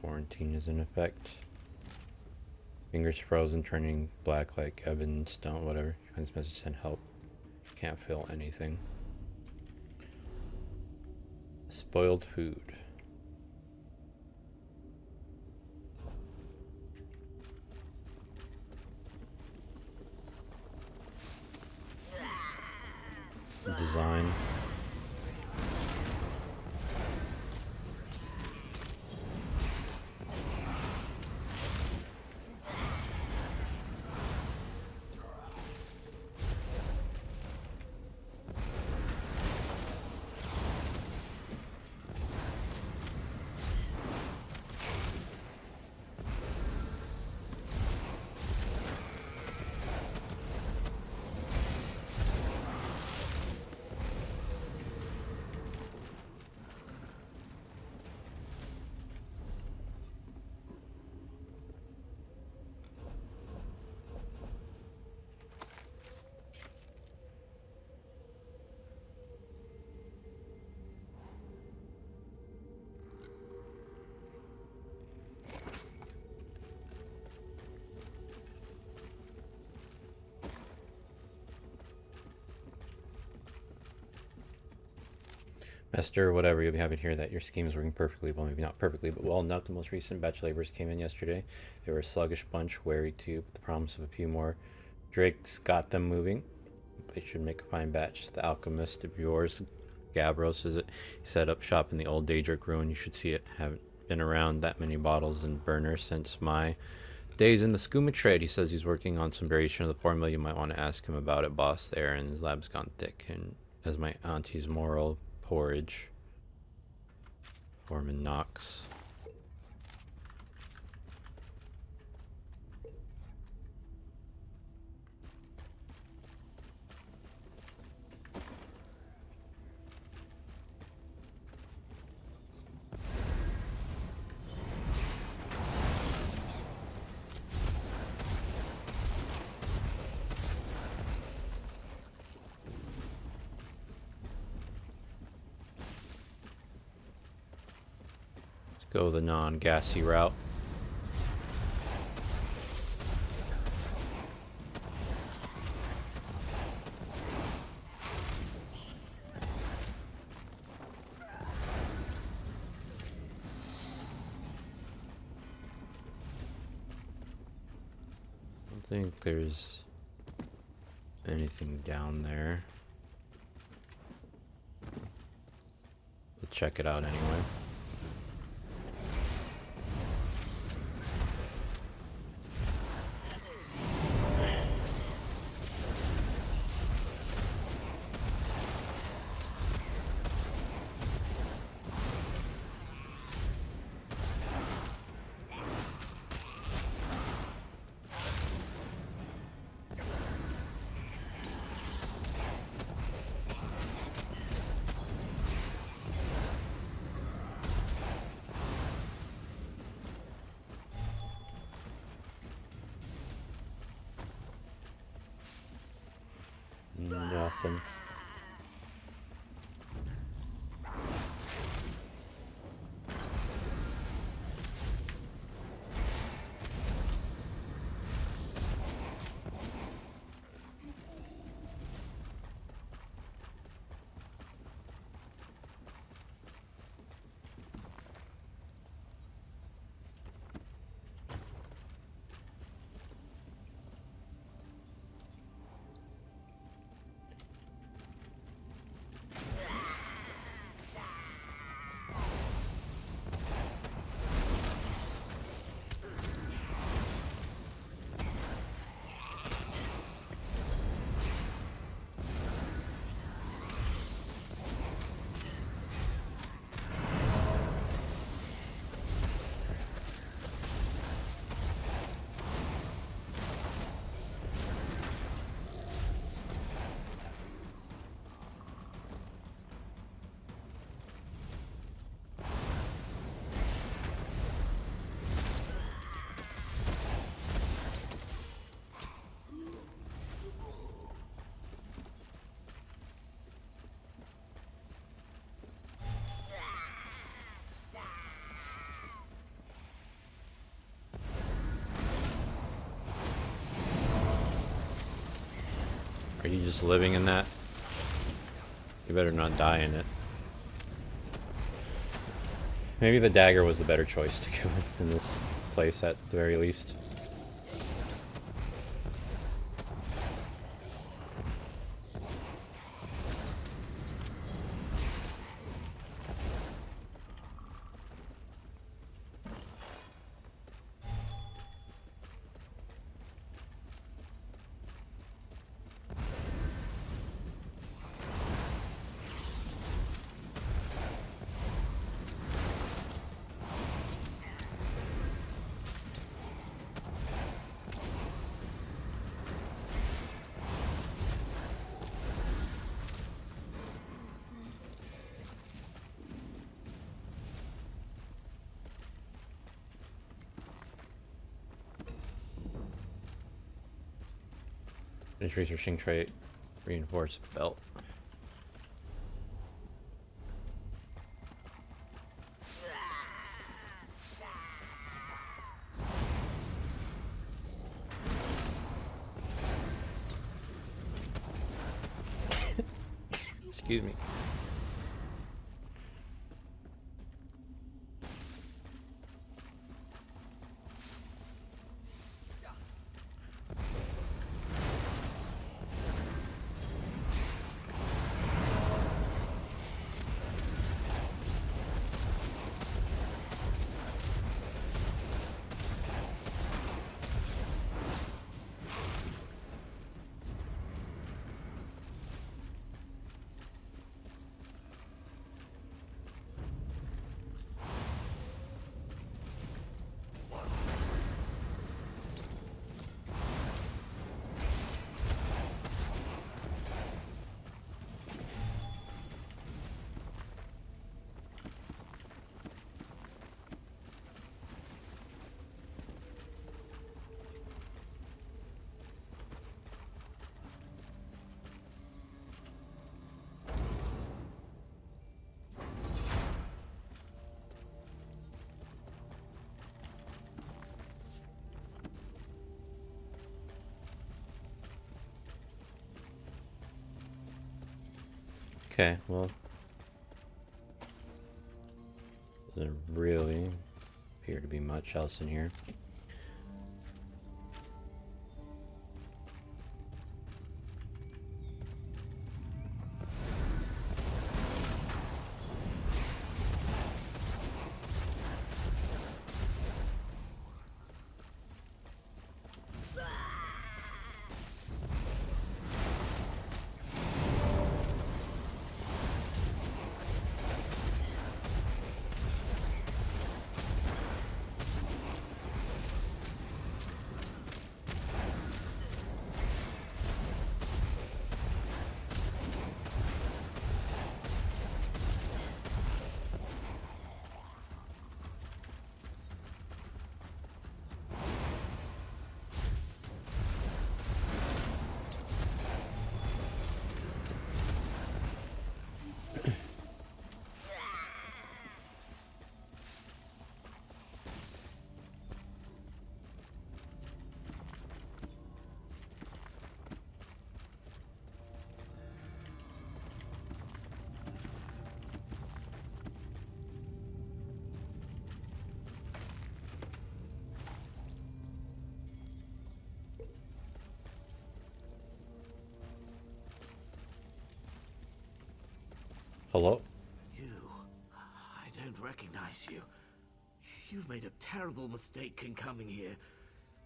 Quarantine is in effect. Fingers frozen, turning black like Evan's stone, whatever. Finds message, send help. Can't feel anything. Spoiled food. Design. Master, whatever, you'll be happy to hear that your scheme is working perfectly. Well, maybe not perfectly, but well enough. The most recent batch of laborers came in yesterday. They were a sluggish bunch, wary too, but the promise of a few more Drake's got them moving. They should make a fine batch. The alchemist of yours, Gabros, says it. He set up shop in the old Daedric ruin. You should see it. Haven't been around that many bottles and burners since my days in the skooma trade. He says he's working on some variation of the formula. You might want to ask him about it, boss, there. And his lab's gone thick. And as my auntie's moral porridge. Foreman Knox. Go the non-gassy route. I don't think there's anything down there. We'll check it out anyway. Nothing. Are you just living in that? You better not die in it. Maybe the dagger was the better choice to go in this place at the very least. Finish researching trait, reinforced belt. Excuse me. Okay, well, doesn't really appear to be much else in here. Hello? You. I don't recognize you. You've made a terrible mistake in coming here.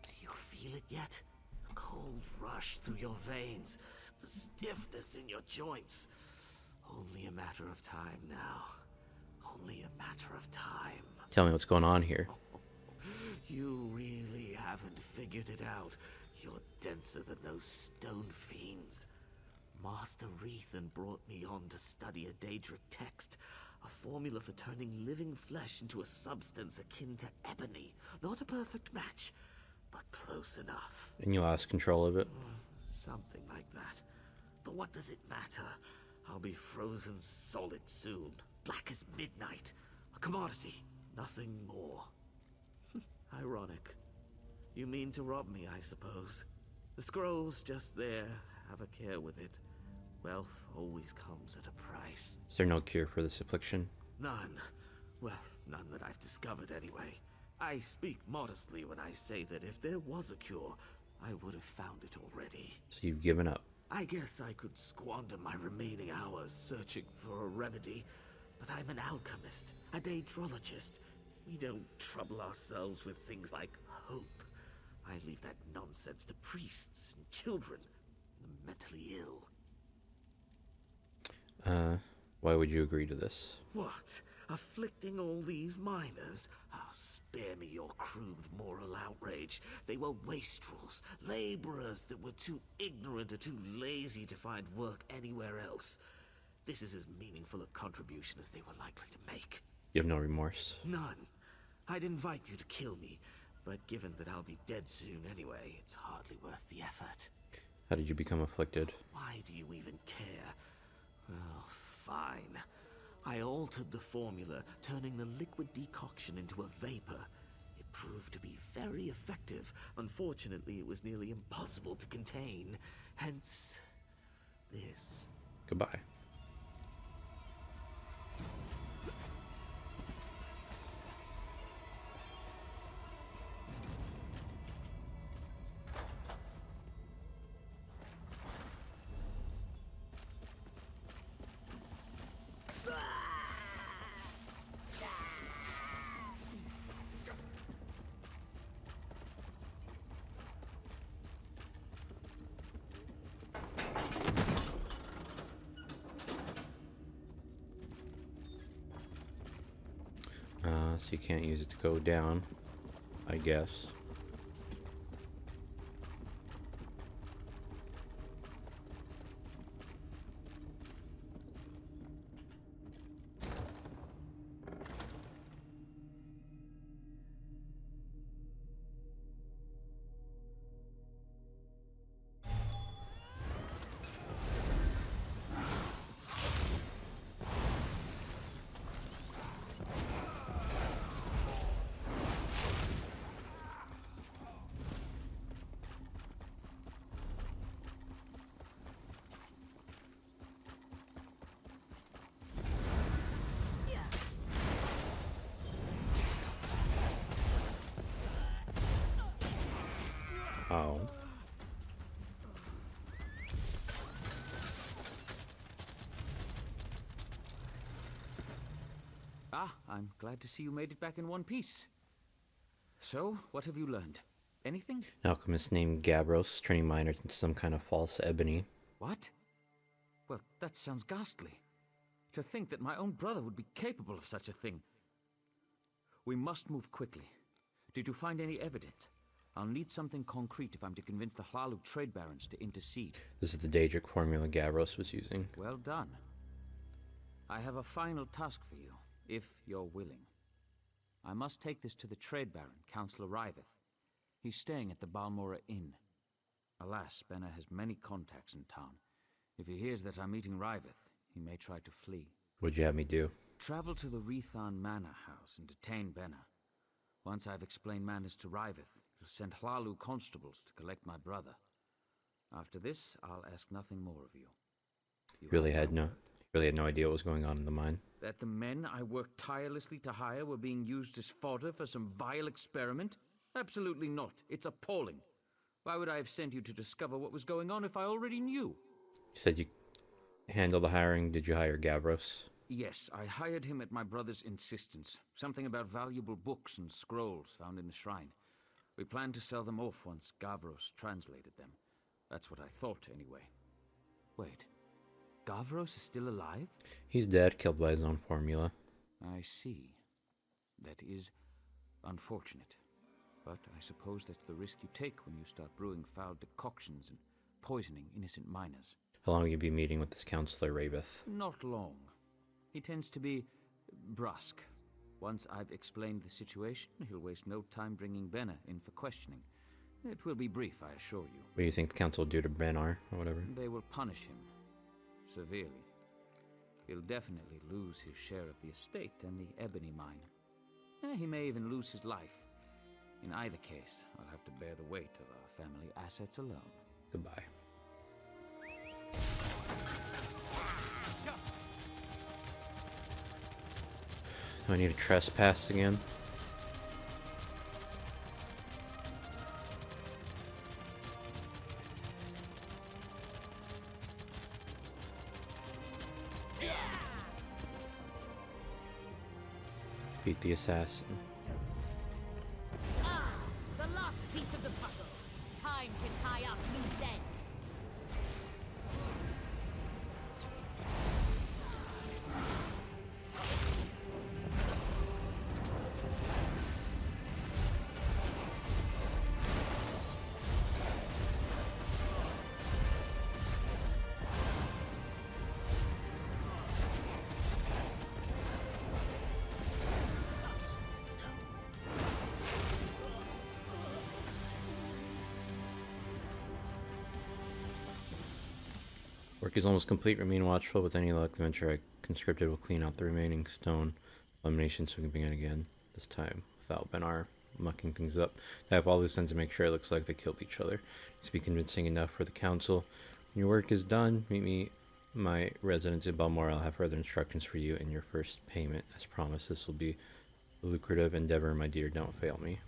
Do you feel it yet? The cold rush through your veins, the stiffness in your joints. Only a matter of time now. Only a matter of time. Tell me what's going on here. You really haven't figured it out. You're denser than those stone fiends. Master Rethan brought me on to study a Daedric text, a formula for turning living flesh into a substance akin to ebony. Not a perfect match, but close enough. And you lost control of it? Something like that. But what does it matter? I'll be frozen solid soon. Black as midnight. A commodity. Nothing more. Ironic. You mean to rob me, I suppose. The scroll's just there. Have a care with it. Wealth always comes at a price. Is there no cure for this affliction? None. Well, none that I've discovered anyway. I speak modestly when I say that if there was a cure, I would have found it already. So you've given up? I guess I could squander my remaining hours searching for a remedy, but I'm an alchemist, a daedrologist. We don't trouble ourselves with things like hope. I leave that nonsense to priests and children, the mentally ill. Why would you agree to this? What? Afflicting all these miners? Oh, spare me your crude moral outrage. They were wastrels, laborers that were too ignorant or too lazy to find work anywhere else. This is as meaningful a contribution as they were likely to make. You have no remorse? None. I'd invite you to kill me, but given that I'll be dead soon anyway, it's hardly worth the effort. How did you become afflicted? Why do you even care? Oh, fine. I altered the formula, turning the liquid decoction into a vapor. It proved to be very effective. Unfortunately, it was nearly impossible to contain. Hence, this. Goodbye. So you can't use it to go down, I guess. Oh. Ah, I'm glad to see you made it back in one piece. So, what have you learned? Anything? An alchemist named Gavros turning miners into some kind of false ebony. What? Well, that sounds ghastly. To think that my own brother would be capable of such a thing. We must move quickly. Did you find any evidence? I'll need something concrete if I'm to convince the Hlalu trade barons to intercede. This is the Daedric formula Gavros was using. Well done. I have a final task for you, if you're willing. I must take this to the trade baron, Councillor Riveth. He's staying at the Balmora Inn. Alas, Benna has many contacts in town. If he hears that I'm meeting Riveth, he may try to flee. What'd you have me do? Travel to the Rethan Manor House and detain Benna. Once I've explained matters to Riveth, he'll send Hlalu constables to collect my brother. After this, I'll ask nothing more of you. Really had no idea what was going on in the mine. That the men I worked tirelessly to hire were being used as fodder for some vile experiment? Absolutely not. It's appalling. Why would I have sent you to discover what was going on if I already knew? You said you handled the hiring. Did you hire Gavros? Yes, I hired him at my brother's insistence. Something about valuable books and scrolls found in the shrine. We planned to sell them off once Gavros translated them. That's what I thought, anyway. Wait. Gavros is still alive? He's dead, killed by his own formula. I see. That is unfortunate. But I suppose that's the risk you take when you start brewing foul decoctions and poisoning innocent miners. How long will you be meeting with this Councillor Raveth? Not long. He tends to be brusque. Once I've explained the situation, he'll waste no time bringing Benna in for questioning. It will be brief, I assure you. What do you think the council will do to Benar, or whatever? They will punish him. Severely. He'll definitely lose his share of the estate and the ebony mine. He may even lose his life. In either case, I'll have to bear the weight of our family assets alone. Goodbye. Do I need a trespass again? Beat the assassin. The last piece of the puzzle. Time to tie up loose ends. Work is almost complete. Remain watchful. With any luck, the venture I conscripted will clean out the remaining stone elimination so we can begin again. This time without Benar mucking things up. I have all this done to make sure it looks like they killed each other. It's be convincing enough for the council. When your work is done, meet me my residence in Balmora. I'll have further instructions for you and your first payment. As promised, this will be a lucrative endeavor, my dear. Don't fail me.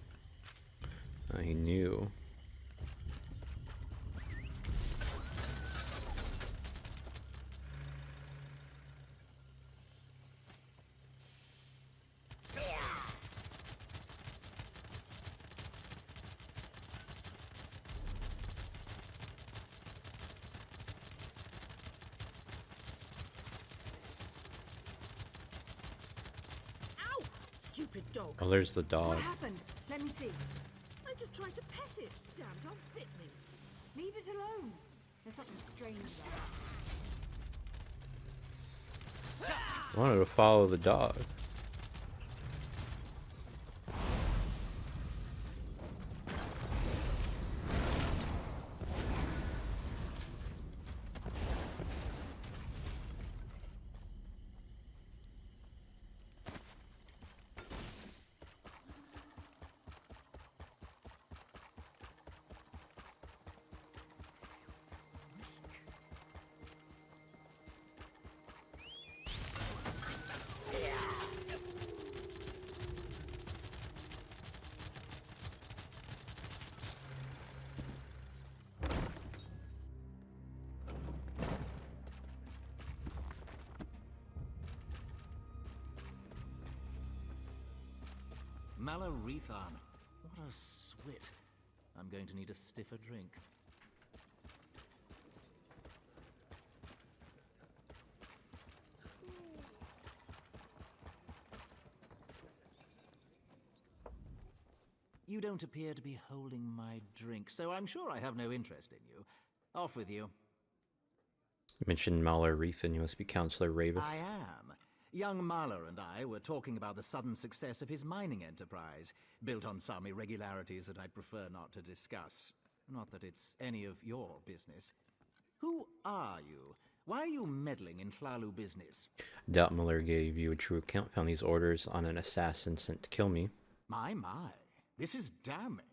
He knew. Stupid dog. Oh, there's the dog. What happened? Let me see. I just tried to pet it. Damn dog bit me. Leave it alone. There's something strange about it. I wanted to follow the dog. Malarethon. What a swit. I'm going to need a stiffer drink. You don't appear to be holding my drink, so I'm sure I have no interest in you. Off with you. You mentioned Malarethon. You must be Counselor Raveth. I am. Young Mahler and I were talking about the sudden success of his mining enterprise, built on some irregularities that I'd prefer not to discuss. Not that it's any of your business. Who are you? Why are you meddling in Hlalu business? Doubt Miller gave you a true account. Found these orders on an assassin sent to kill me. My. This is damning.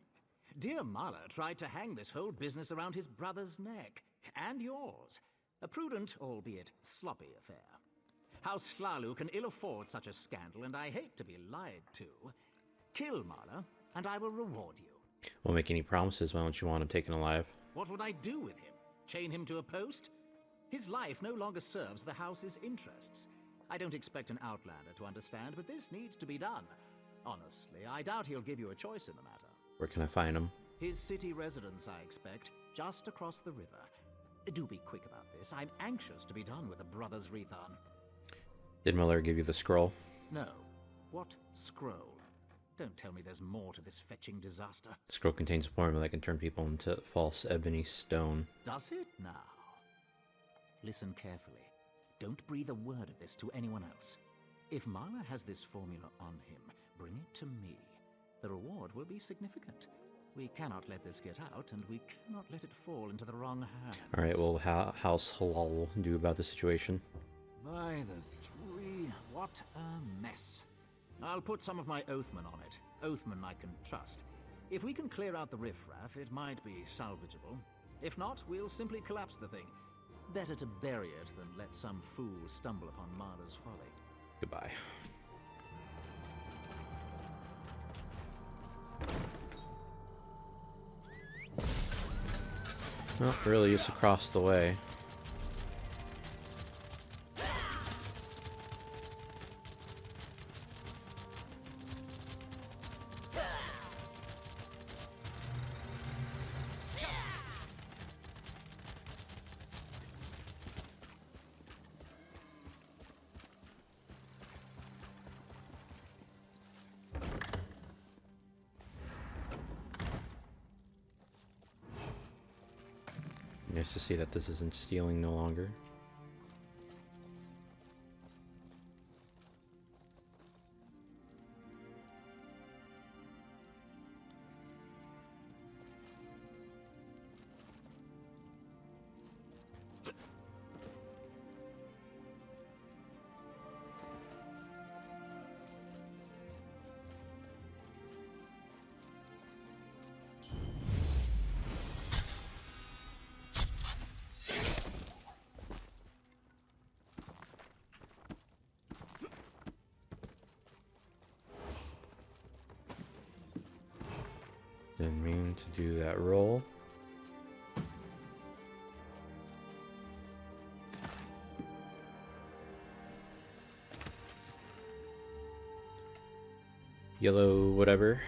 Dear Mahler tried to hang this whole business around his brother's neck. And yours. A prudent, albeit sloppy affair. House Hlalu can ill afford such a scandal, and I hate to be lied to. Kill Mahler, and I will reward you. Won't make any promises. Why don't you want him taken alive? What would I do with him? Chain him to a post? His life no longer serves the house's interests. I don't expect an outlander to understand, but this needs to be done. Honestly, I doubt he'll give you a choice in the matter. Where can I find him? His city residence, I expect, just across the river. Do be quick about this. I'm anxious to be done with a brother's Rethon. Did Miller give you the scroll? No. What scroll? Don't tell me there's more to this fetching disaster. The scroll contains a formula that can turn people into false ebony stone. Does it now? Listen carefully. Don't breathe a word of this to anyone else. If Mahler has this formula on him, bring it to me. The reward will be significant. We cannot let this get out, and we cannot let it fall into the wrong hands. Alright, well, House Halal do about the situation? By the three, what a mess. I'll put some of my Oathman on it. Oathman I can trust. If we can clear out the riffraff, it might be salvageable. If not, we'll simply collapse the thing. Better to bury it than let some fool stumble upon Mahler's folly. Goodbye. Well, really, it's across the way. Nice to see that this isn't stealing no longer. Didn't mean to do that roll. Yellow, whatever.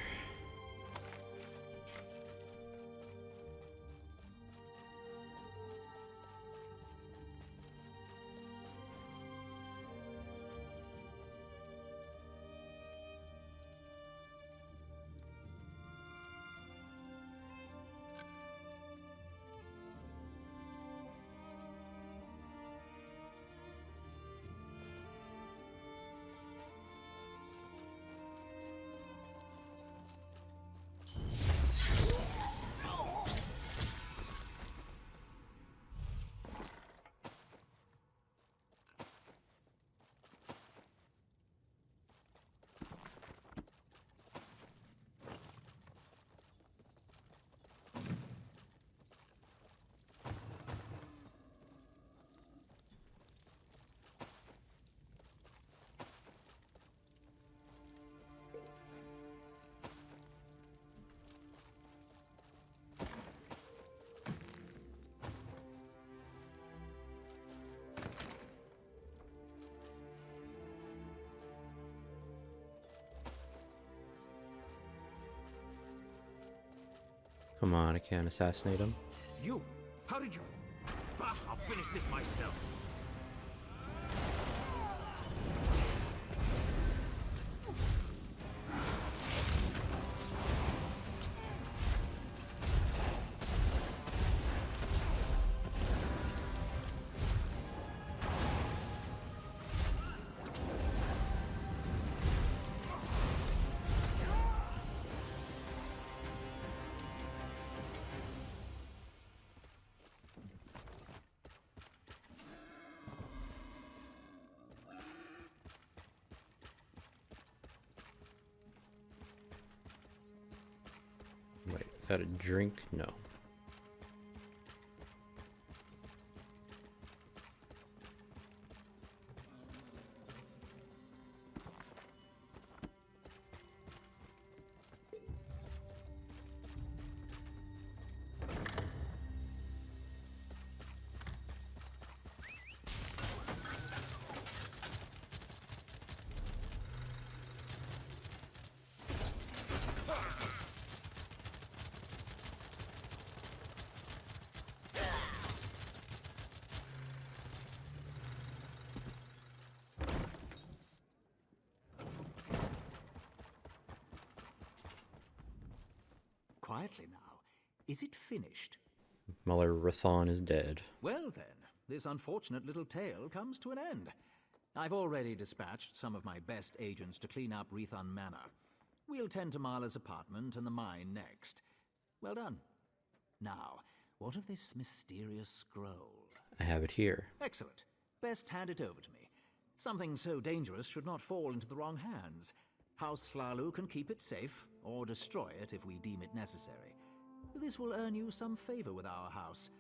Come on, I can't assassinate him. You? How did you? Boss, I'll finish this myself. Wait, is that a drink? No. Quietly now. Is it finished? Muller Rathon is dead. Well then, this unfortunate little tale comes to an end. I've already dispatched some of my best agents to clean up Rethon Manor. We'll tend to Marla's apartment and the mine next. Well done. Now, what of this mysterious scroll? I have it here. Excellent. Best hand it over to me. Something so dangerous should not fall into the wrong hands. House Hlalu can keep it safe, or destroy it if we deem it necessary. This will earn you some favor with our house.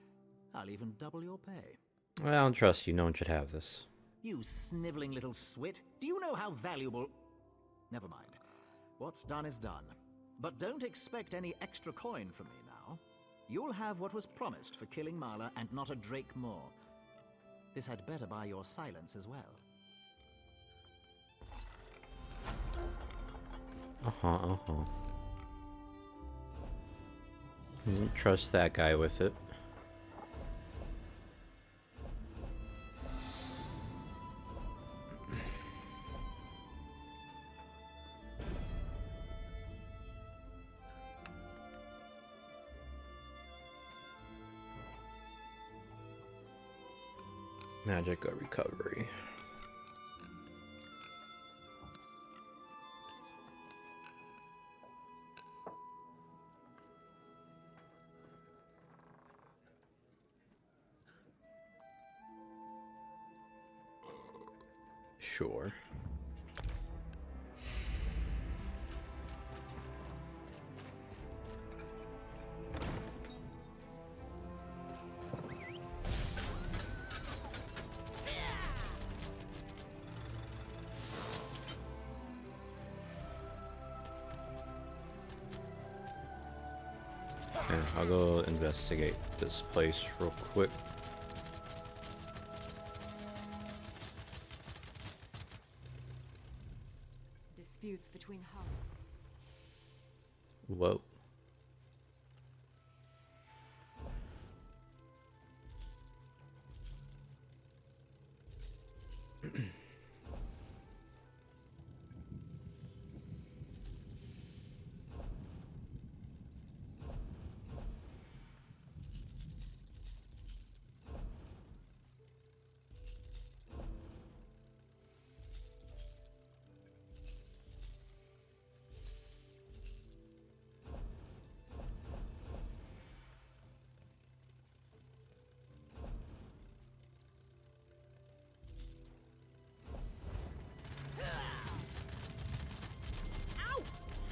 I'll even double your pay. I don't trust you. No one should have this. You sniveling little swit. Do you know how valuable... Never mind. What's done is done. But don't expect any extra coin from me now. You'll have what was promised for killing Marla and not a drake more. This had better buy your silence as well. Didn't trust that guy with it. Magic recovery. Sure. Okay, I'll go investigate this place real quick. Disputes between Hull. Whoa.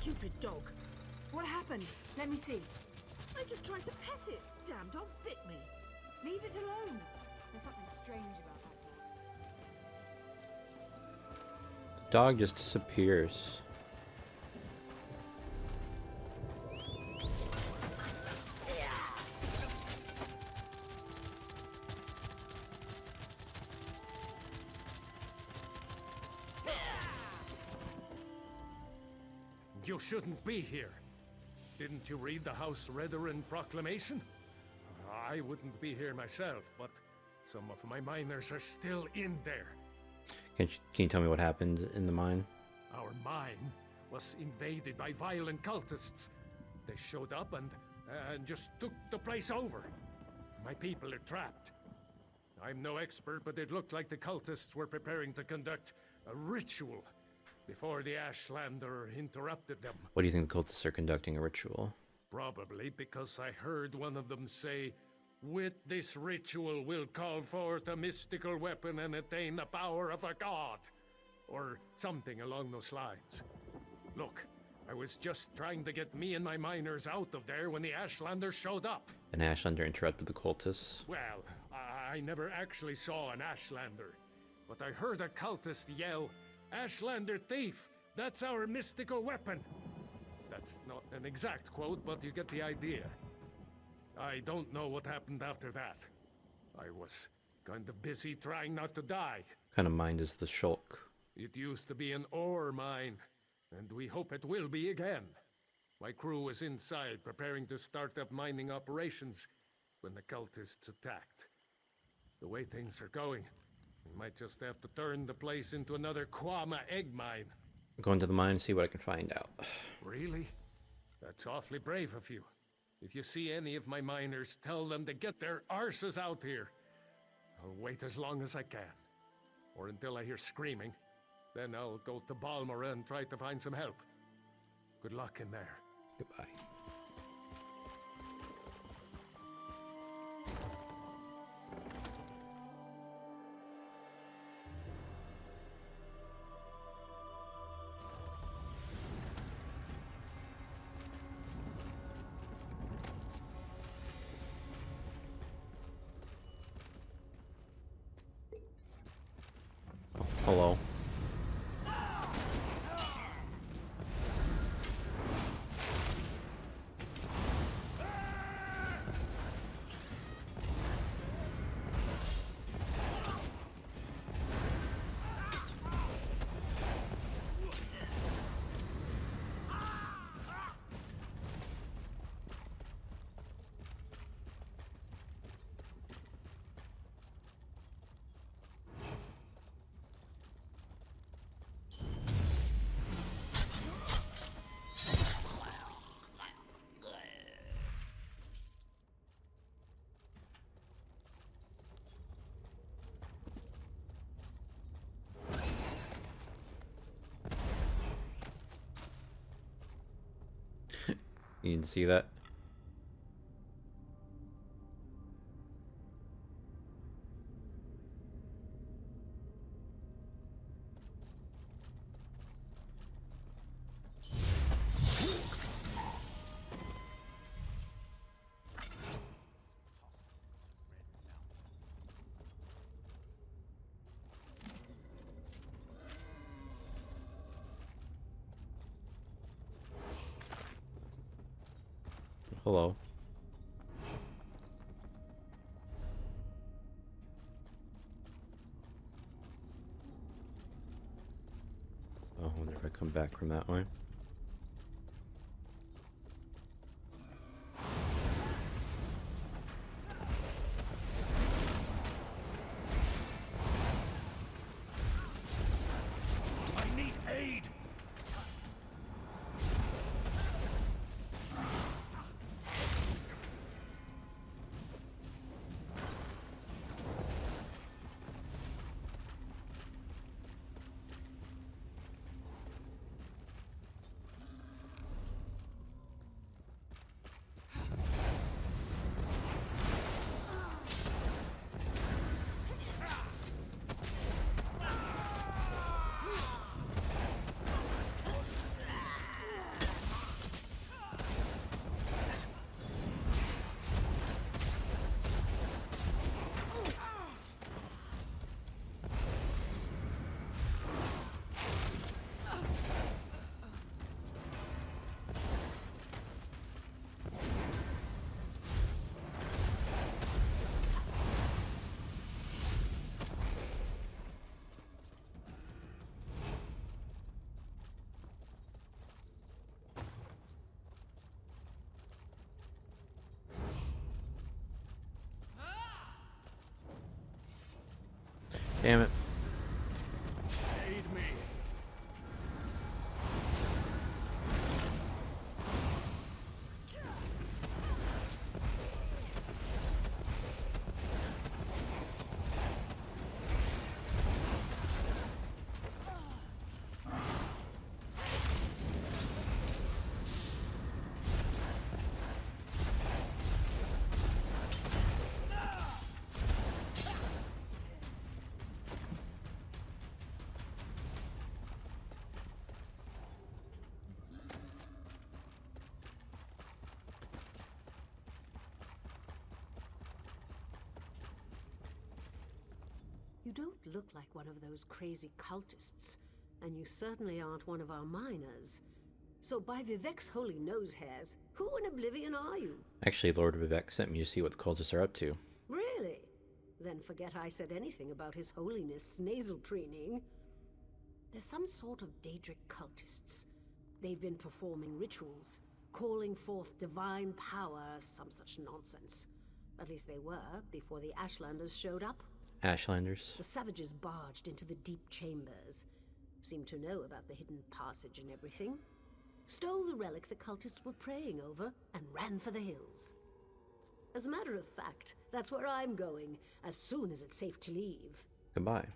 Stupid dog. What happened? Let me see. I just tried to pet it. Damn dog bit me. Leave it alone. There's something strange about that dog. The dog just disappears. You shouldn't be here. Didn't you read the House Redarin proclamation? I wouldn't be here myself, but some of my miners are still in there. Can you tell me what happened in the mine? Our mine was invaded by violent cultists. They showed up and just took the place over. My people are trapped. I'm no expert, but it looked like the cultists were preparing to conduct a ritual before the Ashlander interrupted them. What do you think the cultists are conducting a ritual? Probably because I heard one of them say, "With this ritual we'll call forth a mystical weapon and attain the power of a god." Or something along those lines. Look, I was just trying to get me and my miners out of there when the Ashlander showed up. An Ashlander interrupted the cultists? Well, I never actually saw an Ashlander, but I heard a cultist yell, "Ashlander thief! That's our mystical weapon!" That's not an exact quote, but you get the idea. I don't know what happened after that. I was kind of busy trying not to die. What kind of mine is the Shulk? It used to be an ore mine, and we hope it will be again. My crew was inside preparing to start up mining operations when the cultists attacked. The way things are going, we might just have to turn the place into another Kwama egg mine. I'm going to the mine and see what I can find out. Really? That's awfully brave of you. If you see any of my miners, tell them to get their arses out here. I'll wait as long as I can. Or until I hear screaming. Then I'll go to Balmora and try to find some help. Good luck in there. Goodbye. Oh, hello. You can see that? Hello. Oh, I wonder if I come back from that way. I need aid! Damn it. Aid me. You don't look like one of those crazy cultists, and you certainly aren't one of our miners. So by Vivek's holy nose hairs, who in oblivion are you? Actually, Lord Vivek sent me to see what the cultists are up to. Really? Then forget I said anything about his holiness' nasal preening. They're some sort of Daedric cultists. They've been performing rituals, calling forth divine power, some such nonsense. At least they were, before the Ashlanders showed up. Ashlanders. The savages barged into the deep chambers, seemed to know about the hidden passage and everything, stole the relic the cultists were praying over, and ran for the hills. As a matter of fact, that's where I'm going, as soon as it's safe to leave. Goodbye.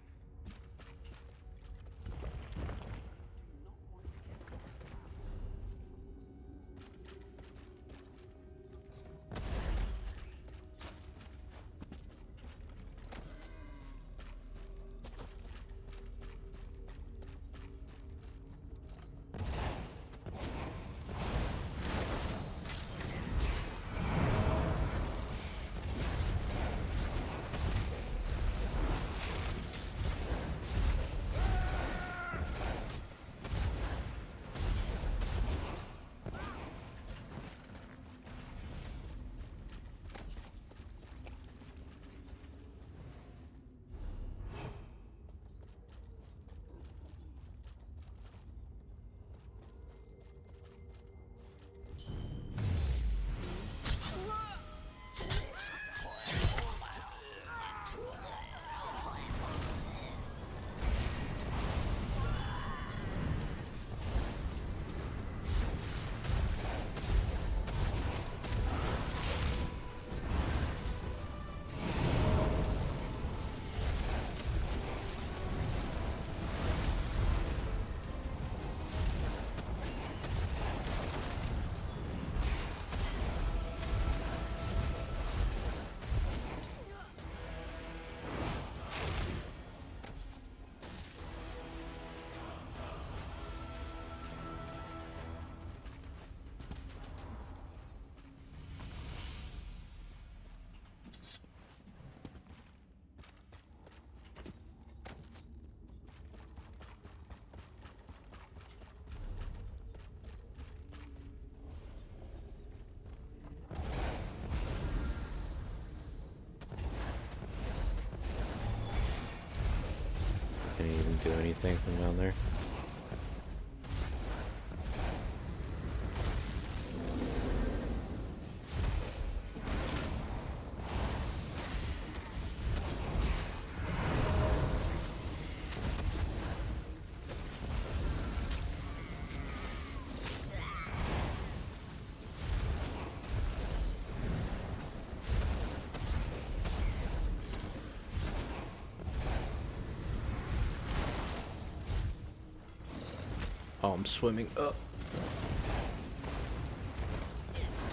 Can't even do anything from down there. Oh, I'm swimming up.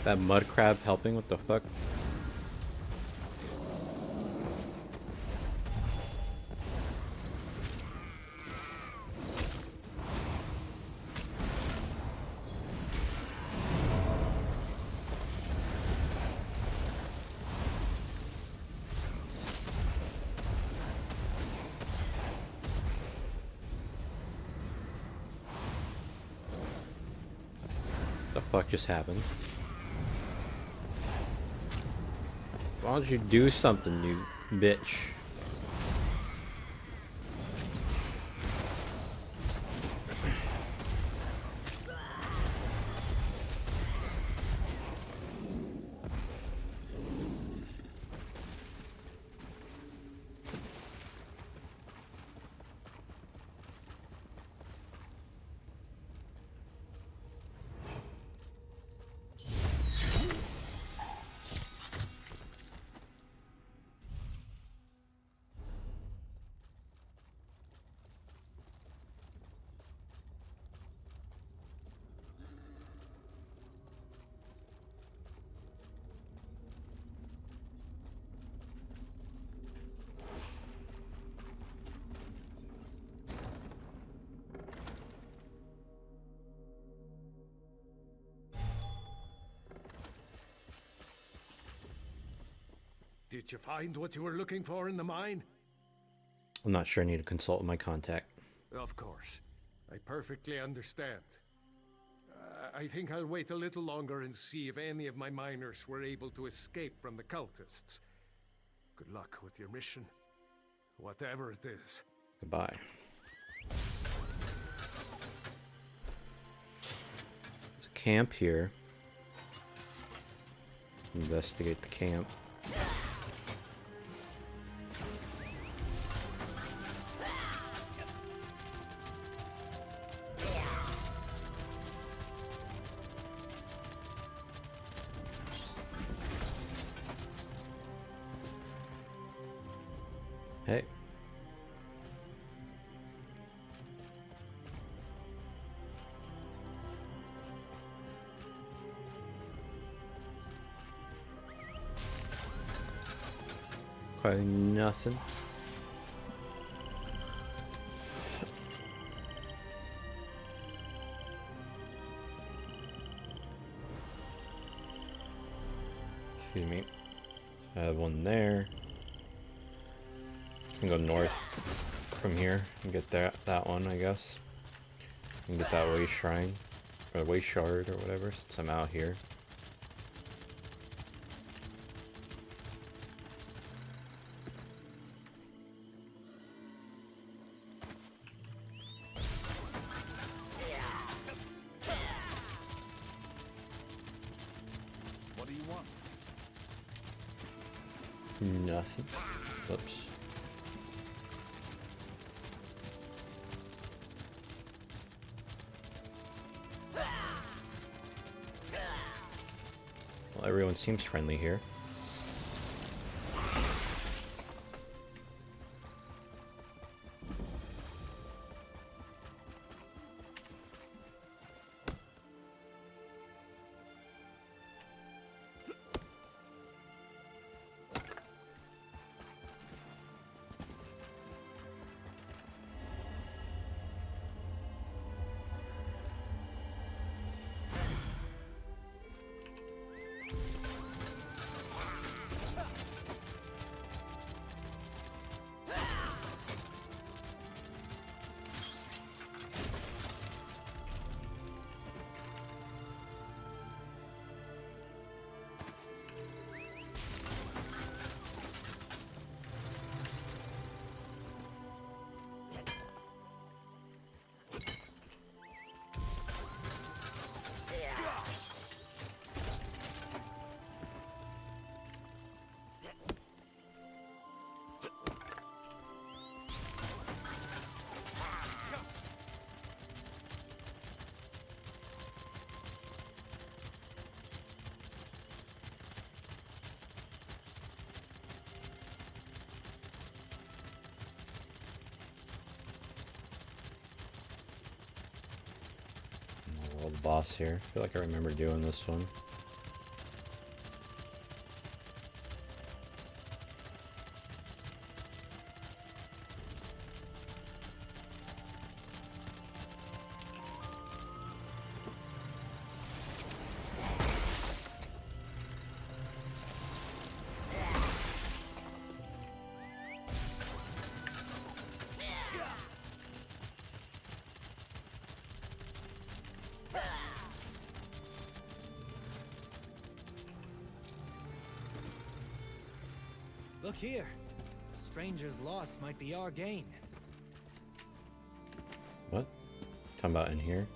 That mud crab helping? What the fuck? The fuck just happened? Why don't you do something, you bitch? Did you find what you were looking for in the mine? I'm not sure. I need to consult with my contact. Of course. I perfectly understand. I think I'll wait a little longer and see if any of my miners were able to escape from the cultists. Good luck with your mission, whatever it is. Goodbye. There's a camp here. Investigate the camp. Hey. Quite nothing. Excuse me. I have one there. I can go north from here and get that one, I guess. And get that way shrine or way shard or whatever, since I'm out here. What do you want? Nothing. Oops. Well, everyone seems friendly here. World boss here. I feel like I remember doing this one. Look here. A stranger's loss might be our gain. What? Talking about in here?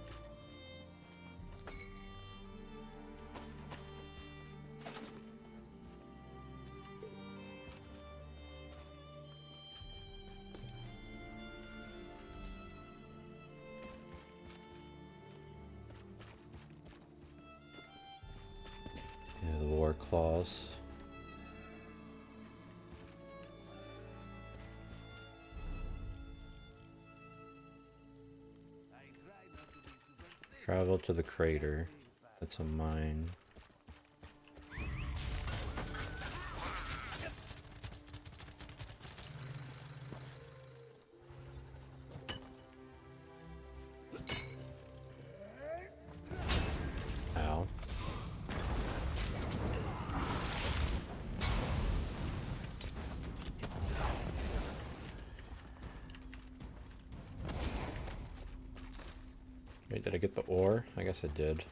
Yeah, the war claws. Travel to the crater. That's a mine. Ow. Wait, did I get the ore? I guess I did.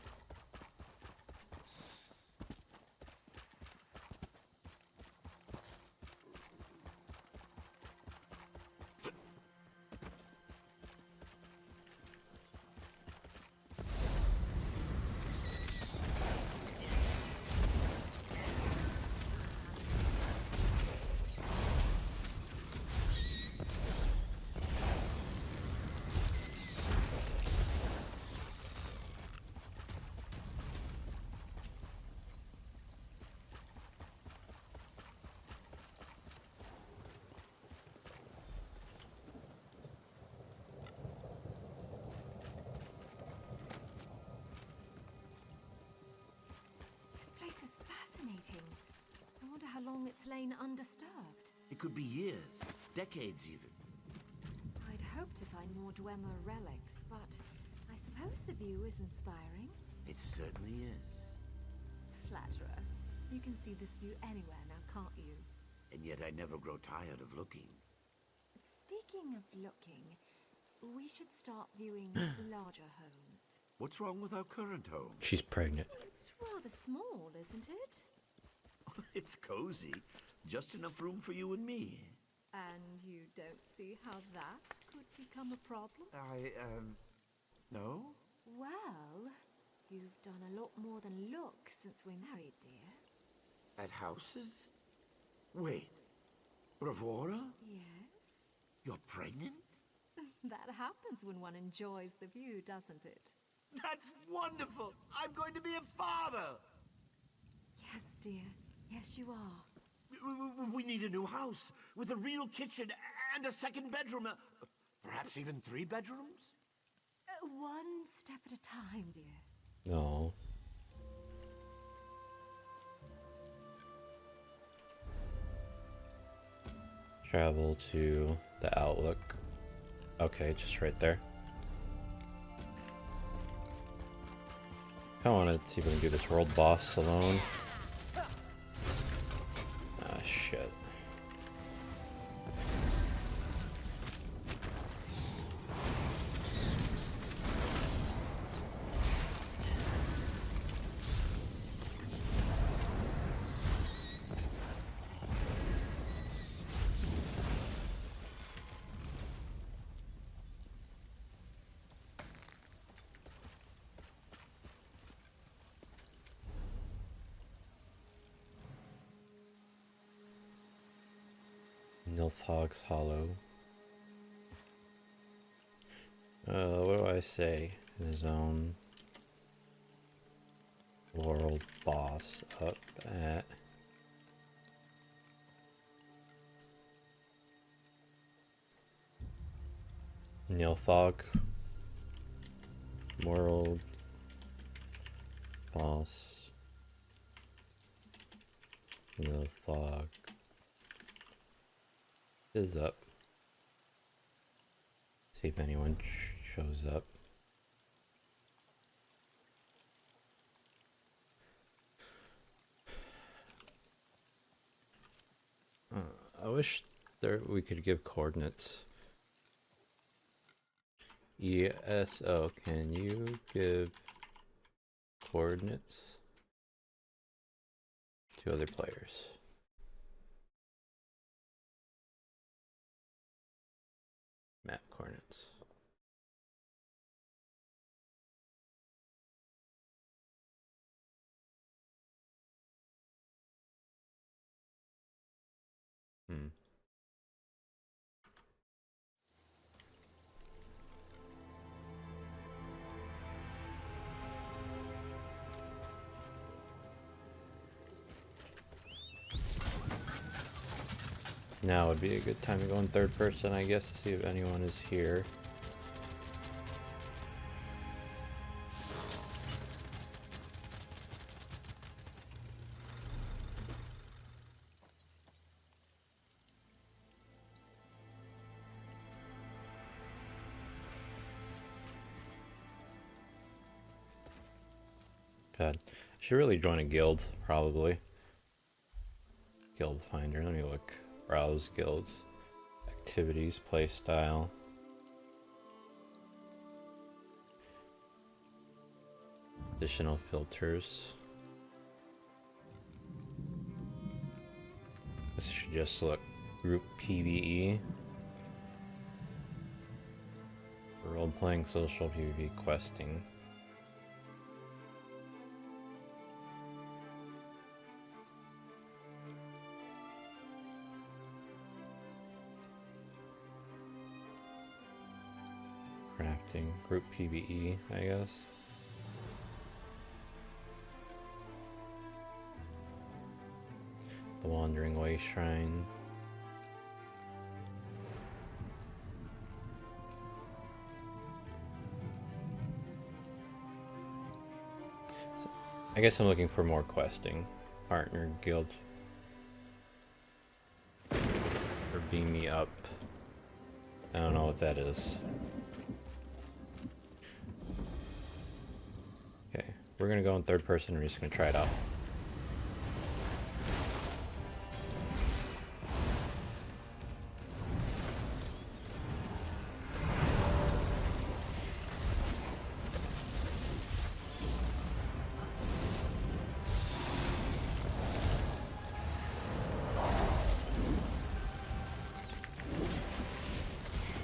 This place is fascinating. I wonder how long it's lain undisturbed. It could be years, decades even. I'd hoped to find more Dwemer relics, but I suppose the view is inspiring. It certainly is. Flatterer. You can see this view anywhere now, can't you? And yet I never grow tired of looking. Speaking of looking, we should start viewing larger homes. What's wrong with our current home? She's pregnant. It's rather small, isn't it? It's cozy. Just enough room for you and me. And you don't see how that could become a problem? No? Well, you've done a lot more than look since we married, dear. At houses? Wait. Bravura? Yes? You're pregnant? That happens when one enjoys the view, doesn't it? That's wonderful! I'm going to be a father! Yes, dear. Yes, you are. We need a new house with a real kitchen and a second bedroom. Perhaps even 3 bedrooms? One step at a time, dear. No. Travel to the Outlook. Okay, just right there. I want to see if we can do this world boss alone. Ah, shit. Nilthog's Hollow. What do I say? Zone world boss up at Nilthog world boss Nilthog is up. See if anyone shows up. I wish we could give coordinates. ESO, can you give coordinates to other players? Map coordinates. Now would be a good time to go in third person, I guess, to see if anyone is here. God, I should really join a guild, probably. Guild finder, let me look. Browse guilds. Activities, playstyle. Additional filters. This should just select group PvE. Role-playing social PvP questing. Crafting, group PvE, I guess. The Wandering Way Shrine. I guess I'm looking for more questing. Partner guild. Or beam me up. I don't know what that is. Okay, we're gonna go in third person. We're just gonna try it out.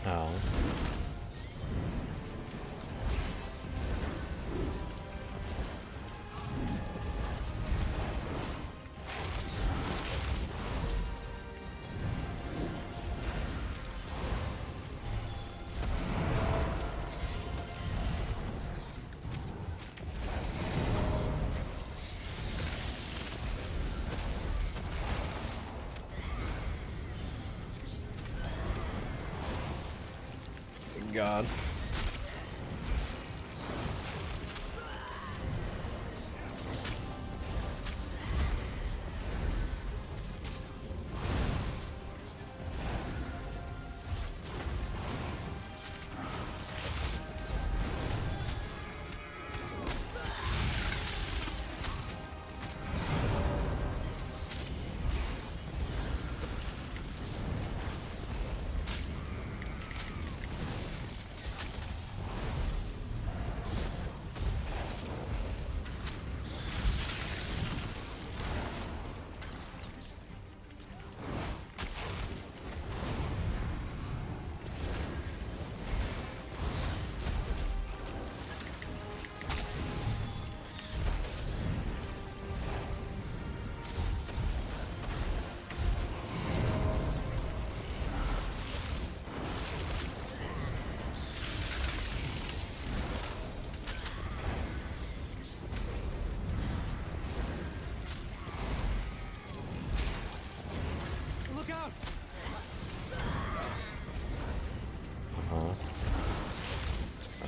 Ow. God.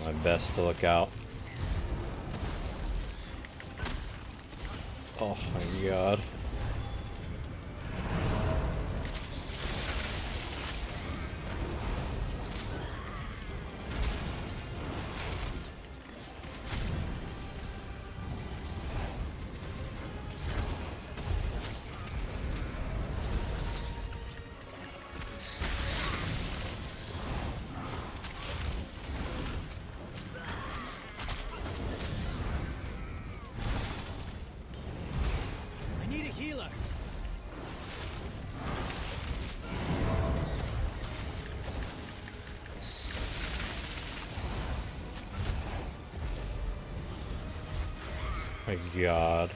My best to look out. Oh my God. My God.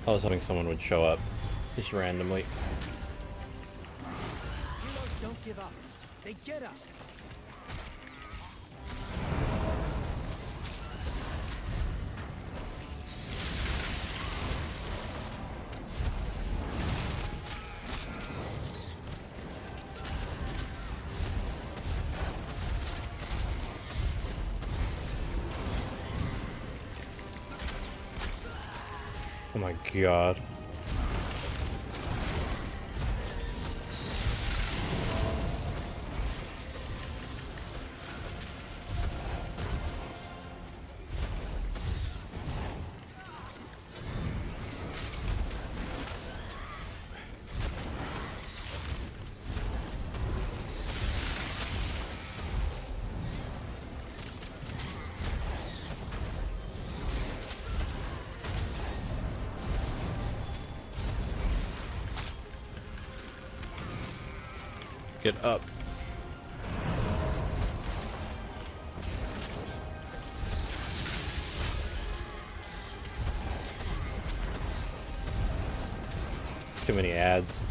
I was hoping someone would show up, just randomly. Heroes don't give up. They get up. Oh my God. Get up. Too many ads.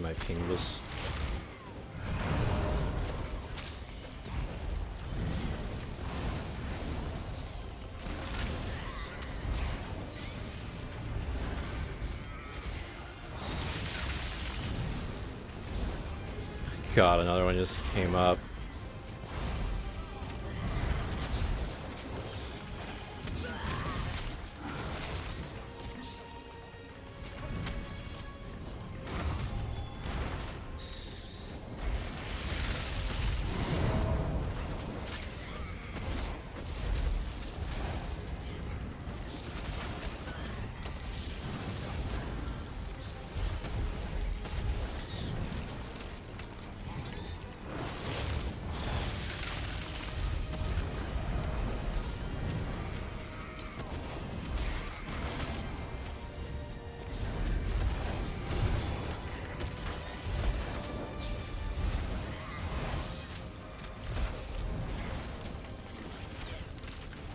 My ping was God, another one just came up.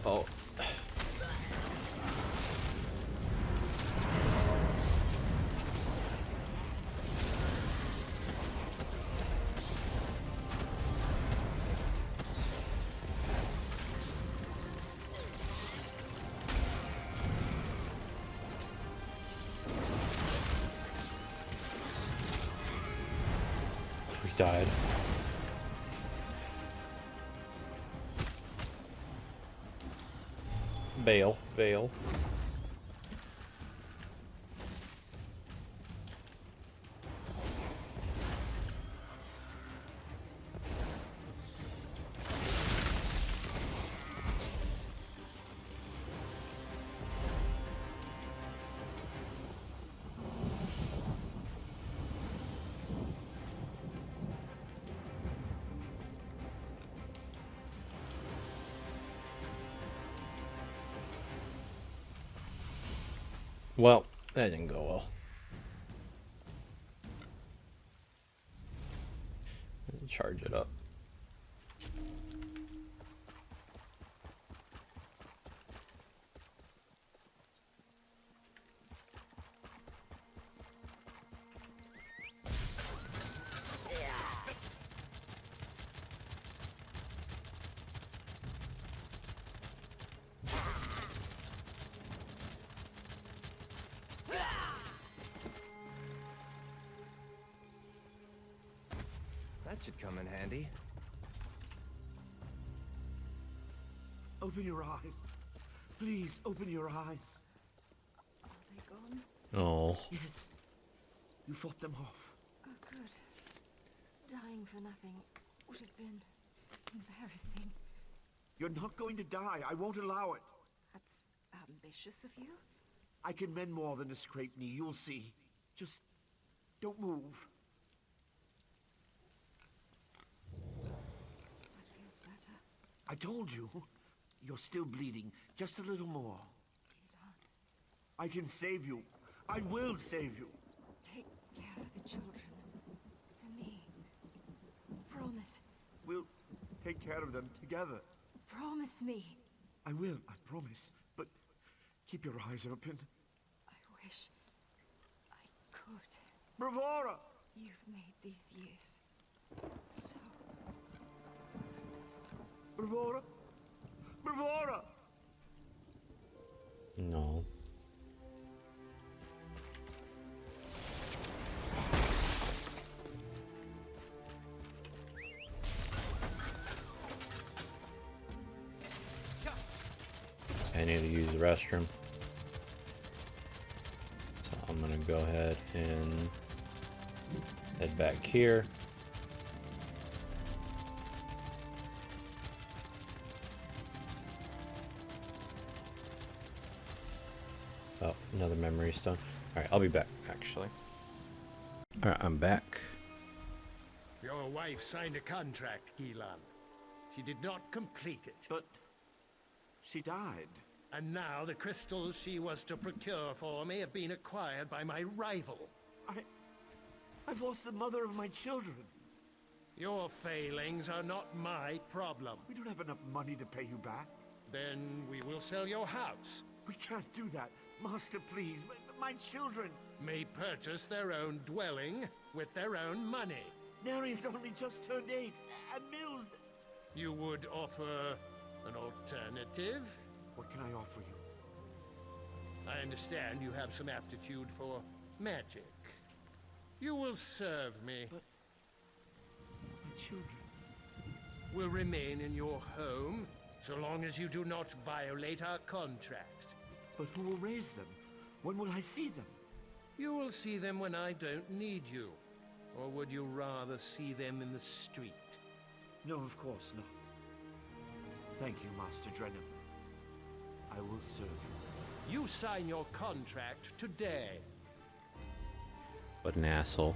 Oh. We died. Bail, bail. Well, that didn't go well. Charge it up. That should come in handy. Open your eyes. Please, open your eyes. Are they gone? Oh. Yes. You fought them off. Oh, good. Dying for nothing would have been embarrassing. You're not going to die. I won't allow it. That's ambitious of you. I can mend more than a scraped knee. You'll see. Just don't move. That feels better. I told you. You're still bleeding. Just a little more. I can save you. I will save you. Take care of the children. For me. Promise. We'll take care of them together. Promise me. I will, I promise. But keep your eyes open. I wish I could. Bravura! You've made these years so Bravura! Bravura! No. I need to use the restroom. So I'm gonna go ahead and head back here. Oh, another memory stone. Alright, I'll be back, actually. Alright, I'm back. Your wife signed a contract, Gilan. She did not complete it. But she died. And now the crystals she was to procure for me have been acquired by my rival. I've lost the mother of my children. Your failings are not my problem. We don't have enough money to pay you back. Then we will sell your house. We can't do that. Master, please. My children. May purchase their own dwelling with their own money. Nari's only just turned 8. And Mills... You would offer an alternative? What can I offer you? I understand you have some aptitude for magic. You will serve me. But my children will remain in your home so long as you do not violate our contract. But who will raise them? When will I see them? You will see them when I don't need you. Or would you rather see them in the street? No, of course not. Thank you, Master Drennan. I will serve you. You sign your contract today. What an asshole.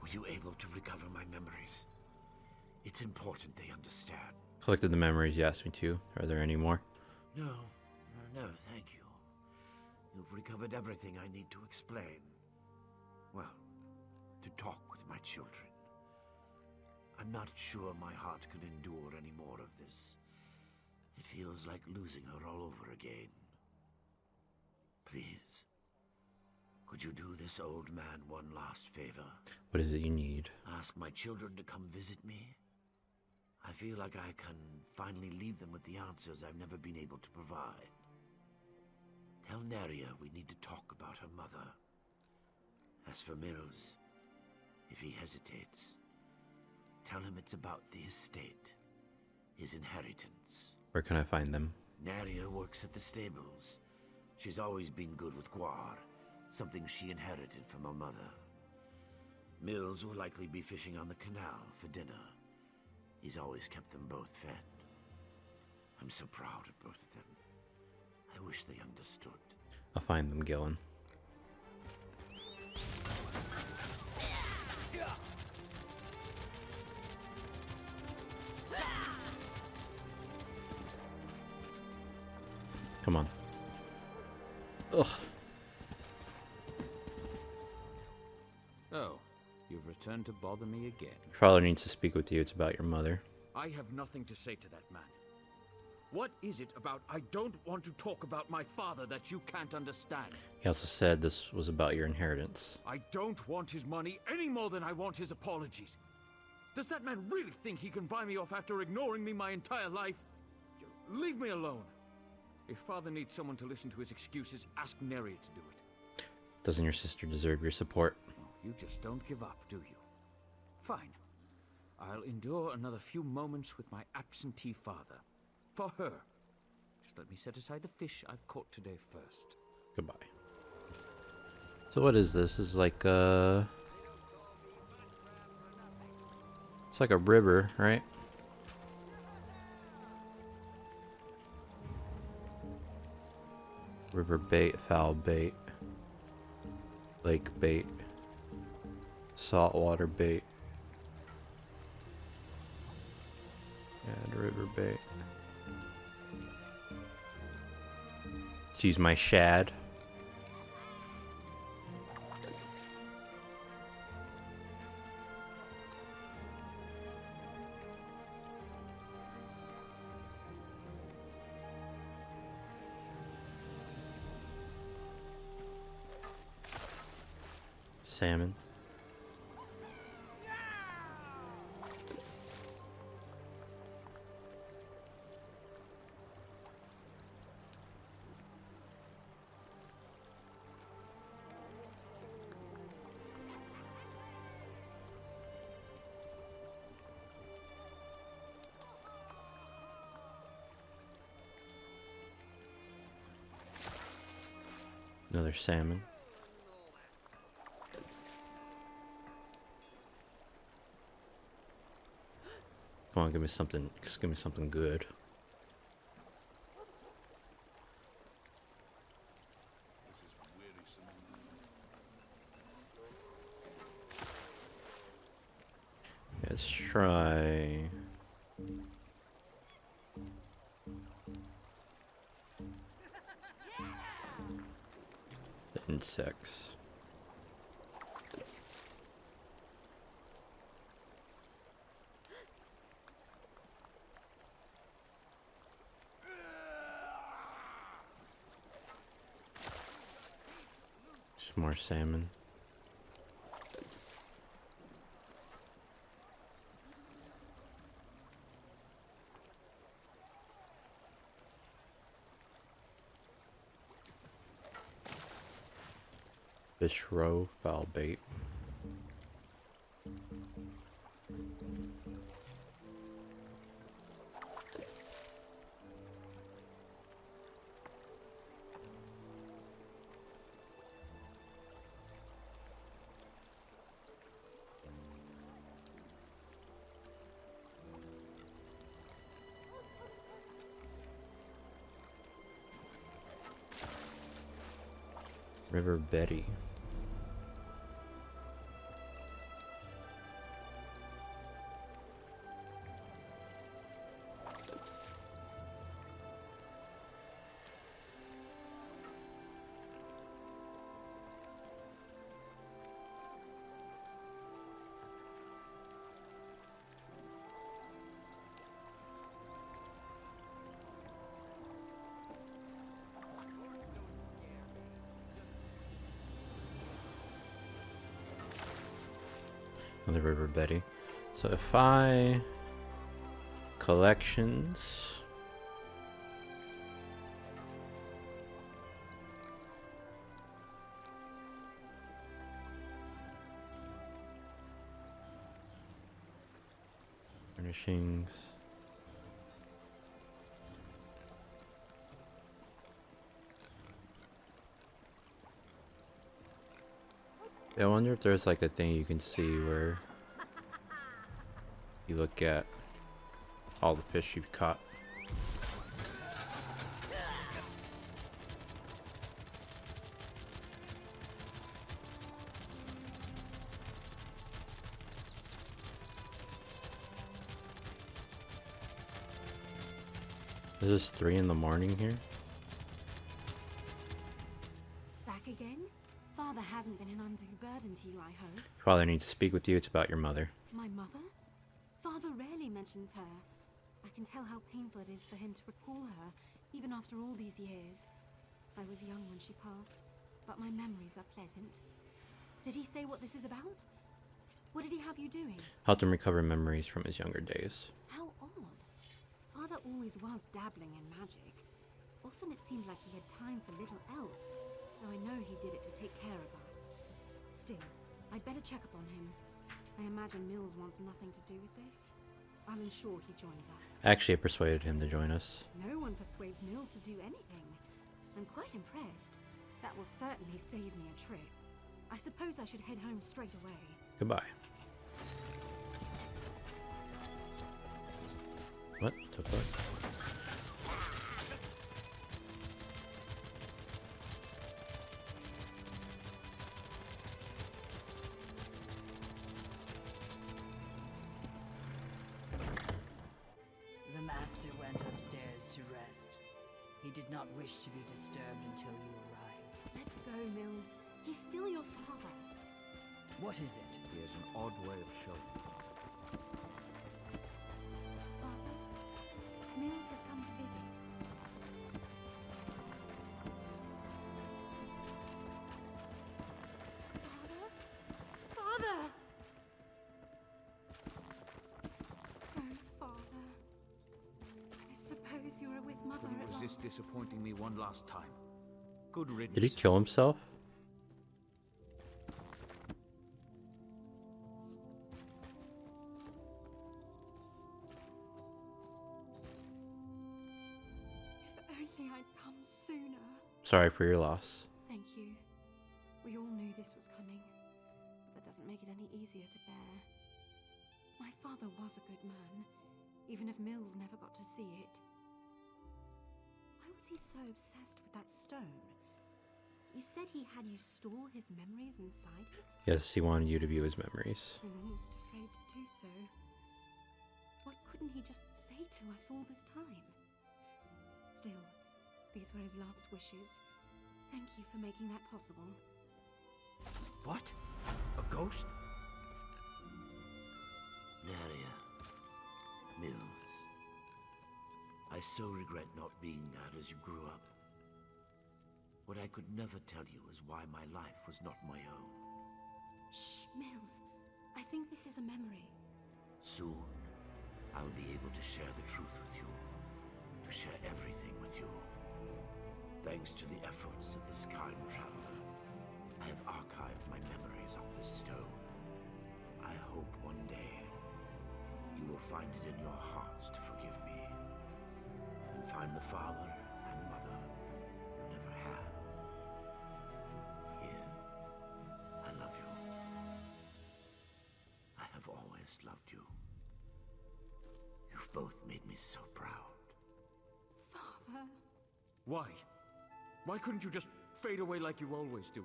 Were you able to recover my memories? It's important they understand. Collected the memories you asked me to. Are there any more? No, thank you. You've recovered everything I need to explain. Well, to talk with my children. I'm not sure my heart can endure any more of this. It feels like losing her all over again. Please, could you do this old man one last favor? What is it you need? Ask my children to come visit me. I feel like I can finally leave them with the answers I've never been able to provide. Tell Neria we need to talk about her mother. As for Mills, if he hesitates, tell him it's about the estate, his inheritance. Where can I find them? Neria works at the stables. She's always been good with guar, something she inherited from her mother. Mills will likely be fishing on the canal for dinner. He's always kept them both fed. I'm so proud of both of them. I wish they understood. I'll find them, Gillen. Come on. Ugh. Oh, you've returned to bother me again. Father needs to speak with you. It's about your mother. I have nothing to say to that man. What is it about I don't want to talk about my father that you can't understand? He also said this was about your inheritance. I don't want his money any more than I want his apologies. Does that man really think he can buy me off after ignoring me my entire life? Leave me alone. If father needs someone to listen to his excuses, ask Neria to do it. Doesn't your sister deserve your support? You just don't give up, do you? Fine. I'll endure another few moments with my absentee father. For her. Just let me set aside the fish I've caught today first. Goodbye. So what is this? It's like it's like a river, right? River bait, foul bait, lake bait, saltwater bait, and river bait. Let's use my shad. Salmon. Another salmon. Come on, give me something. Just give me something good. Let's try. The insects. Just more salmon. Fish roe, foul bait. River Betty. The River Betty. So if I collections, furnishings, yeah, I wonder if there's like a thing you can see where you look at all the fish you've caught. Is this 3 in the morning here? Back again? Father hasn't been an undue burden to you, I hope. Father needs to speak with you. It's about your mother. My mother? Father rarely mentions her. I can tell how painful it is for him to recall her, even after all these years. I was young when she passed, but my memories are pleasant. Did he say what this is about? What did he have you doing? Helped him recover memories from his younger days. How odd. Father always was dabbling in magic. Often it seemed like he had time for little else, though I know he did it to take care of us. Still, I'd better check up on him. I imagine Mills wants nothing to do with this. I'll ensure he joins us. Actually, I persuaded him to join us. No one persuades Mills to do anything. I'm quite impressed. That will certainly save me a trip. I suppose I should head home straight away. Goodbye. What the fuck? The master went upstairs to rest. He did not wish to be disturbed until you arrived. Let's go, Mills. He's still your father. What is it? He has an odd way of showing. Father, Mills has come to visit. Father? Father! Oh, Father. I suppose you are with Mother Couldn't at resist last. disappointing me one last time. Good riddance. Did he kill himself? If only I'd come sooner. Sorry for your loss. Thank you. We all knew this was coming, but that doesn't make it any easier to bear. My father was a good man, even if Mills never got to see it. Why was he so obsessed with that stone? You said he had you store his memories inside it? Yes, he wanted you to view his memories. I'm almost afraid to do so. What couldn't he just say to us all this time? Still, these were his last wishes. Thank you for making that possible. What? A ghost? Naria. Mills. I so regret not being there as you grew up. What I could never tell you is why my life was not my own. Shh, Mills. I think this is a memory. Soon, I'll be able to share the truth with you. To share everything with you. Thanks to the efforts of this kind traveler, I have archived my memories on this stone. I hope one day you will find it in your hearts to forgive me. And find the father and mother you never had. Here, I love you. I have always loved you. You've both made me so proud. Father? Why? Why couldn't you just fade away like you always do?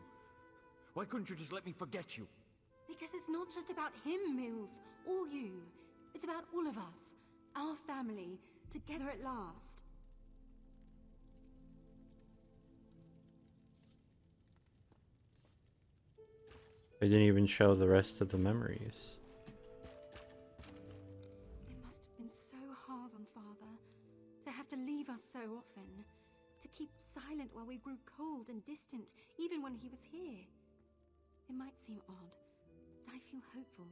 Why couldn't you just let me forget you? Because it's not just about him, Mills, or you. It's about all of us. Our family, together at last. They didn't even show the rest of the memories. It must have been so hard on Father, to have to leave us so often. To keep silent while we grew cold and distant, even when he was here. It might seem odd, but I feel hopeful.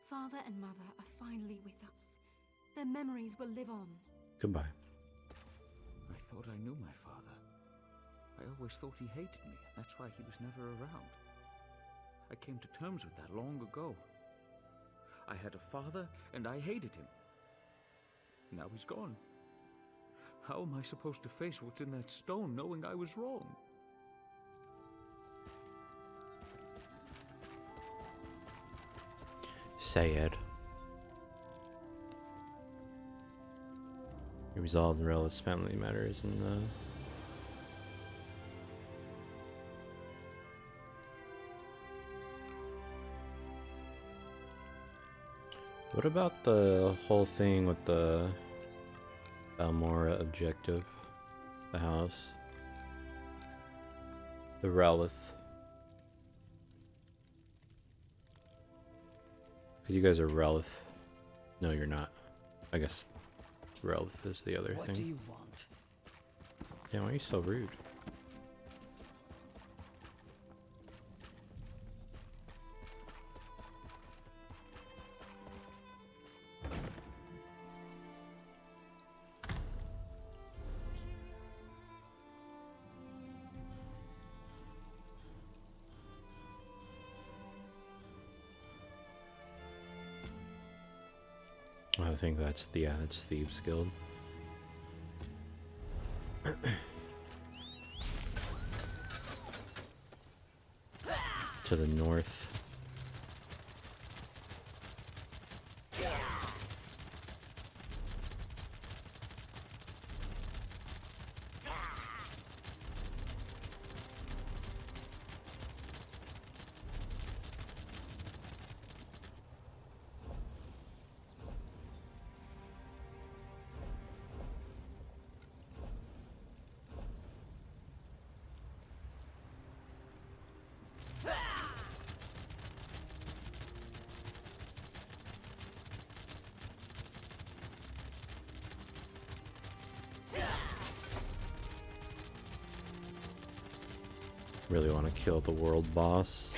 Father and Mother are finally with us. Their memories will live on. Goodbye. I thought I knew my father. I always thought he hated me. That's why he was never around. I came to terms with that long ago. I had a father, and I hated him. Now he's gone. How am I supposed to face what's in that stone, knowing I was wrong? Sayed. He resolved the relatives' family matters and what about the whole thing with the Balmora objective? The house? The Relith? Because you guys are Relith. No, you're not. I guess Relith is the other thing. What do you want? Damn, why are you so rude? I think that's the it's Thieves Guild. To the north. Really want to kill the world boss.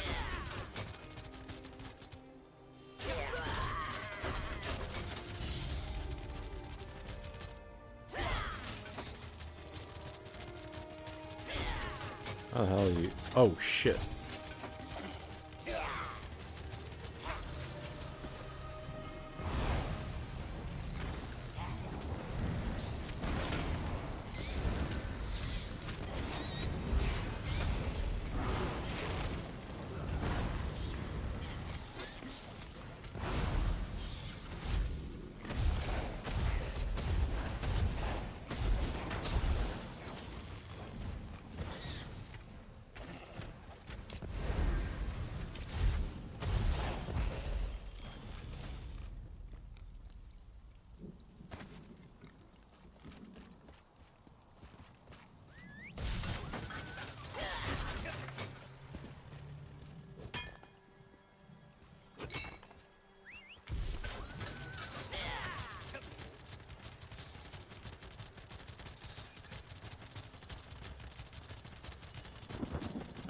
How the hell are you? Oh shit.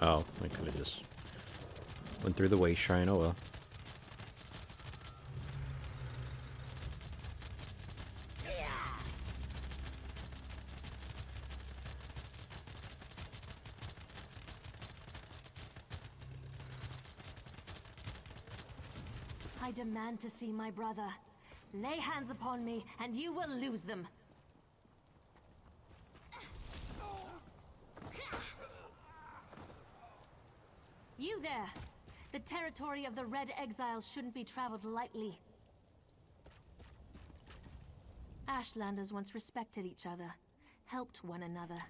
Oh, I could have just went through the waste shrine. Oh well. I demand to see my brother. Lay hands upon me, and you will lose them. You there! The territory of the Red Exiles shouldn't be traveled lightly. Ashlanders once respected each other, helped one another.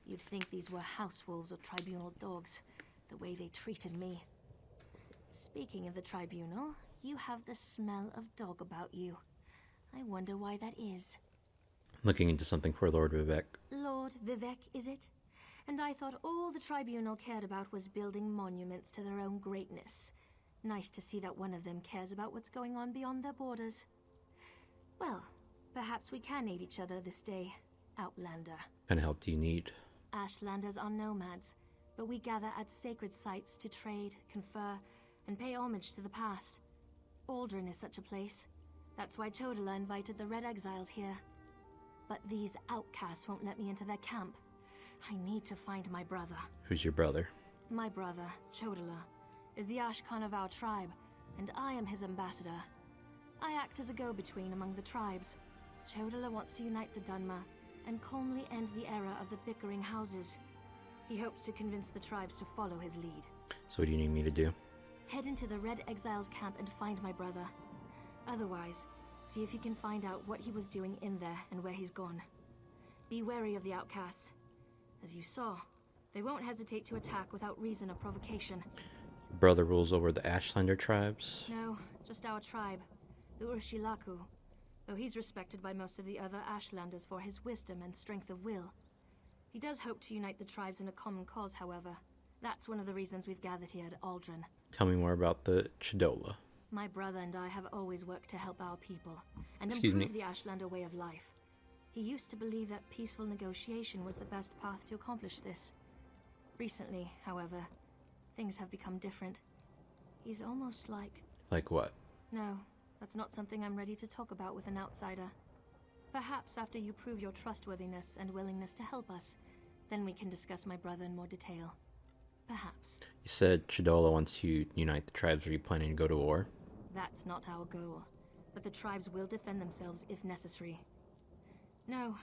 You'd think these were house wolves or tribunal dogs, the way they treated me. Speaking of the tribunal, you have the smell of dog about you. I wonder why that is. Looking into something for Lord Vivek. Lord Vivek, is it? And I thought all the tribunal cared about was building monuments to their own greatness. Nice to see that one of them cares about what's going on beyond their borders. Well, perhaps we can aid each other this day, Outlander. What kind of help do you need? Ashlanders are nomads, but we gather at sacred sites to trade, confer, and pay homage to the past. Aldrin is such a place. That's why Chodala invited the Red Exiles here. But these outcasts won't let me into their camp. I need to find my brother. Who's your brother? My brother, Chodala, is the Ashkan of our tribe, and I am his ambassador. I act as a go-between among the tribes. Chodala wants to unite the Dunmer and calmly end the era of the bickering houses. He hopes to convince the tribes to follow his lead. So what do you need me to do? Head into the Red Exiles camp and find my brother. Otherwise, see if you can find out what he was doing in there and where he's gone. Be wary of the outcasts. As you saw, they won't hesitate to attack without reason or provocation. Brother rules over the Ashlander tribes? No, just our tribe, the Urshilaku, though he's respected by most of the other Ashlanders for his wisdom and strength of will. He does hope to unite the tribes in a common cause, however. That's one of the reasons we've gathered here at Aldrin. Tell me more about the Chodola. My brother and I have always worked to help our people and Excuse improve me. the Ashlander way of life. He used to believe that peaceful negotiation was the best path to accomplish this. Recently, however, things have become different. He's almost like... Like what? No, that's not something I'm ready to talk about with an outsider. Perhaps after you prove your trustworthiness and willingness to help us, then we can discuss my brother in more detail. Perhaps. You said Chodola wants to unite the tribes. Are you planning to go to war? That's not our goal, but the tribes will defend themselves if necessary. No,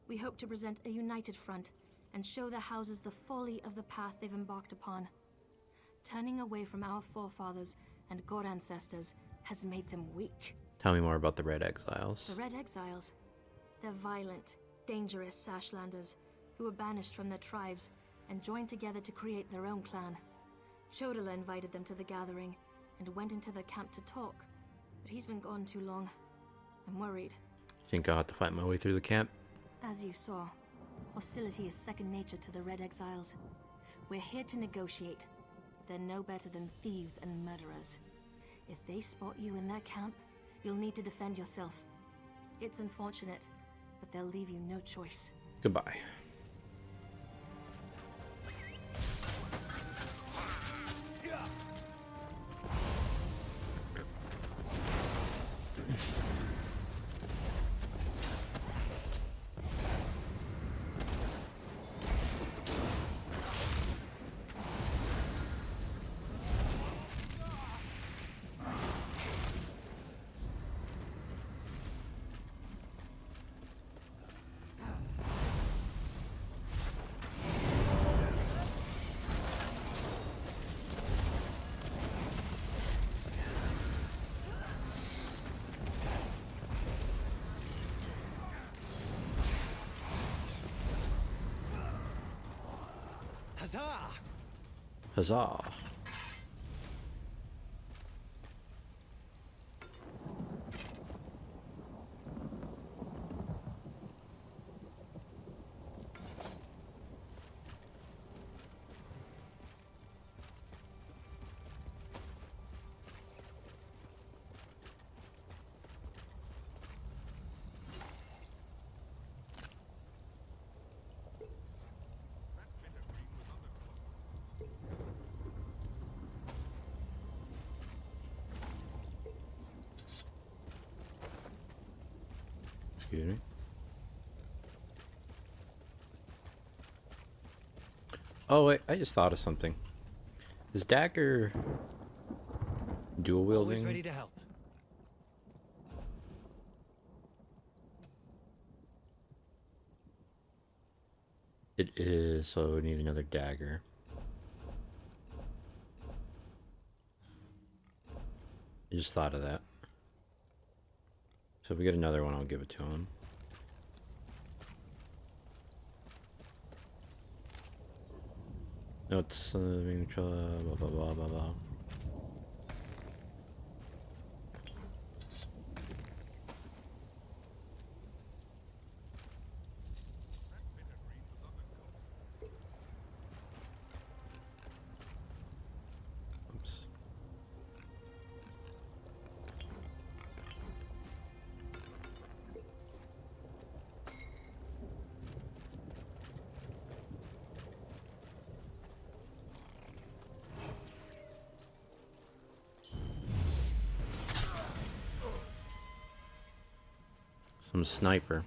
we hope to present a united front and show the houses the folly of the path they've embarked upon. Turning away from our forefathers and god ancestors has made them weak. Tell me more about the Red Exiles. The Red Exiles. They're violent, dangerous Ashlanders who were banished from their tribes and joined together to create their own clan. Chodala invited them to the gathering and went into their camp to talk, but he's been gone too long. I'm worried. Think I'll have to fight my way through the camp? As you saw, hostility is second nature to the Red Exiles. We're here to negotiate. They're no better than thieves and murderers. If they spot you in their camp, you'll need to defend yourself. It's unfortunate, but they'll leave you no choice. Goodbye. Huzzah! Huzzah. Excuse me. Oh wait, I just thought of something. Is dagger dual wielding? Always ready to help. It is, so we need another dagger. I just thought of that. So if we get another one, I'll give it to him. No, it's blah blah blah blah blah. Oops. Some sniper.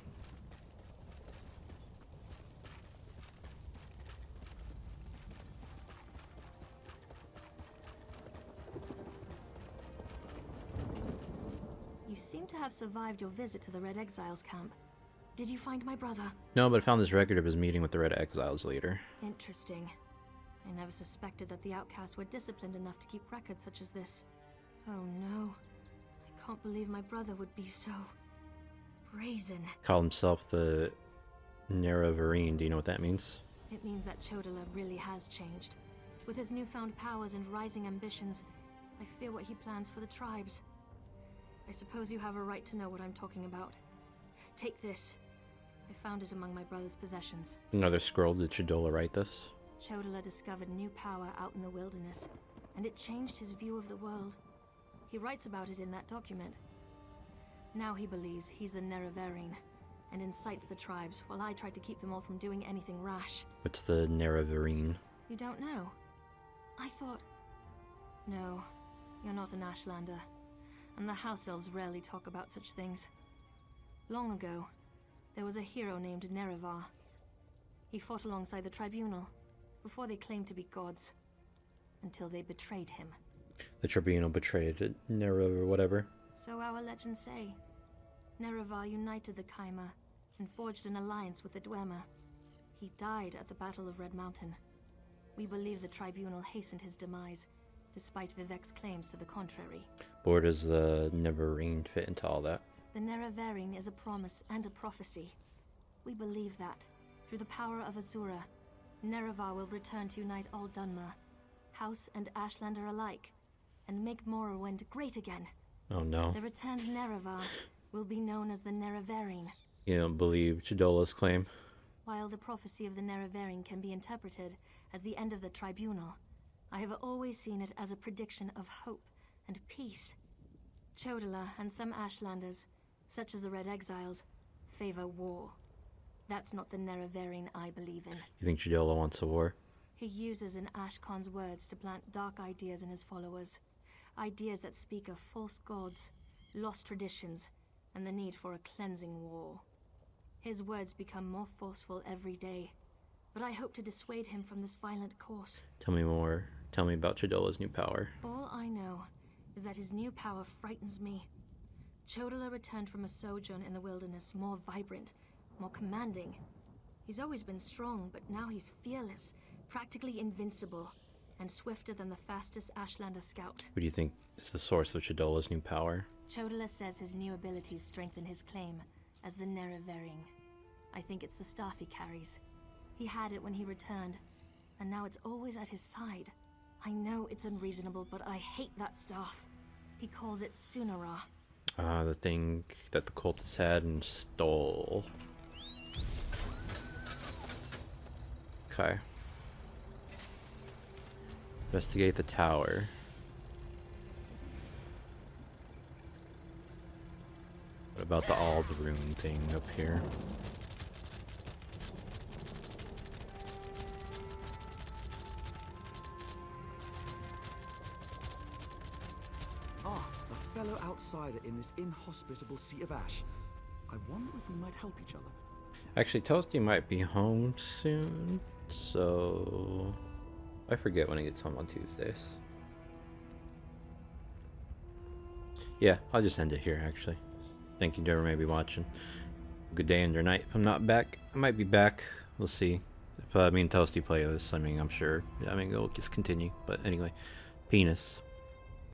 You seem to have survived your visit to the Red Exiles camp. Did you find my brother? No, but I found this record of his meeting with the Red Exiles leader. Interesting. I never suspected that the outcasts were disciplined enough to keep records such as this. Oh no. I can't believe my brother would be so brazen. Called himself the Nerevarine. Do you know what that means? It means that Chodala really has changed. With his newfound powers and rising ambitions, I fear what he plans for the tribes. I suppose you have a right to know what I'm talking about. Take this. I found it among my brother's possessions. Another scroll. Did Chodola write this? Chodala discovered new power out in the wilderness, and it changed his view of the world. He writes about it in that document. Now he believes he's the Nerevarine, and incites the tribes, while I try to keep them all from doing anything rash. What's the Nerevarine? You don't know? I thought... No, you're not an Ashlander, and the House Elves rarely talk about such things. Long ago, there was a hero named Nerevar. He fought alongside the Tribunal, before they claimed to be gods, until they betrayed him. The Tribunal betrayed Nero or whatever. So our legends say. Nerevar united the Kaima and forged an alliance with the Dwemer. He died at the Battle of Red Mountain. We believe the Tribunal hastened his demise, despite Vivek's claims to the contrary. But where does the Nerevarine fit into all that? The Nerevarine is a promise and a prophecy. We believe that, through the power of Azura, Nerevar will return to unite all Dunmer, House and Ashlander alike, and make Morrowind great again. Oh no. The returned Nerevar will be known as the Nerevarine. You don't believe Chodola's claim? While the prophecy of the Nerevarine can be interpreted as the end of the Tribunal, I have always seen it as a prediction of hope and peace. Chodala and some Ashlanders, such as the Red Exiles, favor war. That's not the Nerevarine I believe in. You think Chodola wants a war? He uses an Ashkon's words to plant dark ideas in his followers. Ideas that speak of false gods, lost traditions, and the need for a cleansing war. His words become more forceful every day, but I hope to dissuade him from this violent course. Tell me more. Tell me about Chodola's new power. All I know is that his new power frightens me. Chodala returned from a sojourn in the wilderness more vibrant, more commanding. He's always been strong, but now he's fearless, practically invincible, and swifter than the fastest Ashlander scout. What do you think is the source of Chodola's new power? Chodala says his new abilities strengthen his claim as the Nerevarine. I think it's the staff he carries. He had it when he returned, and now it's always at his side. I know it's unreasonable, but I hate that staff. He calls it Sunara. The thing that the cultists had and stole. Okay. Investigate the tower. What about the Aldrune thing up here? Ah, a fellow outsider in this inhospitable Sea of Ash. I wonder if we might help each other. Actually, Toasty might be home soon, so I forget when he gets home on Tuesdays. Yeah, I'll just end it here, actually. Thank you to whoever may be watching. Good day and your night. If I'm not back, I might be back. We'll see. If me and Toasty play this, I mean, I'm sure. I mean, it'll just continue. But anyway, penis.